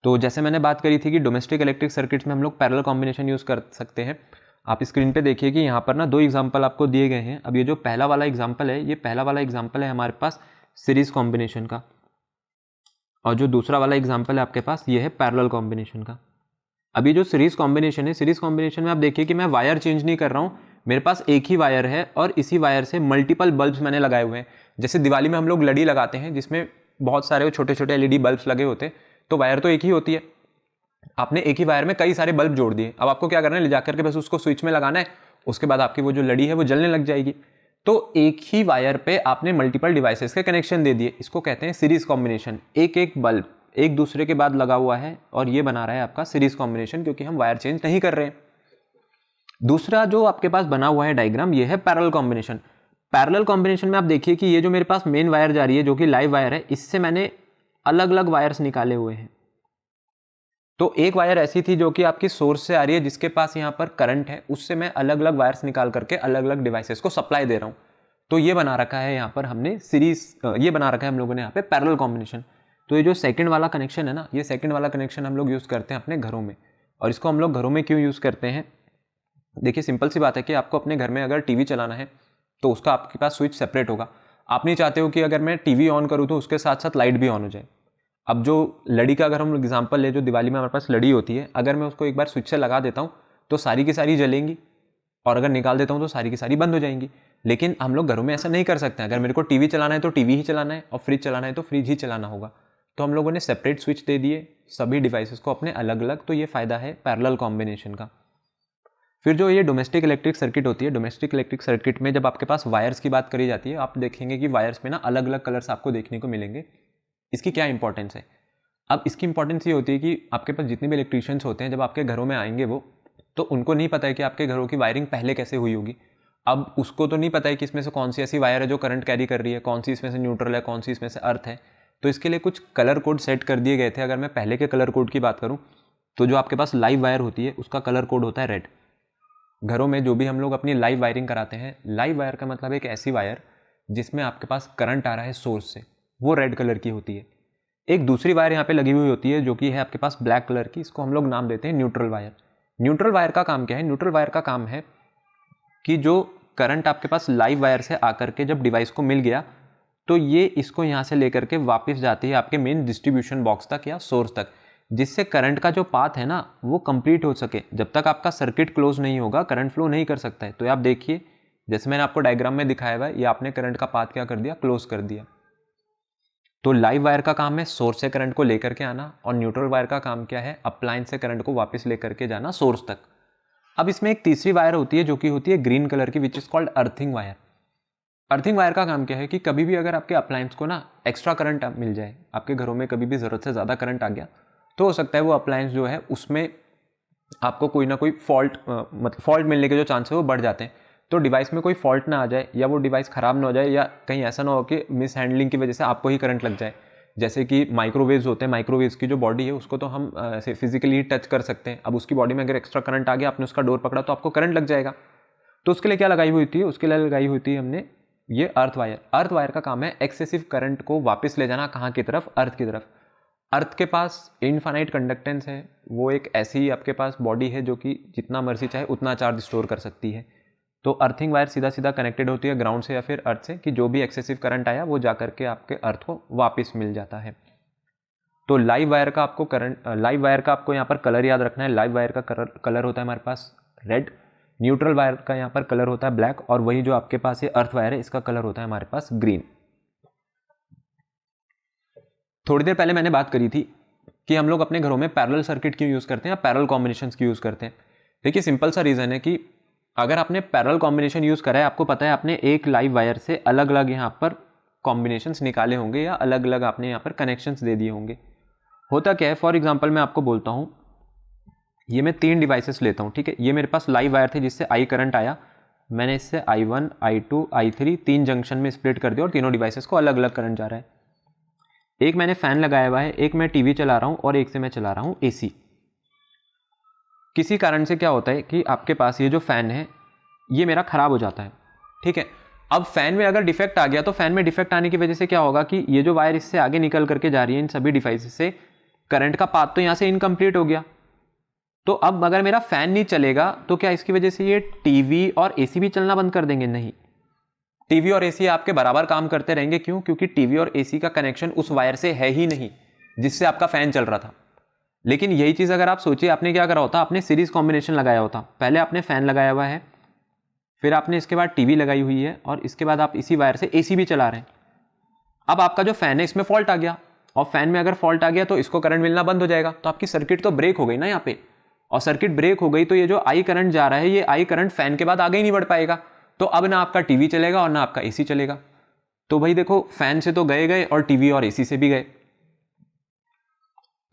तो जैसे मैंने बात करी थी कि डोमेस्टिक इलेक्ट्रिक सर्किट्स में हम लोग पैरेलल कॉम्बिनेशन यूज़ कर सकते हैं। आप स्क्रीन पे देखिए कि यहाँ पर ना 2 एग्जाम्पल आपको दिए गए हैं। अब ये जो पहला वाला एग्जाम्पल है, ये पहला वाला एग्जाम्पल है हमारे पास सीरीज कॉम्बिनेशन का, और जो दूसरा वाला एग्जाम्पल है आपके पास ये है पैरेलल कॉम्बिनेशन का। अभी जो सीरीज कॉम्बिनेशन है, सीरीज कॉम्बिनेशन में आप देखिए कि मैं वायर चेंज नहीं कर रहा हूँ, मेरे पास एक ही वायर है और इसी वायर से मल्टीपल बल्ब्स मैंने लगाए हुए हैं। जैसे दिवाली में हम लोग लड़ी लगाते हैं जिसमें बहुत सारे छोटे छोटे एलईडी बल्ब्स लगे होते हैं, तो वायर तो एक ही होती है, आपने एक ही वायर में कई सारे बल्ब जोड़ दिए। अब आपको क्या करना है, ले जाकर के बस उसको स्विच में लगाना है, उसके बाद आपकी वो जो लड़ी है वो जलने लग जाएगी। तो एक ही वायर पे आपने मल्टीपल डिवाइसेस के कनेक्शन दे दिए, इसको कहते हैं सीरीज कॉम्बिनेशन। एक एक बल्ब एक दूसरे के बाद लगा हुआ है और ये बना रहा है आपका सीरीज कॉम्बिनेशन, क्योंकि हम वायर चेंज नहीं कर रहे हैं। दूसरा जो आपके पास बना हुआ है डायग्राम, ये है पैरेलल कॉम्बिनेशन। पैरेलल कॉम्बिनेशन में आप देखिए कि ये जो मेरे पास मेन वायर जा रही है जो कि लाइव वायर है, इससे मैंने अलग अलग वायर्स निकाले हुए हैं। तो एक वायर ऐसी थी जो कि आपकी सोर्स से आ रही है जिसके पास यहाँ पर करंट है, उससे मैं अलग अलग वायर्स निकाल करके अलग अलग डिवाइसेस को सप्लाई दे रहा हूँ। तो ये बना रखा है यहाँ पर हमने सीरीज, ये बना रखा है हम लोगों ने यहाँ पे पैरेलल कॉम्बिनेशन। तो ये जो सेकंड वाला कनेक्शन है ना, ये सेकंड वाला कनेक्शन हम लोग यूज़ करते हैं अपने घरों में। और इसको हम लोग घरों में क्यों यूज़ करते हैं, देखिए सिंपल सी बात है कि आपको अपने घर में अगर टीवी चलाना है तो उसका आपके पास स्विच सेपरेट होगा। आप नहीं चाहते हो कि अगर मैं टीवी ऑन करूँ तो उसके साथ साथ लाइट भी ऑन हो जाए। अब जो लड़ी का अगर हम एग्जांपल ले, जो दिवाली में हमारे पास लड़ी होती है, अगर मैं उसको एक बार स्विच से लगा देता हूँ तो सारी की सारी जलेंगी, और अगर निकाल देता हूँ तो सारी की सारी बंद हो जाएंगी। लेकिन हम लोग घरों में ऐसा नहीं कर सकते। अगर मेरे को टीवी चलाना है तो टीवी ही चलाना है, और फ्रिज चलाना है तो फ्रिज ही चलाना होगा। तो हम लोगों ने सेपरेट स्विच दे दिए सभी डिवाइसेस को अपने अलग अलग। तो ये फ़ायदा है पैरेलल कॉम्बिनेशन का। फिर जो ये डोमेस्टिक इलेक्ट्रिक सर्किट होती है, डोमेस्टिक इलेक्ट्रिक सर्किट में जब आपके पास वायर्स की बात करी जाती है, आप देखेंगे कि वायर्स में ना अलग अलग कलर्स आपको देखने को मिलेंगे। इसकी क्या इंपॉर्टेंस है? अब इसकी इंपॉर्टेंस ये होती है कि आपके पास जितने भी इलेक्ट्रीशियंस होते हैं, जब आपके घरों में आएंगे वो, तो उनको नहीं पता है कि आपके घरों की वायरिंग पहले कैसे हुई होगी। अब उसको तो नहीं पता है कि इसमें से कौन सी ऐसी वायर है जो करंट कैरी कर रही है, कौन सी इसमें से न्यूट्रल है, कौन सी इसमें से अर्थ है। तो इसके लिए कुछ कलर कोड सेट कर दिए गए थे। अगर मैं पहले के कलर कोड की बात करूँ तो जो आपके पास लाइव वायर होती है उसका कलर कोड होता है रेड। घरों में जो भी हम लोग अपनी लाइव वायरिंग कराते हैं, लाइव वायर का मतलब एक ऐसी वायर जिसमें आपके पास करंट आ रहा है सोर्स से, वो रेड कलर की होती है। एक दूसरी वायर यहाँ पे लगी हुई होती है जो कि है आपके पास ब्लैक कलर की, इसको हम लोग नाम देते हैं न्यूट्रल वायर। न्यूट्रल वायर का काम क्या है? न्यूट्रल वायर का काम है कि जो करंट आपके पास लाइव वायर से आकर के जब डिवाइस को मिल गया, तो ये इसको यहाँ से लेकर के वापस जाती है आपके मेन डिस्ट्रीब्यूशन बॉक्स तक या सोर्स तक, जिससे करंट का जो पाथ है ना वो कंप्लीट हो सके। जब तक आपका सर्किट क्लोज नहीं होगा करंट फ्लो नहीं कर सकता है। तो आप देखिए, जैसे मैंने आपको डायग्राम में दिखाया हुआ है, ये आपने करंट का पाथ क्या कर दिया, क्लोज कर दिया। तो लाइव वायर का काम है सोर्स से करंट को लेकर के आना, और न्यूट्रल वायर का काम क्या है, अप्लायंस से करंट को वापस लेकर के जाना सोर्स तक। अब इसमें एक तीसरी वायर होती है जो कि होती है ग्रीन कलर की, विच is called earthing wire. Earthing wire का काम क्या है कि कभी भी अगर आपके अप्लायंस को ना एक्स्ट्रा करंट मिल जाए, आपके घरों में कभी भी ज़रूरत से ज़्यादा करंट आ गया, तो हो सकता है वो अप्लायंस जो है उसमें आपको कोई ना कोई फॉल्ट मिलने के जो चांस है वो बढ़ जाते हैं। तो डिवाइस में कोई फॉल्ट ना आ जाए, या वो डिवाइस ख़राब ना हो जाए, या कहीं ऐसा ना हो कि मिस हैंडलिंग की वजह से आपको ही करंट लग जाए। जैसे कि माइक्रोवेव्स होते हैं, माइक्रोवेव्स की जो बॉडी है उसको तो हम ऐसे फिजिकली टच कर सकते हैं। अब उसकी बॉडी में अगर एक्स्ट्रा करंट आ गया, आपने उसका डोर पकड़ा तो आपको करंट लग जाएगा। तो उसके लिए क्या लगाई हुई थी, उसके लिए लगाई हुई थी हमने ये अर्थ वायर। अर्थ वायर का काम है एक्सेसिव करंट को वापस ले जाना, कहाँ की तरफ, अर्थ की तरफ। अर्थ के पास इनफाइनाइट कंडक्टेंस है, वो एक ऐसी आपके पास बॉडी है जो कि जितना मर्जी चाहे उतना चार्ज स्टोर कर सकती है। तो अर्थिंग वायर सीधा सीधा कनेक्टेड होती है ग्राउंड से या फिर अर्थ से, कि जो भी एक्सेसिव करंट आया वो जा करके आपके अर्थ को वापस मिल जाता है। तो लाइव वायर का आपको यहाँ पर कलर याद रखना है। लाइव वायर का कलर होता है हमारे पास रेड, न्यूट्रल वायर का यहाँ पर कलर होता है ब्लैक, और वही जो आपके पास ये अर्थ वायर है इसका कलर होता है हमारे पास ग्रीन। थोड़ी देर पहले मैंने बात करी थी कि हम लोग अपने घरों में पैरेलल सर्किट क्यों यूज़ करते हैं या पैरेलल कॉम्बिनेशंस क्यों यूज़ करते हैं। देखिए सिंपल सा रीज़न है कि अगर आपने पैरेलल कॉम्बिनेशन यूज़ करा है, आपको पता है आपने एक लाइव वायर से अलग अलग यहाँ पर कॉम्बिनेशंस निकाले होंगे या अलग अलग आपने यहाँ पर कनेक्शंस दे दिए होंगे। होता क्या है, फॉर एग्जांपल मैं आपको बोलता हूँ, ये मैं 3 डिवाइसेस लेता हूँ, ठीक है। ये मेरे पास लाइव वायर थे जिससे आई करंट आया, मैंने इससे I1, I2, I3 3 जंक्शन में स्प्लिट कर दिया और तीनों डिवाइसेस को अलग अलग करंट जा रहा है। एक मैंने फ़ैन लगाया हुआ है, एक मैं टीवी चला रहा हूँ और एक से मैं चला रहा हूँ AC। किसी कारण से क्या होता है कि आपके पास ये जो फ़ैन है ये मेरा ख़राब हो जाता है, ठीक है। अब फ़ैन में अगर डिफेक्ट आ गया तो फ़ैन में डिफेक्ट आने की वजह से क्या होगा कि ये जो वायर इससे आगे निकल करके जा रही है इन सभी डिवाइसेस से, करंट का पाथ तो यहाँ से इनकम्प्लीट हो गया। तो अब अगर मेरा फैन नहीं चलेगा तो क्या इसकी वजह से ये टीवी और एसी भी चलना बंद कर देंगे? नहीं, टीवी और एसी आपके बराबर काम करते रहेंगे। क्यों? क्योंकि टीवी और एसी का कनेक्शन उस वायर से है ही नहीं जिससे आपका फैन चल रहा था। लेकिन यही चीज अगर आप सोचिए, आपने क्या करा होता, आपने सीरीज कॉम्बिनेशन लगाया होता। पहले आपने फैन लगाया हुआ है, फिर आपने इसके बाद टीवी लगाई हुई है, और इसके बाद आप इसी वायर से एसी भी चला रहे हैं। अब आपका जो फैन है इसमें फॉल्ट आ गया, और फैन में अगर फॉल्ट आ गया तो इसको करंट मिलना बंद हो जाएगा, तो आपकी सर्किट तो ब्रेक हो गई ना यहाँ पे। और सर्किट ब्रेक हो गई तो ये जो आई करंट जा रहा है, ये आई करंट फैन के बाद आगे ही नहीं बढ़ पाएगा। तो अब ना आपका टीवी चलेगा और ना आपका एसी चलेगा। तो भाई देखो, फैन से तो गए और टीवी और एसी से भी गए।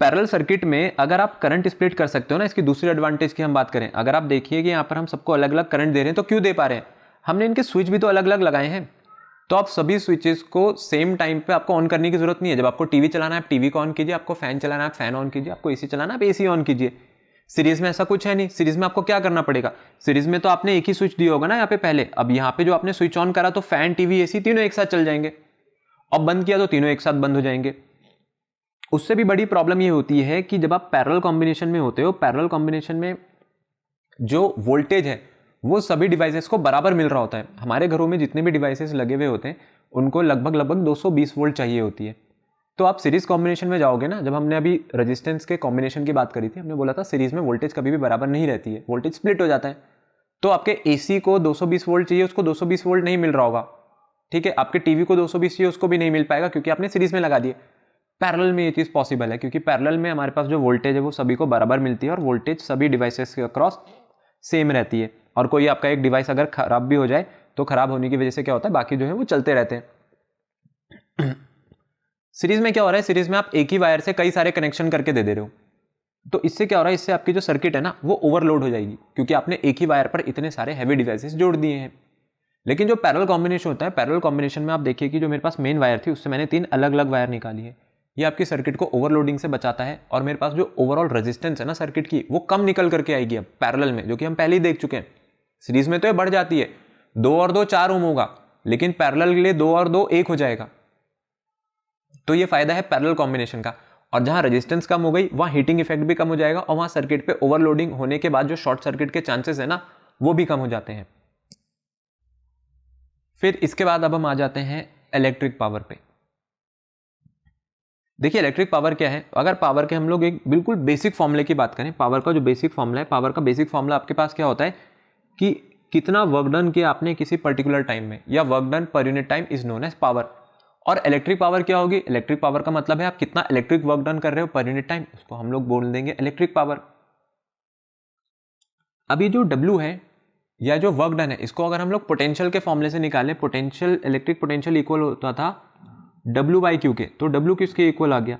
पैरेलल सर्किट में अगर आप करंट स्प्लिट कर सकते हो ना, इसकी दूसरी एडवांटेज की हम बात करें, अगर आप देखिए कि यहाँ पर हम सबको अलग अलग करंट दे रहे हैं, तो क्यों दे पा रहे हैं? हमने इनके स्विच भी तो अलग अलग लगाए हैं। तो आप सभी स्विचेस को सेम टाइम पे आपको ऑन करने की जरूरत नहीं है। जब आपको टीवी चलाना है आप टीवी को ऑन कीजिए, आपको फैन चलाना है आप फैन ऑन कीजिए, आपको एसी चलाना है आप एसी ऑन कीजिए। सीरीज में ऐसा कुछ है नहीं। सीरीज में आपको क्या करना पड़ेगा? सीरीज में तो आपने एक ही स्विच दिया होगा ना यहाँ पे पहले। अब यहाँ पे जो आपने स्विच ऑन करा तो फैन टीवी एसी तीनों एक साथ चल जाएंगे, और बंद किया तो तीनों एक साथ बंद हो जाएंगे। उससे भी बड़ी प्रॉब्लम ये होती है कि जब आप पैरेलल कॉम्बिनेशन में होते हो, पैरेलल कॉम्बिनेशन में जो वोल्टेज है वो सभी डिवाइसेस को बराबर मिल रहा होता है। हमारे घरों में जितने भी डिवाइसेस लगे हुए होते हैं उनको लगभग 220 वोल्ट चाहिए होती है। तो आप सीरीज कॉम्बिनेशन में जाओगे ना, जब हमने अभी रेजिस्टेंस के कॉम्बिनेशन की बात करी थी, हमने बोला था सीरीज में वोल्टेज कभी भी बराबर नहीं रहती है, वोल्टेज स्प्लिट हो जाता है। तो आपके एसी को 220 वोल्ट चाहिए, उसको 220 वोल्ट नहीं मिल रहा होगा, ठीक है। आपके टीवी को 220 चाहिए, उसको भी नहीं मिल पाएगा क्योंकि आपने सीरीज में लगा दिए। पैरेलल में ये चीज़ पॉसिबल है क्योंकि पैरेलल में हमारे पास जो वोल्टेज है वो सभी को बराबर मिलती है, और वोल्टेज सभी डिवाइसेस के अक्रॉस सेम रहती है। और कोई आपका एक डिवाइस अगर खराब भी हो जाए तो खराब होने की वजह से क्या होता है, बाकी जो है वो चलते रहते हैं। सीरीज में क्या हो रहा है, सीरीज में आप एक ही वायर से कई सारे कनेक्शन करके दे रहे हो, तो इससे क्या हो रहा है, इससे आपकी जो सर्किट है ना वो ओवरलोड हो जाएगी क्योंकि आपने एक ही वायर पर इतने सारे हैवी डिवाइसेस जोड़ दिए हैं। लेकिन जो पैरेलल कॉम्बिनेशन होता है, पैरेलल कॉम्बिनेशन में आप देखिए कि जो मेरे पास मेन वायर थी उससे मैंने 3 अलग अलग वायर निकाली है। ये आपकी सर्किट को ओवरलोडिंग से बचाता है, और मेरे पास जो ओवरऑल रेजिस्टेंस है ना सर्किट की वो कम निकल करके आएगी अब पैरेलल में, जो कि हम पहले ही देख चुके हैं। सीरीज में तो ये बढ़ जाती है, 2 और 2 4 ओम होगा, लेकिन पैरेलल के लिए 2 और 2 1 हो जाएगा। तो ये फायदा है पैरेलल कॉम्बिनेशन का। और जहां रेजिस्टेंस कम हो गई वहां हीटिंग इफेक्ट भी कम हो जाएगा, और वहां सर्किट पे ओवरलोडिंग होने के बाद जो शॉर्ट सर्किट के चांसेस है ना वो भी कम हो जाते हैं। फिर इसके बाद अब हम आ जाते हैं इलेक्ट्रिक पावर पे। देखिए इलेक्ट्रिक पावर क्या है, अगर पावर के हम लोग एक बिल्कुल बेसिक फॉर्मूले की बात करें, पावर का जो बेसिक फॉर्मूला है, पावर का बेसिक फॉर्मूला आपके पास क्या होता है कि कितना वर्क डन किया आपने किसी पर्टिकुलर टाइम में, या वर्क डन पर unit time is known as power. और इलेक्ट्रिक पावर क्या होगी, इलेक्ट्रिक पावर का मतलब है आप कितना इलेक्ट्रिक वर्क डन कर रहे हो पर यूनिट टाइम, उसको हम लोग बोल देंगे इलेक्ट्रिक पावर। अभी जो W है या जो वर्क डन है, इसको अगर हम लोग पोटेंशियल के फॉर्मूले से निकालें, पोटेंशियल इलेक्ट्रिक पोटेंशियल इक्वल होता था W/Q के, तो W किसके इक्वल आ गया,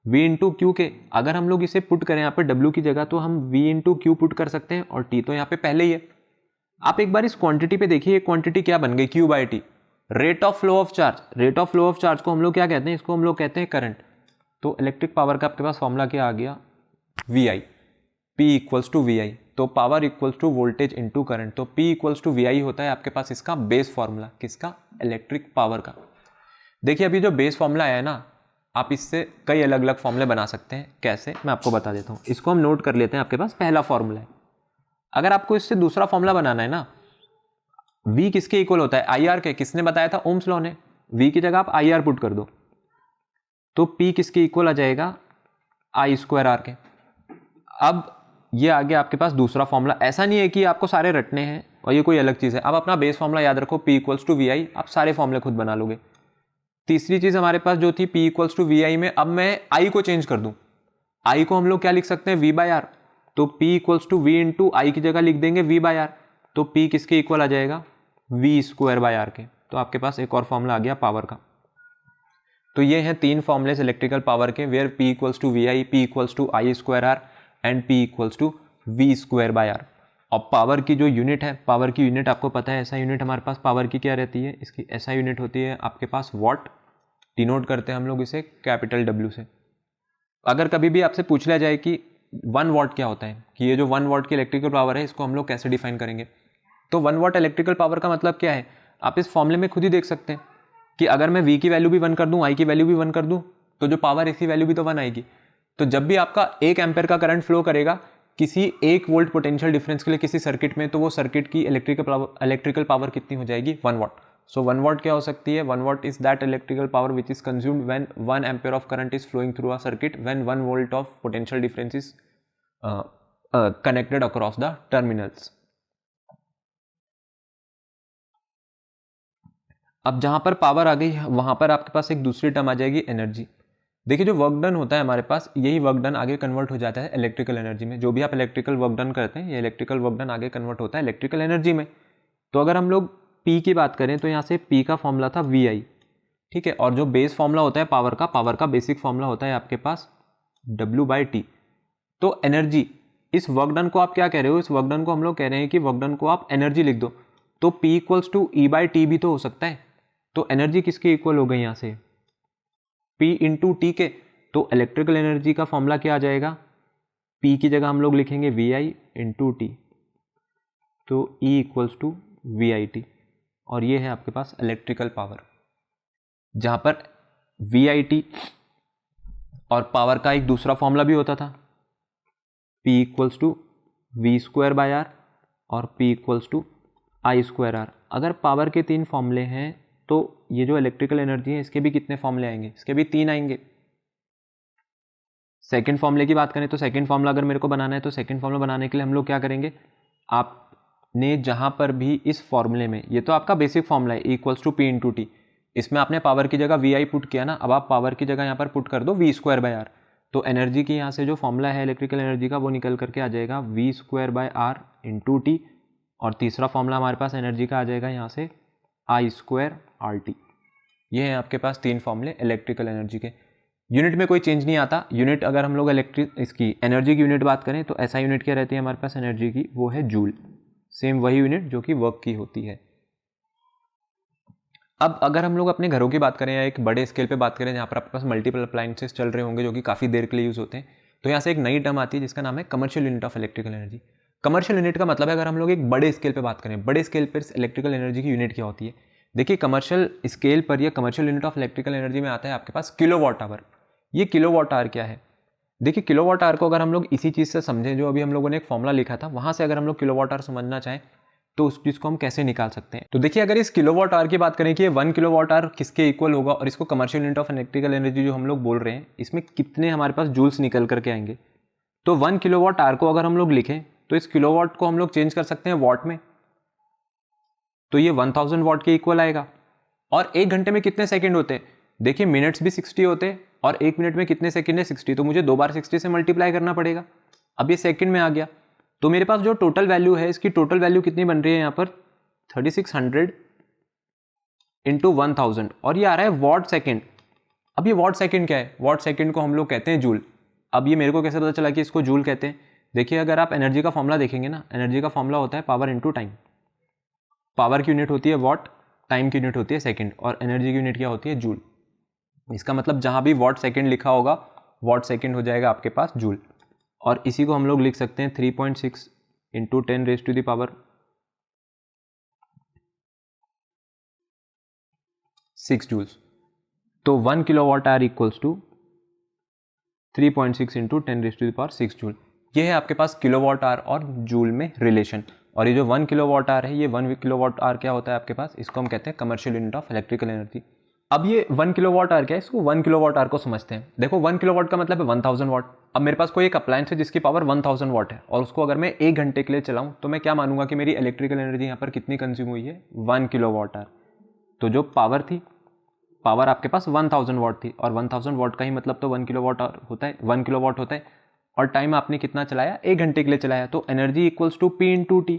V/Q के। अगर हम लोग इसे पुट करें यहाँ पे W की जगह, तो हम V/Q पुट कर सकते हैं, और T तो यहाँ पे पहले ही है। आप एक बार इस क्वांटिटी पे देखिए, क्वांटिटी क्या बन गई, Q/T, rate of flow of charge. Rate of flow of charge को हम लोग क्या कहते हैं, इसको हम लोग कहते हैं करंट। तो इलेक्ट्रिक पावर का आपके पास फॉर्मूला क्या आ गया, VI, P=VI। तो power equals to voltage into current, तो P=VI होता है आपके पास इसका बेस फॉर्मूला, किसका, इलेक्ट्रिक पावर का। देखिए अभी जो बेस फॉर्मूला आया है ना, आप इससे कई अलग अलग फॉर्मूले बना सकते हैं। कैसे, मैं आपको बता देता हूँ। इसको हम नोट कर लेते हैं, आपके पास पहला फॉर्मूला है। अगर आपको इससे दूसरा फॉर्मूला बनाना है ना, V किसके इक्वल होता है, IR के, किसने बताया था, ओम्स लॉ ने। V की जगह आप IR पुट कर दो, तो P किसके इक्वल आ जाएगा, I²R के। अब ये आ गया आपके पास दूसरा फॉर्मूला। ऐसा नहीं है कि आपको सारे रटने हैं और ये कोई अलग चीज़ है, आप अपना बेस फॉर्मूला याद रखो, P=VI, आप सारे फॉर्मूले खुद बना लोगे। तीसरी चीज़ हमारे पास जो थी P=VI में, अब मैं I को चेंज कर दूं, I को हम लोग क्या लिख सकते हैं, V/R। तो P=V/I की जगह लिख देंगे V/R, तो P किसके इक्वल आ जाएगा, V²/R के। तो आपके पास एक और फॉर्मूला आ गया पावर का। तो ये हैं 3 फॉर्मूले इलेक्ट्रिकल पावर के, where P=VI, P=I²R and P=V²/R। और पावर की जो यूनिट है, पावर की यूनिट आपको पता है, ऐसा यूनिट हमारे पास पावर की क्या रहती है, इसकी ऐसा यूनिट होती है आपके पास वॉट, डिनोट करते हैं हम लोग इसे कैपिटल W से। अगर कभी भी आपसे पूछ लिया जाए कि 1 वॉट क्या होता है, कि ये जो 1 वॉट की इलेक्ट्रिकल पावर है इसको हम लोग कैसे डिफाइन करेंगे, तो 1 वॉट इलेक्ट्रिकल पावर का मतलब क्या है, आप इस फॉर्मूले में खुद ही देख सकते हैं कि अगर मैं V की वैल्यू भी 1 कर दूं, I की वैल्यू भी 1 कर दूं, तो जो पावर इसकी वैल्यू भी तो 1 आएगी। तो जब भी आपका 1 एम्पेयर का करंट फ्लो करेगा, किसी 1 वोल्ट पोटेंशियल डिफरेंस के लिए किसी सर्किट में, तो वो सर्किट की इलेक्ट्रिकल पावर कितनी हो जाएगी, 1 वाट। सो 1 वाट क्या हो सकती है, 1 watt is that electrical power which is consumed when 1 ampere of current is flowing through a circuit when 1 volt of potential difference is connected across the terminals. अब जहां पर पावर आ गई वहां पर आपके पास एक दूसरी टर्म आ जाएगी, एनर्जी। देखिए जो वर्क डन होता है हमारे पास, यही वर्क डन आगे कन्वर्ट हो जाता है इलेक्ट्रिकल एनर्जी में। जो भी आप इलेक्ट्रिकल वर्क डन करते हैं, ये इलेक्ट्रिकल वर्क डन आगे कन्वर्ट होता है इलेक्ट्रिकल एनर्जी में। तो अगर हम लोग P की बात करें तो यहाँ से P का फॉर्मूला था VI, ठीक है। और जो बेस फॉर्मूला होता है पावर का बेसिक फॉर्मूला होता है आपके पास W/T। तो एनर्जी, इस वर्क डन को आप क्या कह रहे हो, इस वर्क डन को हम लोग कह रहे हैं कि वर्क डन को आप एनर्जी लिख दो। तो P = E/T भी तो हो सकता है। तो एनर्जी किसके इक्वल हो गई यहाँ से, P × T के। तो इलेक्ट्रिकल एनर्जी का फॉर्मूला क्या आ जाएगा, P की जगह हम लोग लिखेंगे VI × T, तो E = VIT। और ये है आपके पास इलेक्ट्रिकल पावर, जहां पर VIT और पावर का एक दूसरा फॉर्मूला भी होता था, P = V²/R और P = I²R। अगर पावर के 3 फॉर्मूले हैं तो ये जो इलेक्ट्रिकल एनर्जी है इसके भी कितने फॉर्मूले आएंगे, इसके भी 3 आएंगे। सेकंड फॉर्मूले की बात करें तो सेकंड फॉर्मूला अगर मेरे को बनाना है तो सेकंड फॉर्मूला बनाने के लिए हम लोग क्या करेंगे, आपने जहां पर भी इस फॉर्मूले में, ये तो आपका बेसिक फॉर्मूला है E = P × T, इसमें आपने पावर की जगह VI पुट किया ना, अब आप पावर की जगह यहाँ पर पुट कर दो V²/R। तो एनर्जी की यहाँ से जो फॉर्मूला है इलेक्ट्रिकल एनर्जी का वो निकल करके आ जाएगा V²/R × T। और तीसरा फॉर्मूला हमारे पास एनर्जी का आ जाएगा यहाँ से I²RT। ये है आपके पास 3 फॉर्मूले इलेक्ट्रिकल एनर्जी के। यूनिट में कोई चेंज नहीं आता। यूनिट अगर हम लोग इसकी एनर्जी की यूनिट बात करें तो ऐसा यूनिट क्या रहती है हमारे पास एनर्जी की, वो है जूल। सेम वही यूनिट जो कि वर्क की होती है। अब अगर हम लोग अपने घरों की बात करें या एक बड़े स्केल पे बात करें जहाँ पर आपके पास मल्टीपल अप्लायंसेस चल रहे होंगे जो कि काफ़ी देर के लिए यूज़ होते हैं, तो यहाँ से एक नई टर्म आती है जिसका नाम है commercial unit of electrical energy. Commercial unit का मतलब है अगर हम लोग एक बड़े स्केल पे बात करें, बड़े स्केल पर इलेक्ट्रिकल एनर्जी की यूनिट क्या होती है। देखिए कमर्शियल स्केल पर या commercial unit of electrical energy में आता है आपके पास किलोवाट आवर। ये किलोवाट आवर क्या है, देखिए किलोवाट आवर को अगर हम लोग इसी चीज़ से समझें जो अभी हम लोगों ने एक फॉर्मूला लिखा था, वहाँ से अगर हम लोग किलोवाट आवर समझना चाहें तो उस चीज़ को हम कैसे निकाल सकते हैं। तो देखिए अगर इस किलोवाट आवर की बात करें कि ये 1 किलोवाट आवर किसके इक्वल होगा और इसको commercial unit of electrical energy जो हम लोग बोल रहे हैं इसमें कितने हमारे पास जूल्स निकल करके आएंगे। तो 1 किलोवाट आवर को अगर हम लोग लिखें तो इस किलोवाट को हम लोग चेंज कर सकते हैं वॉट में, तो ये 1000 वॉट के इक्वल आएगा। और 1 घंटे में कितने सेकंड होते हैं, देखिए मिनट्स भी 60 होते हैं और 1 मिनट में कितने सेकंड है 60, तो मुझे 2 बार 60 से मल्टीप्लाई करना पड़ेगा। अब ये सेकंड में आ गया, तो मेरे पास जो टोटल वैल्यू है इसकी टोटल वैल्यू कितनी बन रही है यहाँ पर 3600 × 1000 और ये आ रहा है वॉट सेकंड। अब ये वॉट सेकंड क्या है, वॉट सेकंड को हम लोग कहते हैं जूल। अब ये मेरे को कैसे पता चला कि इसको जूल कहते हैं, देखिए अगर आप एनर्जी का फॉर्मूला देखेंगे ना, एनर्जी का फॉर्मूला होता है पावर × टाइम। पावर की यूनिट होती है वॉट, टाइम की यूनिट होती है सेकंड और एनर्जी की यूनिट क्या होती है जूल। इसका मतलब जहां भी वॉट सेकंड लिखा होगा वॉट सेकंड हो जाएगा आपके पास जूल। और इसी को हम लोग लिख सकते हैं 3.6 × 10⁶ जूल्स। तो 1 kilowatt hour equals to 3.6 × 10⁶ joule. ये है आपके पास किलोवाट आवर और जूल में रिलेशन। और ये जो 1 किलोवाट आवर है, ये 1 किलोवाट आवर क्या होता है आपके पास, इसको हम कहते हैं commercial unit of electrical energy. अब ये 1 किलोवाट आवर क्या है, इसको 1 किलोवाट आवर को समझते हैं। देखो 1 किलोवाट का मतलब है 1000 वाट। अब मेरे पास कोई एक अप्लायंस है जिसकी पावर 1000 वाट है और उसको अगर मैं 1 घंटे के लिए चलाऊं तो मैं क्या मानूंगा कि मेरी इलेक्ट्रिकल एनर्जी यहाँ पर कितनी कंज्यूम हुई है, 1 किलोवाट आवर। तो जो पावर थी, पावर आपके पास 1000 वाट थी और 1000 वाट का ही मतलब तो 1 किलोवाट आवर होता है, 1 किलोवाट होता है। और टाइम आपने कितना चलाया, 1 घंटे के लिए चलाया, तो energy equals to P × T।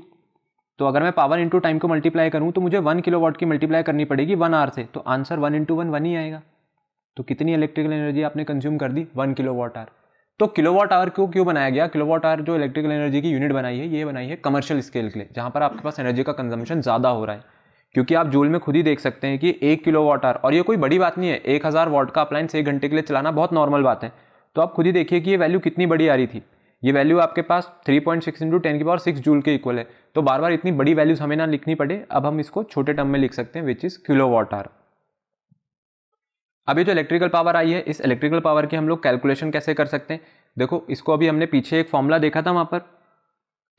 तो अगर मैं पावर इंटू टाइम को मल्टीप्लाई करूं तो मुझे 1 किलोवाट की मल्टीप्लाई करनी पड़ेगी 1 आवर से, तो आंसर 1 × 1 1 ही आएगा। तो कितनी इलेक्ट्रिकल एनर्जी आपने कंज्यूम कर दी, 1 किलोवाट आवर। तो किलोवाट आवर को क्यों बनाया गया, किलोवाट आवर जो इलेक्ट्रिकल एनर्जी की यूनिट बनाई है, ये बनाई है कमर्शियल स्केल के लिए, जहां पर आपके पास एनर्जी का कंजम्पशन ज़्यादा हो रहा है। क्योंकि आप जूल में खुद ही देख सकते हैं कि 1 किलोवाट आवर, और ये कोई बड़ी बात नहीं है, 1000 वाट का अप्लायंस 1 घंटे के लिए चलाना बहुत नॉर्मल बात है। तो आप खुद ही देखिए कि ये वैल्यू कितनी बड़ी आ रही थी। ये वैल्यू आपके पास 3.6 × 10⁶ जूल के इक्वल है। तो बार बार इतनी बड़ी वैल्यूज हमें ना लिखनी पड़े, अब हम इसको छोटे टर्म में लिख सकते हैं विच इज किलोवाट आवर। अब ये जो इलेक्ट्रिकल पावर आई है, इस इलेक्ट्रिकल पावर की हम लोग कैलकुलेशन कैसे कर सकते हैं। देखो इसको अभी हमने पीछे एक फॉर्मूला देखा था वहाँ पर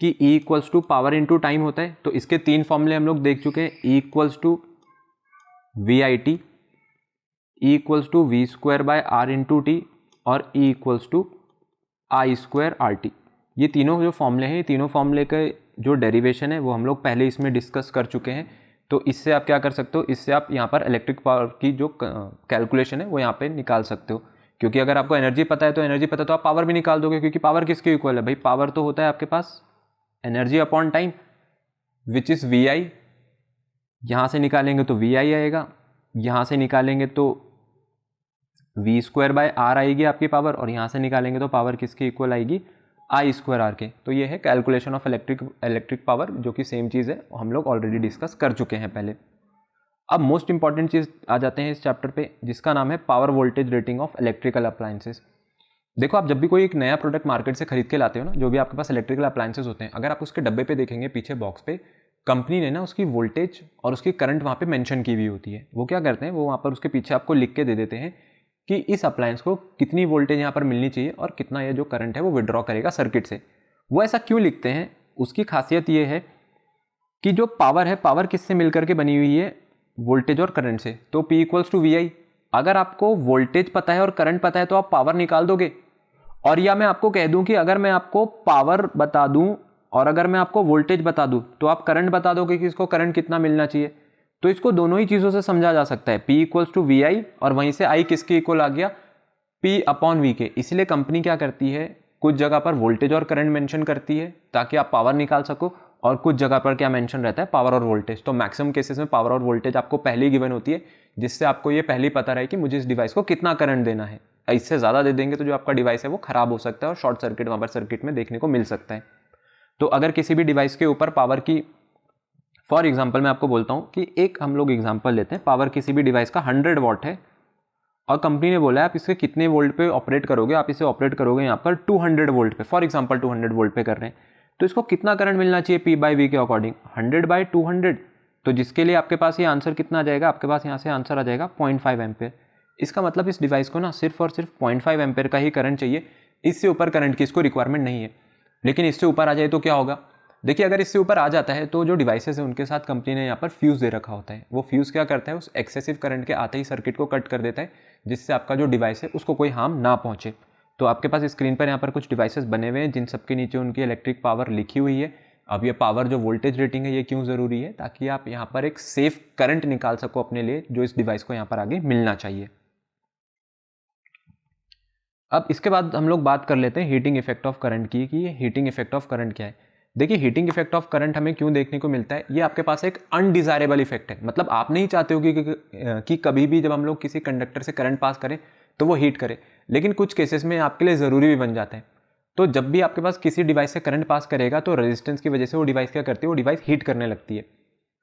कि E equals to power into time होता है, तो इसके 3 फॉर्मूले हम लोग देख चुके हैं। E equals to VIT, E equals to V square by R into T और E equals to I square RT। ये तीनों जो फॉर्मूले हैं, ये तीनों फॉर्मूले के जो डेरिवेशन है वो हम लोग पहले इसमें डिस्कस कर चुके हैं। तो इससे आप क्या कर सकते हो, इससे आप यहाँ पर इलेक्ट्रिक पावर की जो कैलकुलेशन है वो यहाँ पे निकाल सकते हो, क्योंकि अगर आपको एनर्जी पता है तो एनर्जी पता है तो आप पावर भी निकाल दोगे, क्योंकि पावर किसके इक्वल है भाई, पावर तो होता है आपके पास energy upon time which is VI। यहाँ से निकालेंगे तो VI आएगा, यहाँ से निकालेंगे तो V स्क्वायर बाय R आएगी आपकी पावर, और यहाँ से निकालेंगे तो पावर किसके इक्वल आएगी, I स्क्वायर R के। तो ये है कैलकुलेशन ऑफ इलेक्ट्रिक पावर, जो कि सेम चीज़ है, हम लोग ऑलरेडी डिस्कस कर चुके हैं पहले। अब मोस्ट इंपॉर्टेंट चीज़ आ जाते हैं इस चैप्टर पे, जिसका नाम है power voltage rating of electrical appliances. देखो आप जब भी कोई एक नया प्रोडक्ट मार्केट से खरीद के लाते हो ना, जो भी आपके पास इलेक्ट्रिकल अप्लायंसेस होते हैं, अगर आप उसके डब्बे पे देखेंगे पीछे बॉक्स पे, कंपनी ने ना उसकी वोल्टेज और उसकी करंट वहाँ पे मेंशन की हुई होती है। वो क्या करते हैं, वो वहाँ पर उसके पीछे आपको लिख के दे देते हैं कि इस अप्लायंस को कितनी वोल्टेज यहाँ पर मिलनी चाहिए और कितना ये जो करंट है वो विड्रॉ करेगा सर्किट से। वो ऐसा क्यों लिखते हैं, उसकी खासियत ये है कि जो पावर है, पावर किससे मिल करके बनी हुई है, वोल्टेज और करंट से। तो P इक्वल्स टू VI। अगर आपको वोल्टेज पता है और करंट पता है तो आप पावर निकाल दोगे। और या मैं आपको कह दूं कि अगर मैं आपको पावर बता दूं और अगर मैं आपको वोल्टेज बता दूं तो आप करंट बता दोगे कि इसको करंट कितना मिलना चाहिए। तो इसको दोनों ही चीज़ों से समझा जा सकता है, P इक्वल्स टू VI, और वहीं से I किसके इक्वल आ गया, P अपॉन V के। इसलिए कंपनी क्या करती है, कुछ जगह पर वोल्टेज और करंट मेंशन करती है ताकि आप पावर निकाल सको, और कुछ जगह पर क्या मेंशन रहता है, पावर और वोल्टेज। तो मैक्सिमम केसेस में पावर और वोल्टेज आपको पहले ही गिवन होती है, जिससे आपको ये पहले ही पता रहे कि मुझे इस डिवाइस को कितना करंट देना है। इससे ज़्यादा दे देंगे तो जो आपका डिवाइस है वो खराब हो सकता है और शॉर्ट सर्किट वहाँ पर सर्किट में देखने को मिल सकता है। तो अगर किसी भी डिवाइस के ऊपर पावर की, फॉर एग्जांपल मैं आपको बोलता हूँ कि एक हम लोग एग्जांपल लेते हैं, पावर किसी भी डिवाइस का 100 वॉट है और कंपनी ने बोला है आप इसके कितने वोल्ट पे ऑपरेट करोगे, आप इसे ऑपरेट करोगे यहाँ पर 200 वोल्ट पे, फॉर एग्जांपल 200 वोल्ट पे कर रहे हैं, तो इसको कितना करंट मिलना चाहिए P बाई V के अकॉर्डिंग, 100/200। तो जिसके लिए आपके पास ये आंसर कितना आ जाएगा, आपके पास यहाँ से आंसर आ जाएगा 0.5 एम्पेयर। इसका मतलब इस डिवाइस को ना सिर्फ और सिर्फ 0.5 एम्पेयर का ही करंट चाहिए, इससे ऊपर करंट की इसको रिक्वायरमेंट नहीं है। लेकिन इससे ऊपर आ जाए तो क्या होगा, देखिए अगर इससे ऊपर आ जाता है तो जो डिवाइसेस है उनके साथ कंपनी ने यहाँ पर फ्यूज़ दे रखा होता है। वो फ्यूज़ क्या करता है, उस एक्सेसिव करंट के आते ही सर्किट को कट कर देता है, जिससे आपका जो डिवाइस है उसको कोई हार्म ना पहुँचे। तो आपके पास स्क्रीन पर यहाँ पर कुछ डिवाइसेस बने हुए हैं जिन सबके नीचे उनकी इलेक्ट्रिक पावर लिखी हुई है। अब ये पावर जो वोल्टेज रेटिंग है ये क्यों ज़रूरी है, ताकि आप यहाँ पर एक सेफ करंट निकाल सको अपने लिए, जो इस डिवाइस को यहाँ पर आगे मिलना चाहिए। अब इसके बाद हम लोग बात कर लेते हैं हीटिंग इफेक्ट ऑफ करंट की, कि ये हीटिंग इफेक्ट ऑफ करंट क्या है। देखिए हीटिंग इफेक्ट ऑफ करंट हमें क्यों देखने को मिलता है, ये आपके पास एक अनडिजायरेबल इफेक्ट है। मतलब आप नहीं चाहते हो कि कभी भी जब हम लोग किसी कंडक्टर से करंट पास करें तो वो हीट करे, लेकिन कुछ केसेस में आपके लिए ज़रूरी भी बन जाता है। तो जब भी आपके पास किसी डिवाइस से करंट पास करेगा तो रेजिस्टेंस की वजह से वो डिवाइस क्या करती है, वो डिवाइस हीट करने लगती है।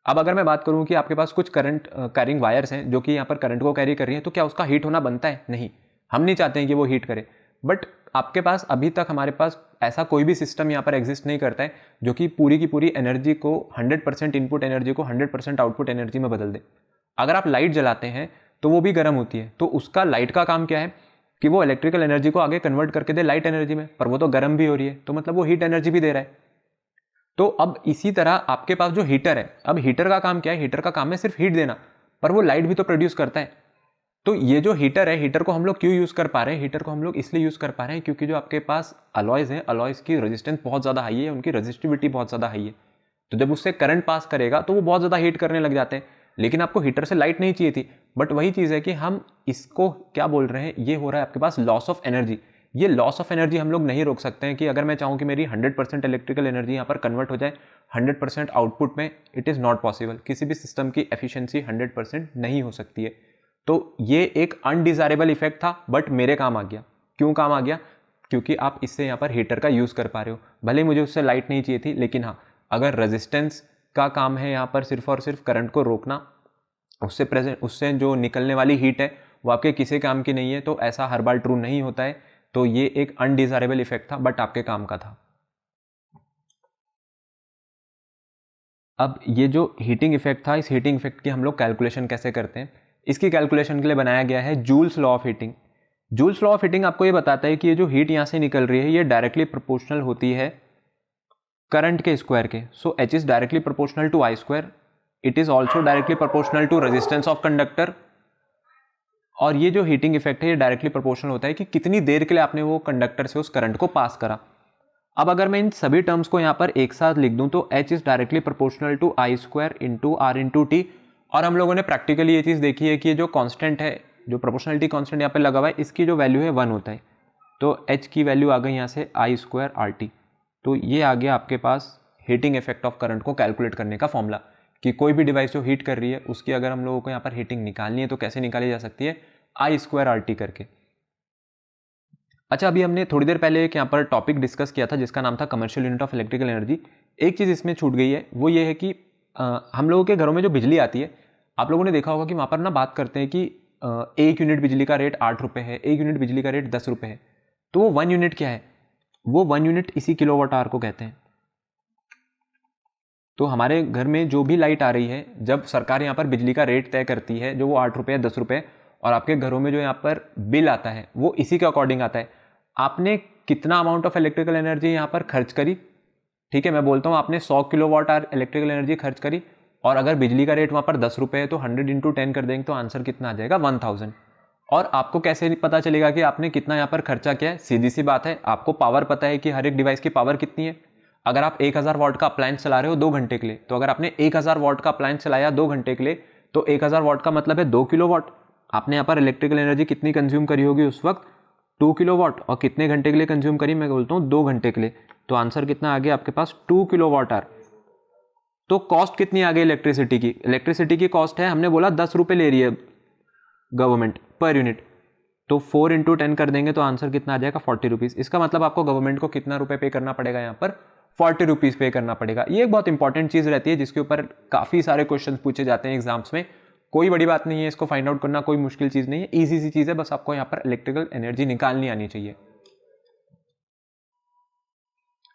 अब अगर मैं बात करूं कि आपके पास कुछ करंट कैरिंग वायर्स हैं जो कि यहाँ पर करंट को कैरी कर रही हैं, तो क्या उसका हीट होना बनता है? नहीं, हम नहीं चाहते हैं कि वो हीट करे। बट आपके पास अभी तक हमारे पास ऐसा कोई भी सिस्टम यहाँ पर एग्जिस्ट नहीं करता है जो कि पूरी की पूरी एनर्जी को 100% इनपुट एनर्जी को 100% आउटपुट एनर्जी में बदल दे। अगर आप लाइट जलाते हैं तो वो भी गर्म होती है, तो उसका लाइट का काम क्या है कि वो इलेक्ट्रिकल एनर्जी को आगे कन्वर्ट करके दे लाइट एनर्जी में, पर वो तो गर्म भी हो रही है, तो मतलब वो हीट एनर्जी भी दे रहा है। तो अब इसी तरह आपके पास जो हीटर है, अब हीटर का काम क्या है, हीटर का काम है सिर्फ हीट देना, पर वो लाइट भी तो प्रोड्यूस करता है। तो ये जो हीटर है, हीटर को हम लोग क्यों यूज़ कर पा रहे हैं, हीटर को हम लोग इसलिए यूज़ कर पा रहे हैं क्योंकि जो आपके पास अलॉयज़ हैं, अलॉयज़ की रेजिस्टेंस बहुत ज़्यादा हाई है, उनकी रेजिस्टिविटी बहुत ज़्यादा हाई है। तो जब उससे करंट पास करेगा तो वो बहुत ज़्यादा हीट करने लग जाते हैं। लेकिन आपको हीटर से लाइट नहीं चाहिए थी, बट वही चीज़ है कि हम इसको क्या बोल रहे हैं, ये हो रहा है आपके पास लॉस ऑफ एनर्जी। ये लॉस ऑफ एनर्जी हम लोग नहीं रोक सकते हैं कि अगर मैं चाहूँ कि मेरी 100% इलेक्ट्रिकल एनर्जी यहाँ पर कन्वर्ट हो जाए 100% आउटपुट में, इट इज़ नॉट पॉसिबल। किसी भी सिस्टम की एफिशिएंसी 100% नहीं हो सकती है। तो ये एक अनडिजायरेबल इफेक्ट था, बट मेरे काम आ गया। क्यों काम आ गया? क्योंकि आप इससे यहाँ पर हीटर का यूज़ कर पा रहे हो। भले मुझे उससे लाइट नहीं चाहिए थी, लेकिन हाँ, अगर रेजिस्टेंस का काम है यहाँ पर सिर्फ और सिर्फ करंट को रोकना, उससे जो निकलने वाली हीट है वो आपके किसी काम की नहीं है, तो ऐसा हर बार ट्रू नहीं होता है। तो ये एक अनडिजायरेबल इफेक्ट था, बट आपके काम का था। अब ये जो हीटिंग इफेक्ट था, इस हीटिंग इफेक्ट की हम लोग कैलकुलेशन कैसे करते हैं, इसकी कैलकुलेशन के लिए बनाया गया है joules law of heating. Joules law of heating आपको ये बताता है कि ये जो हीट यहाँ से निकल रही है ये डायरेक्टली प्रोपोर्शनल होती है करंट के स्क्वायर के. So H is directly proportional to I square. It is also directly proportional to resistance of conductor. और ये जो हीटिंग इफेक्ट है ये डायरेक्टली प्रोपोर्शनल होता है कि कितनी देर के लिए आपने वो कंडक्टर से उस करंट को पास करा. अब अगर मैं इन सभी टर्म्स को यहाँ पर एक साथ लिख दूं तो H is directly proportional to I square into R into T. और हम लोगों ने प्रैक्टिकली ये चीज़ देखी है कि ये जो कांस्टेंट है, जो प्रोपोर्शनलिटी कांस्टेंट यहाँ पे लगा हुआ है, इसकी जो वैल्यू है 1 होता है. तो H की वैल्यू आ गई यहाँ से I स्क्वायर RT. तो ये आ गया आपके पास हीटिंग इफेक्ट ऑफ करंट को कैलकुलेट करने का फॉर्मूला कि कोई भी डिवाइस जो हीट कर रही है उसकी अगर हम लोगों को यहाँ पर हीटिंग निकालनी है तो कैसे निकाली जा सकती है, I स्क्वायर RT करके. अच्छा, अभी हमने थोड़ी देर पहले एक यहाँ पर टॉपिक डिस्कस किया था जिसका नाम था commercial unit of electrical energy. एक चीज़ इसमें छूट गई है, वो ये है कि हम लोगों के घरों में जो बिजली आती है, आप लोगों ने देखा होगा कि वहाँ पर ना बात करते हैं कि एक यूनिट बिजली का रेट 8 रुपये है, एक यूनिट बिजली का रेट 10 रुपये है. तो वो 1 यूनिट क्या है? वो 1 यूनिट इसी किलोवाट आवर को कहते हैं. तो हमारे घर में जो भी लाइट आ रही है, जब सरकार यहाँ पर बिजली का रेट तय करती है जो वो 8 रुपये 10 रुपये, और आपके घरों में जो यहाँ पर बिल आता है वो इसी के अकॉर्डिंग आता है. आपने कितना अमाउंट ऑफ इलेक्ट्रिकल एनर्जी यहाँ पर खर्च करी, ठीक है, मैं बोलता हूँ आपने 100 किलोवाट आवर इलेक्ट्रिकल एनर्जी खर्च करी, और अगर बिजली का रेट वहाँ पर 10 रुपये है तो 100 इंटू 10 कर देंगे तो आंसर कितना आ जाएगा, 1000. और आपको कैसे पता चलेगा कि आपने कितना यहाँ पर खर्चा किया है? सीधी सी बात है, आपको पावर पता है कि हर एक डिवाइस की पावर कितनी है. अगर आप 1000 वाट का अप्लायंस चला रहे हो 2 घंटे के लिए, तो अगर आपने 1000 वाट का अप्लायंस चलाया 2 घंटे के लिए, तो 1000 वाट का मतलब है 2 किलोवाट. आपने यहाँ पर इलेक्ट्रिकल एनर्जी कितनी कंज्यूम करी होगी उस वक्त? 2 किलोवाट. और कितने घंटे के लिए कंज्यूम करी? मैं बोलता हूँ 2 घंटे के लिए. तो आंसर कितना आ गया आपके पास? 2 किलोवाट आवर. तो कॉस्ट कितनी आ गई इलेक्ट्रिसिटी की? इलेक्ट्रिसिटी की कॉस्ट है, हमने बोला 10 रुपये ले रही है गवर्नमेंट पर यूनिट, तो 4 इंटू 10 कर देंगे तो आंसर कितना आ जाएगा? 40 रुपीज़. इसका मतलब आपको गवर्नमेंट को कितना रुपये पे करना पड़ेगा यहाँ पर? 40 रुपीज़ पे करना पड़ेगा. ये एक बहुत इंपॉर्टेंट चीज़ रहती है जिसके ऊपर काफ़ी सारे क्वेश्चन पूछे जाते हैं एग्जाम्स में. कोई बड़ी बात नहीं है, इसको फाइंड आउट करना कोई मुश्किल चीज़ नहीं है, ईजी सी चीज़ है, बस आपको यहाँ पर इलेक्ट्रिकल एनर्जी निकालनी आनी चाहिए.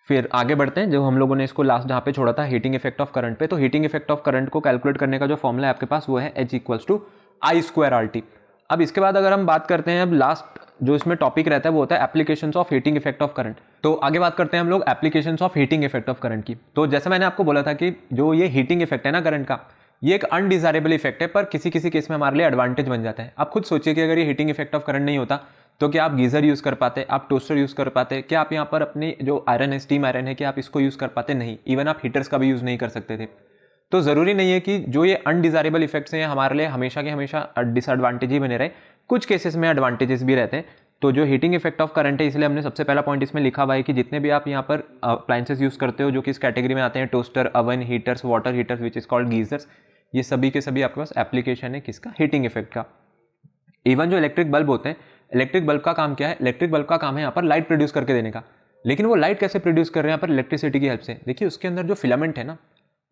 फिर आगे बढ़ते हैं, जो हम लोगों ने इसको लास्ट जहाँ पे छोड़ा था हीटिंग इफेक्ट ऑफ करंट पे. तो हीटिंग इफेक्ट ऑफ करंट को कैलकुलेट करने का जो फॉर्मूला है आपके पास वो है H equals to I square RT. अब इसके बाद अगर हम बात करते हैं, अब लास्ट जो इसमें टॉपिक रहता है वो होता है applications of heating effect of current. तो आगे बात करते हैं हम लोग applications of heating effect of current की. तो जैसे मैंने आपको बोला था कि जो ये हीटिंग इफेक्ट है ना करंट का, ये एक अनडिजायरेबल इफेक्ट है, पर किसी किसी केस में हमारे लिए एडवांटेज बन जाता है. आप खुद सोचिए कि अगर ये हीटिंग इफेक्ट ऑफ करंट नहीं होता तो क्या आप गीजर यूज़ कर पाते, आप टोस्टर यूज़ कर पाते, क्या आप यहाँ पर अपनी जो आयरन है, स्टीम आयरन है, क्या आप इसको यूज़ कर पाते? नहीं. इवन आप हीटर्स का भी यूज़ नहीं कर सकते थे. तो ज़रूरी नहीं है कि जो ये अनडिजायरेबल इफेक्ट्स हैं हमारे लिए हमेशा के हमेशा डिसएडवांटेज ही बने रहे. कुछ केसेस में एडवांटेजेस भी रहते हैं. तो जो हीटिंग इफेक्ट ऑफ करंट है, इसलिए हमने सबसे पहला पॉइंट इसमें लिखा हुआ है कि जितने भी आप यहाँ पर अप्लायंसेस यूज़ करते हो जो कि इस कैटेगरी में आते हैं, toaster, oven, heaters, water heaters which is called geysers, ये सभी के सभी आपके पास एप्लीकेशन है किसका? हीटिंग इफेक्ट का. इवन जो इलेक्ट्रिक बल्ब होते हैं, इलेक्ट्रिक बल्ब का काम क्या है? इलेक्ट्रिक बल्ब का काम है यहाँ पर लाइट प्रोड्यूस करके देने का. लेकिन वो लाइट कैसे प्रोड्यूस कर रहे हैं यहाँ पर? इलेक्ट्रिसिटी की हेल्प से. देखिए उसके अंदर जो फिलामेंट है ना,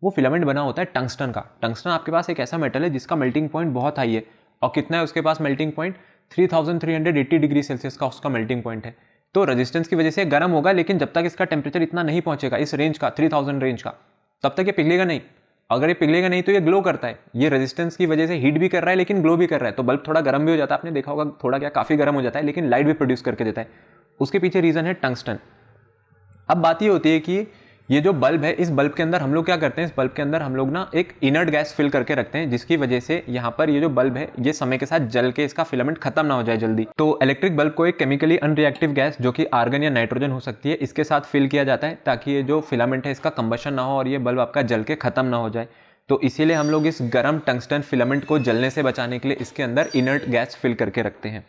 वो फिलामेंट बना होता है टंगस्टन का. टंगस्टन आपके पास एक ऐसा मेटल है जिसका मेल्टिंग पॉइंट बहुत हाई है. और कितना है उसके पास मेल्टिंग पॉइंट? 3380 डिग्री सेल्सियस का उसका मेल्टिंग पॉइंट है. तो रेजिस्टेंस की वजह से गर्म होगा, लेकिन जब तक इसका टेम्परेचर इतना नहीं पहुंचेगा, इस रेंज का 3000 रेंज का, तब तक ये पिघलेगा नहीं. अगर ये पिघलेगा नहीं तो ये ग्लो करता है. ये रेजिस्टेंस की वजह से हीट भी कर रहा है लेकिन ग्लो भी कर रहा है. तो बल्ब थोड़ा गर्म भी हो जाता है, आपने देखा होगा, थोड़ा क्या काफ़ी गर्म हो जाता है, लेकिन लाइट भी प्रोड्यूस करके देता है. उसके पीछे रीज़न है टंगस्टन. अब बात ये होती है कि ये जो बल्ब है, इस बल्ब के अंदर हम लोग क्या करते हैं? इस बल्ब के अंदर हम लोग ना एक इनर्ट गैस फिल करके रखते हैं, जिसकी वजह से यहाँ पर ये जो बल्ब है ये समय के साथ जल के इसका फिलामेंट खत्म ना हो जाए जल्दी. तो इलेक्ट्रिक बल्ब को एक केमिकली अनरिएक्टिव गैस, जो कि आर्गन या नाइट्रोजन हो सकती है, इसके साथ फिल किया जाता है ताकि ये जो फिलामेंट है इसका कंबशन ना हो और ये बल्ब आपका जल के खत्म ना हो जाए. तो इसीलिए हम लोग इस गर्म टंगस्टन फिलामेंट को जलने से बचाने के लिए इसके अंदर इनर्ट गैस फिल करके रखते हैं.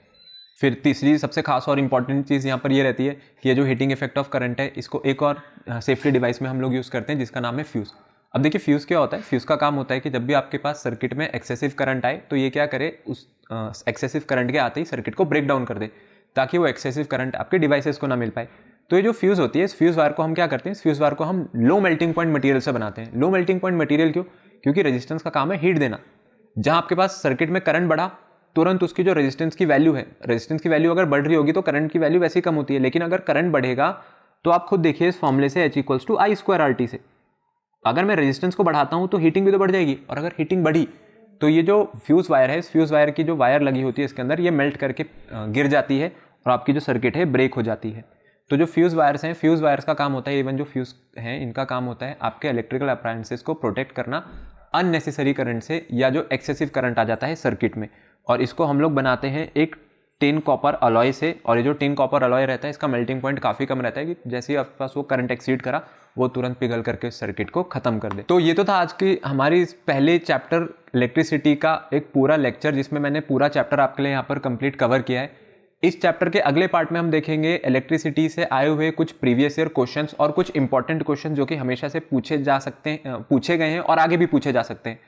फिर तीसरी सबसे खास और इंपॉर्टेंट चीज़ यहाँ पर ये रहती है कि ये जो हीटिंग इफेक्ट ऑफ करंट है, इसको एक और सेफ्टी डिवाइस में हम लोग यूज़ करते हैं जिसका नाम है फ्यूज़. अब देखिए फ्यूज़ क्या होता है? फ्यूज़ का काम होता है कि जब भी आपके पास सर्किट में एक्सेसिव करंट आए तो ये क्या करे, उस एक्सेसिव करंट के आते ही सर्किट को ब्रेक डाउन कर दे ताकि वो एक्सेसिव करंट आपके डिवाइसेस को ना मिल पाए. तो ये जो फ्यूज़ होती है, इस फ्यूज़ वायर को हम क्या करते हैं? इस फ्यूज़ वायर को हम लो मेल्टिंग पॉइंट मटीरियल से बनाते हैं. लो मेल्टिंग पॉइंट मटीरियल क्यों? क्योंकि रेजिस्टेंस का काम है हीट देना. जहाँ आपके पास सर्किट में करंट बढ़ा, तुरंत उसकी जो रेजिस्टेंस की वैल्यू है, रेजिस्टेंस की वैल्यू अगर बढ़ रही होगी तो करंट की वैल्यू वैसे ही कम होती है. लेकिन अगर करंट बढ़ेगा तो आप खुद देखिए इस फॉर्मूले से H equals to I square RT से, अगर मैं रेजिस्टेंस को बढ़ाता हूं तो हीटिंग भी तो बढ़ जाएगी, और अगर हीटिंग बढ़ी तो ये जो फ्यूज़ वायर है, इस फ्यूज़ वायर की जो वायर लगी होती है इसके अंदर, ये मेल्ट करके गिर जाती है और आपकी जो सर्किट है ब्रेक हो जाती है। तो जो फ्यूज़ वायर्स हैं, फ्यूज़ वायर्स का काम होता है, इवन जो फ्यूज़ हैं इनका काम होता है आपके इलेक्ट्रिकल अप्लायंसेस को प्रोटेक्ट करना अननेसेसरी करंट से, या जो एक्सेसिव करंट आ जाता है सर्किट में। और इसको हम लोग बनाते हैं एक टिन कॉपर अलॉय से, और ये जो टिन कॉपर अलॉय रहता है इसका मेल्टिंग पॉइंट काफ़ी कम रहता है कि जैसे ही आपके पास वो करंट एक्सीड करा वो तुरंत पिघल करके सर्किट को ख़त्म कर दे। तो ये तो था आज की हमारी पहले चैप्टर इलेक्ट्रिसिटी का एक पूरा लेक्चर, जिसमें मैंने पूरा चैप्टर आपके लिए यहाँ पर कंप्लीट कवर किया है। इस चैप्टर के अगले पार्ट में हम देखेंगे इलेक्ट्रिसिटी से आए हुए कुछ प्रीवियस ईयर क्वेश्चंस और कुछ इंपॉर्टेंट क्वेश्चन जो कि हमेशा से पूछे गए हैं और आगे भी पूछे जा सकते हैं।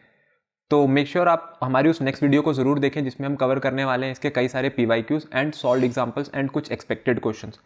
तो मेक श्योर आप हमारी उस नेक्स्ट वीडियो को जरूर देखें, जिसमें हम कवर करने वाले हैं इसके कई सारे PYQs and solved examples and कुछ एक्सपेक्टेड क्वेश्चंस।